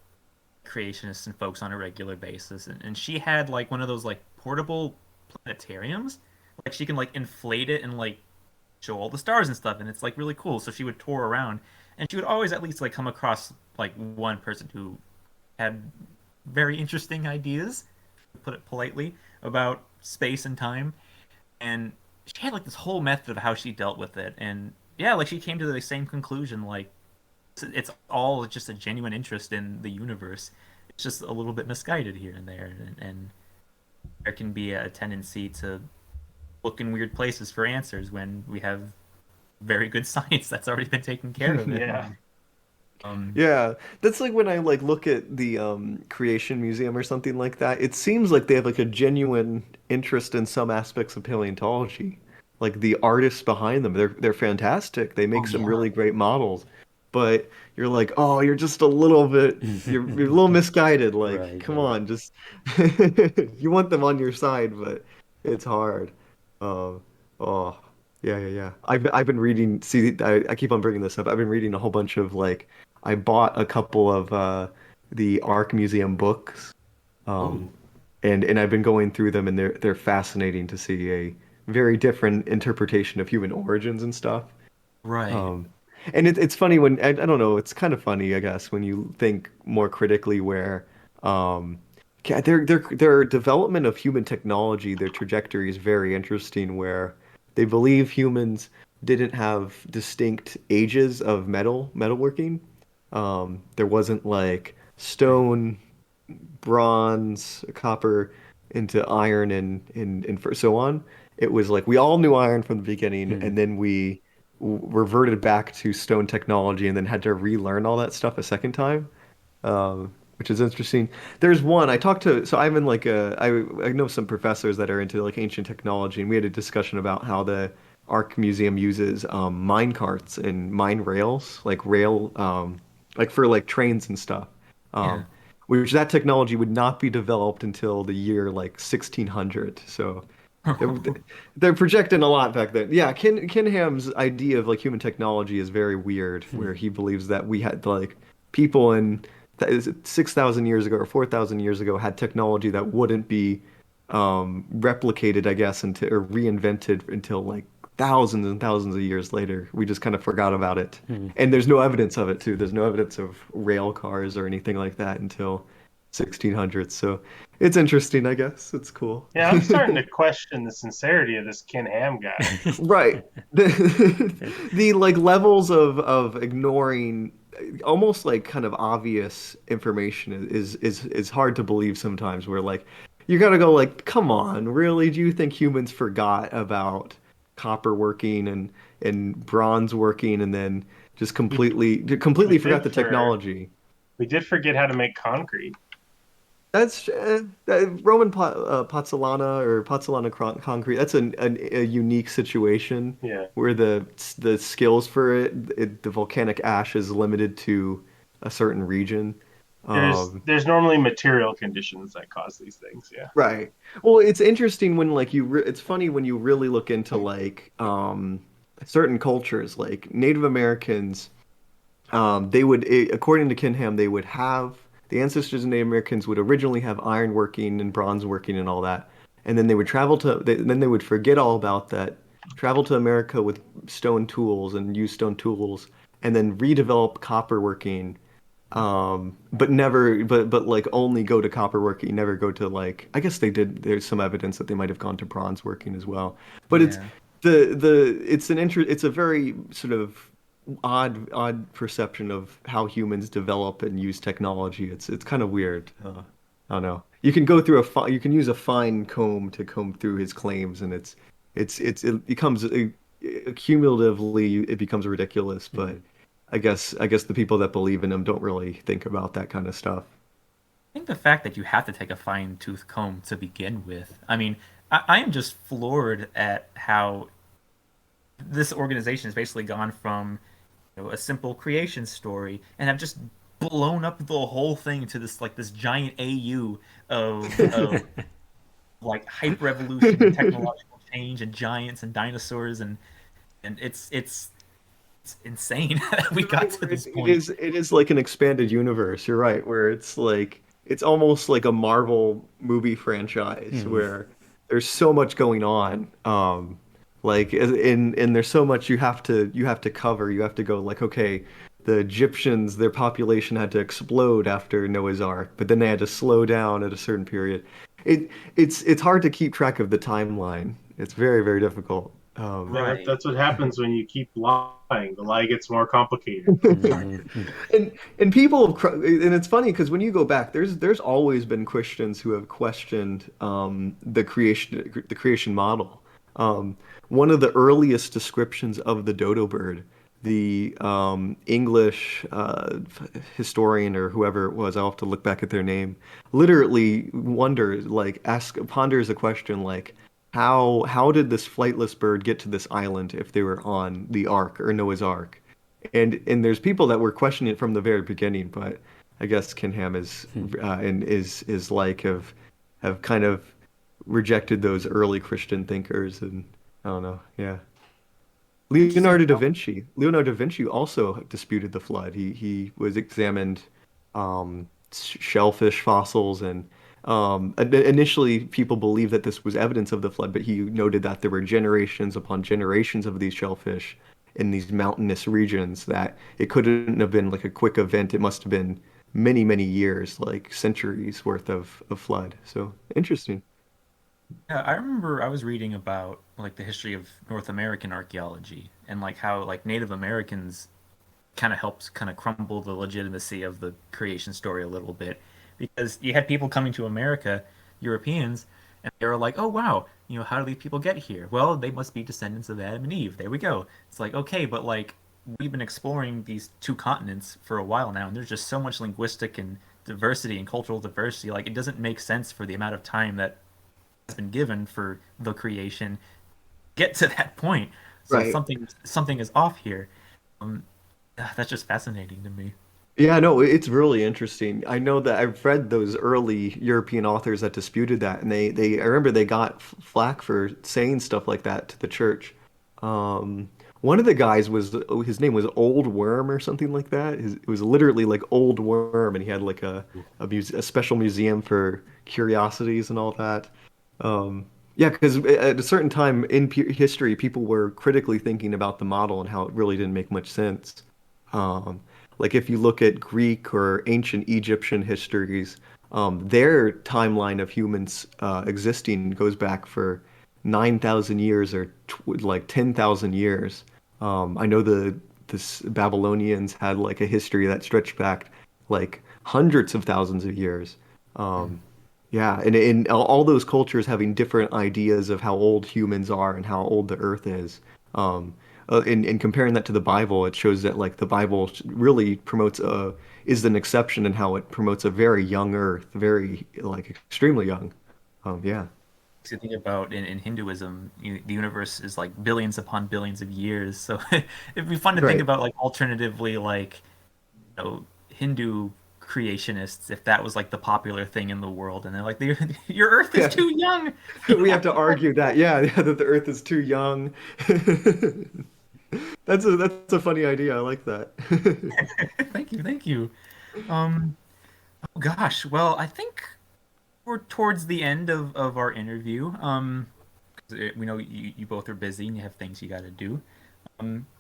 creationists and folks on a regular basis, and she had like one of those like portable planetariums, like she can like inflate it and like show all the stars and stuff, and it's like really cool. So she would tour around, and she would always at least like come across like one person who had very interesting ideas, to put it politely, about space and time. And she had like this whole method of how she dealt with it. And yeah, like she came to the same conclusion, like it's all just a genuine interest in the universe. It's just a little bit misguided here and there, and there can be a tendency to look in weird places for answers when we have very good science that's already been taking care of it. Yeah. Um, Yeah, that's like when I like look at the Creation Museum or something like that. It seems like they have like a genuine interest in some aspects of paleontology. Like the artists behind them, they're fantastic. They oh make some yeah. really great models. But you're like, "Oh, you're just a little bit you're a little misguided. Like, Right. come Right. on, just you want them on your side, but it's hard." Um, oh, yeah, yeah, yeah. I've been reading, see, I keep on bringing this up. I've been reading a whole bunch of like I bought a couple of the Ark Museum books, um, Oh, and I've been going through them, and they're fascinating to see a very different interpretation of human origins and stuff. right. Um, And it's funny when I don't know, it's kind of funny, I guess, when you think more critically where um their development of human technology, their trajectory is very interesting where they believe humans didn't have distinct ages of metalworking. There wasn't like Right. stone, bronze, copper into iron and so on. It was like we all knew iron from the beginning, Hmm. and then we reverted back to stone technology, and then had to relearn all that stuff a second time, which is interesting. There's one I talked to, so I'm in like I know some professors that are into like ancient technology, and we had a discussion about how the Ark Museum uses mine carts and mine rails, like for like trains and stuff. Yeah. Um, which that technology would not be developed until the year like 1600. So they're, they're projecting a lot back then. Yeah, Kinham's idea of like human technology is very weird, Hmm. where he believes that we had like people in is it 6,000 years ago or 4,000 years ago had technology that wouldn't be replicated, I guess, until or reinvented until like thousands and thousands of years later. We just kind of forgot about it. Hmm. And there's no evidence of it too. There's no evidence of rail cars or anything like that until 1600s. So it's interesting, I guess. It's cool. Yeah, I'm starting to question the sincerity of this Ken Ham guy. Right. The like levels of ignoring almost like kind of obvious information is hard to believe sometimes where like you gotta go like, come on, really? Do you think humans forgot about copper working and bronze working and then just We completely we forgot did the for technology? we did forget how to make concrete. That's Roman pozzolana or pozzolana concrete. That's a unique situation Yeah. where the skills for it, the volcanic ash is limited to a certain region. Um, There's normally material conditions that cause these things. Yeah. right. Well, it's interesting when like it's funny when you really look into like certain cultures, like Native Americans. According to Kinham, they would have the ancestors of Native Americans would originally have iron working and bronze working and all that, and then they would then they would forget all about that, travel to America with stone tools and use stone tools, and then redevelop copper working, but never, but like only go to copper working, never go to like I guess they did. There's some evidence that they might have gone to bronze working as well, but it's Yeah. it's a very sort of odd perception of how humans develop and use technology. It's kind of weird. I don't know. You can go through you can use a fine comb to comb through his claims, and it becomes cumulatively it becomes ridiculous. But Hmm. I guess the people that believe in him don't really think about that kind of stuff. I think the fact that you have to take a fine tooth comb to begin with, I mean, I am just floored at how this organization has basically gone from a simple creation story and have just blown up the whole thing to this giant AU of like hyper evolution and technological change and giants and dinosaurs and it's insane that we You're right, got to where this point. it is like an expanded universe. You're right, where it's like it's almost like a Marvel movie franchise Hmm. where there's so much going on. Like and there's so much you have to cover. You have to go like, okay, the Egyptians, their population had to explode after Noah's Ark, but then they had to slow down at a certain period. It's hard to keep track of the timeline. It's very, very difficult. Yeah, Right. that's what happens when you keep lying. The lie gets more complicated. Hmm. And people have, and it's funny because when you go back, there's always been Christians who have questioned the creation model. One of the earliest descriptions of the dodo bird, the English historian or whoever it was, I'll have to look back at their name, literally wonders like ask ponders a question like how did this flightless bird get to this island if they were on the Ark or Noah's Ark? And there's people that were questioning it from the very beginning, but I guess Kinham is and is like have kind of rejected those early Christian thinkers, and I don't know, yeah. I think he's Leonardo da Vinci also disputed the flood. He was examined shellfish fossils and initially people believed that this was evidence of the flood, but he noted that there were generations upon generations of these shellfish in these mountainous regions that it couldn't have been like a quick event. It must have been many, many years, like centuries worth of flood. So interesting. Yeah, I remember I was reading about like the history of North American archaeology and like how like Native Americans kind of helps kind of crumble the legitimacy of the creation story a little bit because you had people coming to America, Europeans, and they were like, "Oh wow, how do these people get here? Well, they must be descendants of Adam and Eve." There we go. It's like, okay, but like we've been exploring these two continents for a while now, and there's just so much linguistic and diversity and cultural diversity. Like it doesn't make sense for the amount of time that has been given for the creation get to that point. So Right. something is off here. Um, that's just fascinating to me. Yeah, no, it's really interesting. I know that I've read those early European authors that disputed that, and I remember they got flack for saying stuff like that to the church. One of the guys his name was Old Worm or something like that. It was literally like Old Worm, and he had like a special museum for curiosities and all that. Yeah, because at a certain time in history, people were critically thinking about the model and how it really didn't make much sense. Um, like if you look at Greek or ancient Egyptian histories, their timeline of humans existing goes back for 9,000 years or like 10,000 years. I know the Babylonians had like a history that stretched back like hundreds of thousands of years. Um, yeah, and in all those cultures having different ideas of how old humans are and how old the Earth is. In comparing that to the Bible, it shows that like the Bible really promotes is an exception in how it promotes a very young Earth, very like extremely young. Yeah. To think about in Hinduism, the universe is like billions upon billions of years. So it'd be fun to think Right. about like alternatively like Hindu creationists if that was like the popular thing in the world, and they're like, Your Earth is Yeah. too young." We have to argue that, yeah, yeah, that the Earth is too young. That's a funny idea. I like that. Thank you, thank you. Um, oh gosh, well, I think we're towards the end of our interview. 'Cause we know you both are busy and you have things you got to do.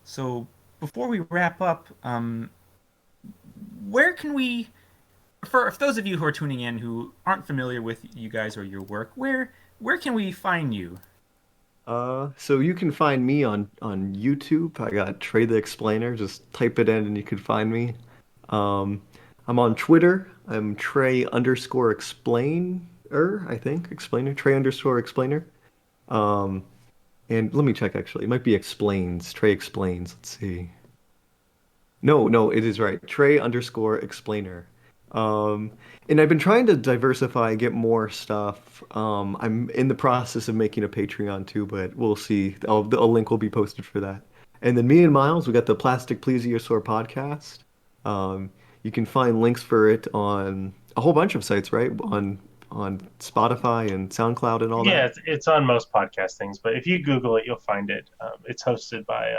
So before we wrap up, where can we, for those of you who are tuning in who aren't familiar with you guys or your work, where can we find you? So you can find me on YouTube. I got Trey the Explainer. Just type it in and you can find me. Um, I'm on Twitter. I'm Trey underscore explainer, I think. Explainer. Trey underscore explainer. Um, and let me check actually. It might be explains. Trey explains. Let's see. No, no, it is right. Trey underscore explainer. Um, and I've been trying to diversify, get more stuff. I'm in the process of making a Patreon too, but we'll see. A link will be posted for that. And then me and Miles, we got the Plastic Plesiosaur podcast. You can find links for it on a whole bunch of sites, right? On Spotify and SoundCloud and all Yeah, that. it's on most podcast things, but if you Google it, you'll find it. It's hosted by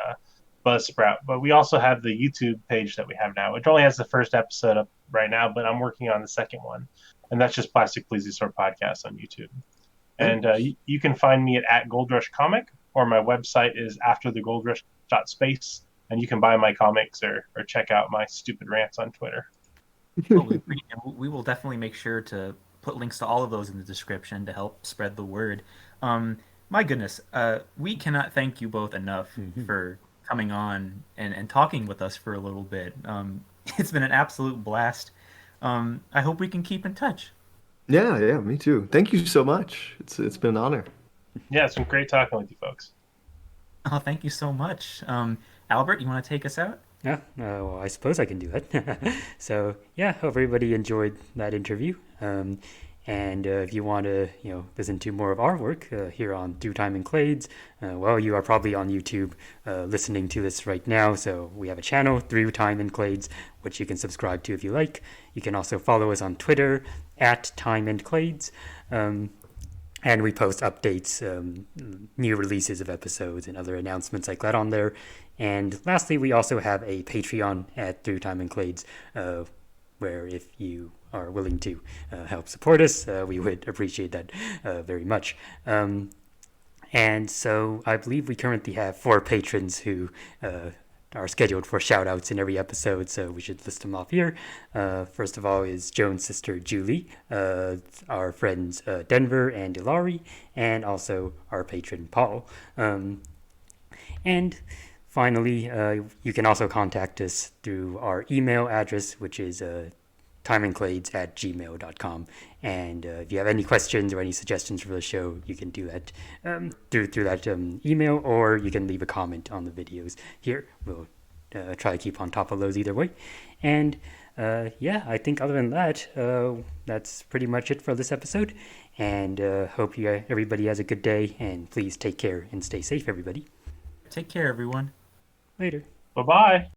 Buzzsprout, but we also have the YouTube page that we have now, which only has the first episode up right now, but I'm working on the second one, and that's just Plastic Plesiosaur Podcast on YouTube. And Nice. you can find me at Gold Rush Comic, or my website is afterthegoldrush.space, and you can buy my comics or check out my stupid rants on Twitter. Well, we will definitely make sure to put links to all of those in the description to help spread the word. My goodness, we cannot thank you both enough Mhm. for coming on and talking with us for a little bit. It's been an absolute blast. I hope we can keep in touch. Yeah, yeah, me too. Thank you so much. It's been an honor. Yeah, it's been great talking with you folks. Oh, thank you so much. Albert, you want to take us out? Yeah, well, I suppose I can do that. So yeah, hope everybody enjoyed that interview. And if you want to, listen to more of our work here on Through Time and Clades, well, you are probably on YouTube listening to this right now. So we have a channel, Through Time and Clades, which you can subscribe to if you like. You can also follow us on Twitter at Time and Clades. And we post updates, new releases of episodes, and other announcements like that on there. And lastly, we also have a Patreon at Through Time and Clades, where if you are willing to help support us, we would appreciate that very much. And so I believe we currently have 4 patrons who are scheduled for shout-outs in every episode, so we should list them off here. First of all is Joan's sister Julie, our friends Denver and Ilari, and also our patron Paul. And finally, you can also contact us through our email address, which is timeandclades@gmail.com. And if you have any questions or any suggestions for the show, you can do that through that email, or you can leave a comment on the videos here. We'll try to keep on top of those either way. And yeah, I think other than that, that's pretty much it for this episode. And hope everybody has a good day, and please take care and stay safe, everybody. Take care, everyone. Later. Bye-bye.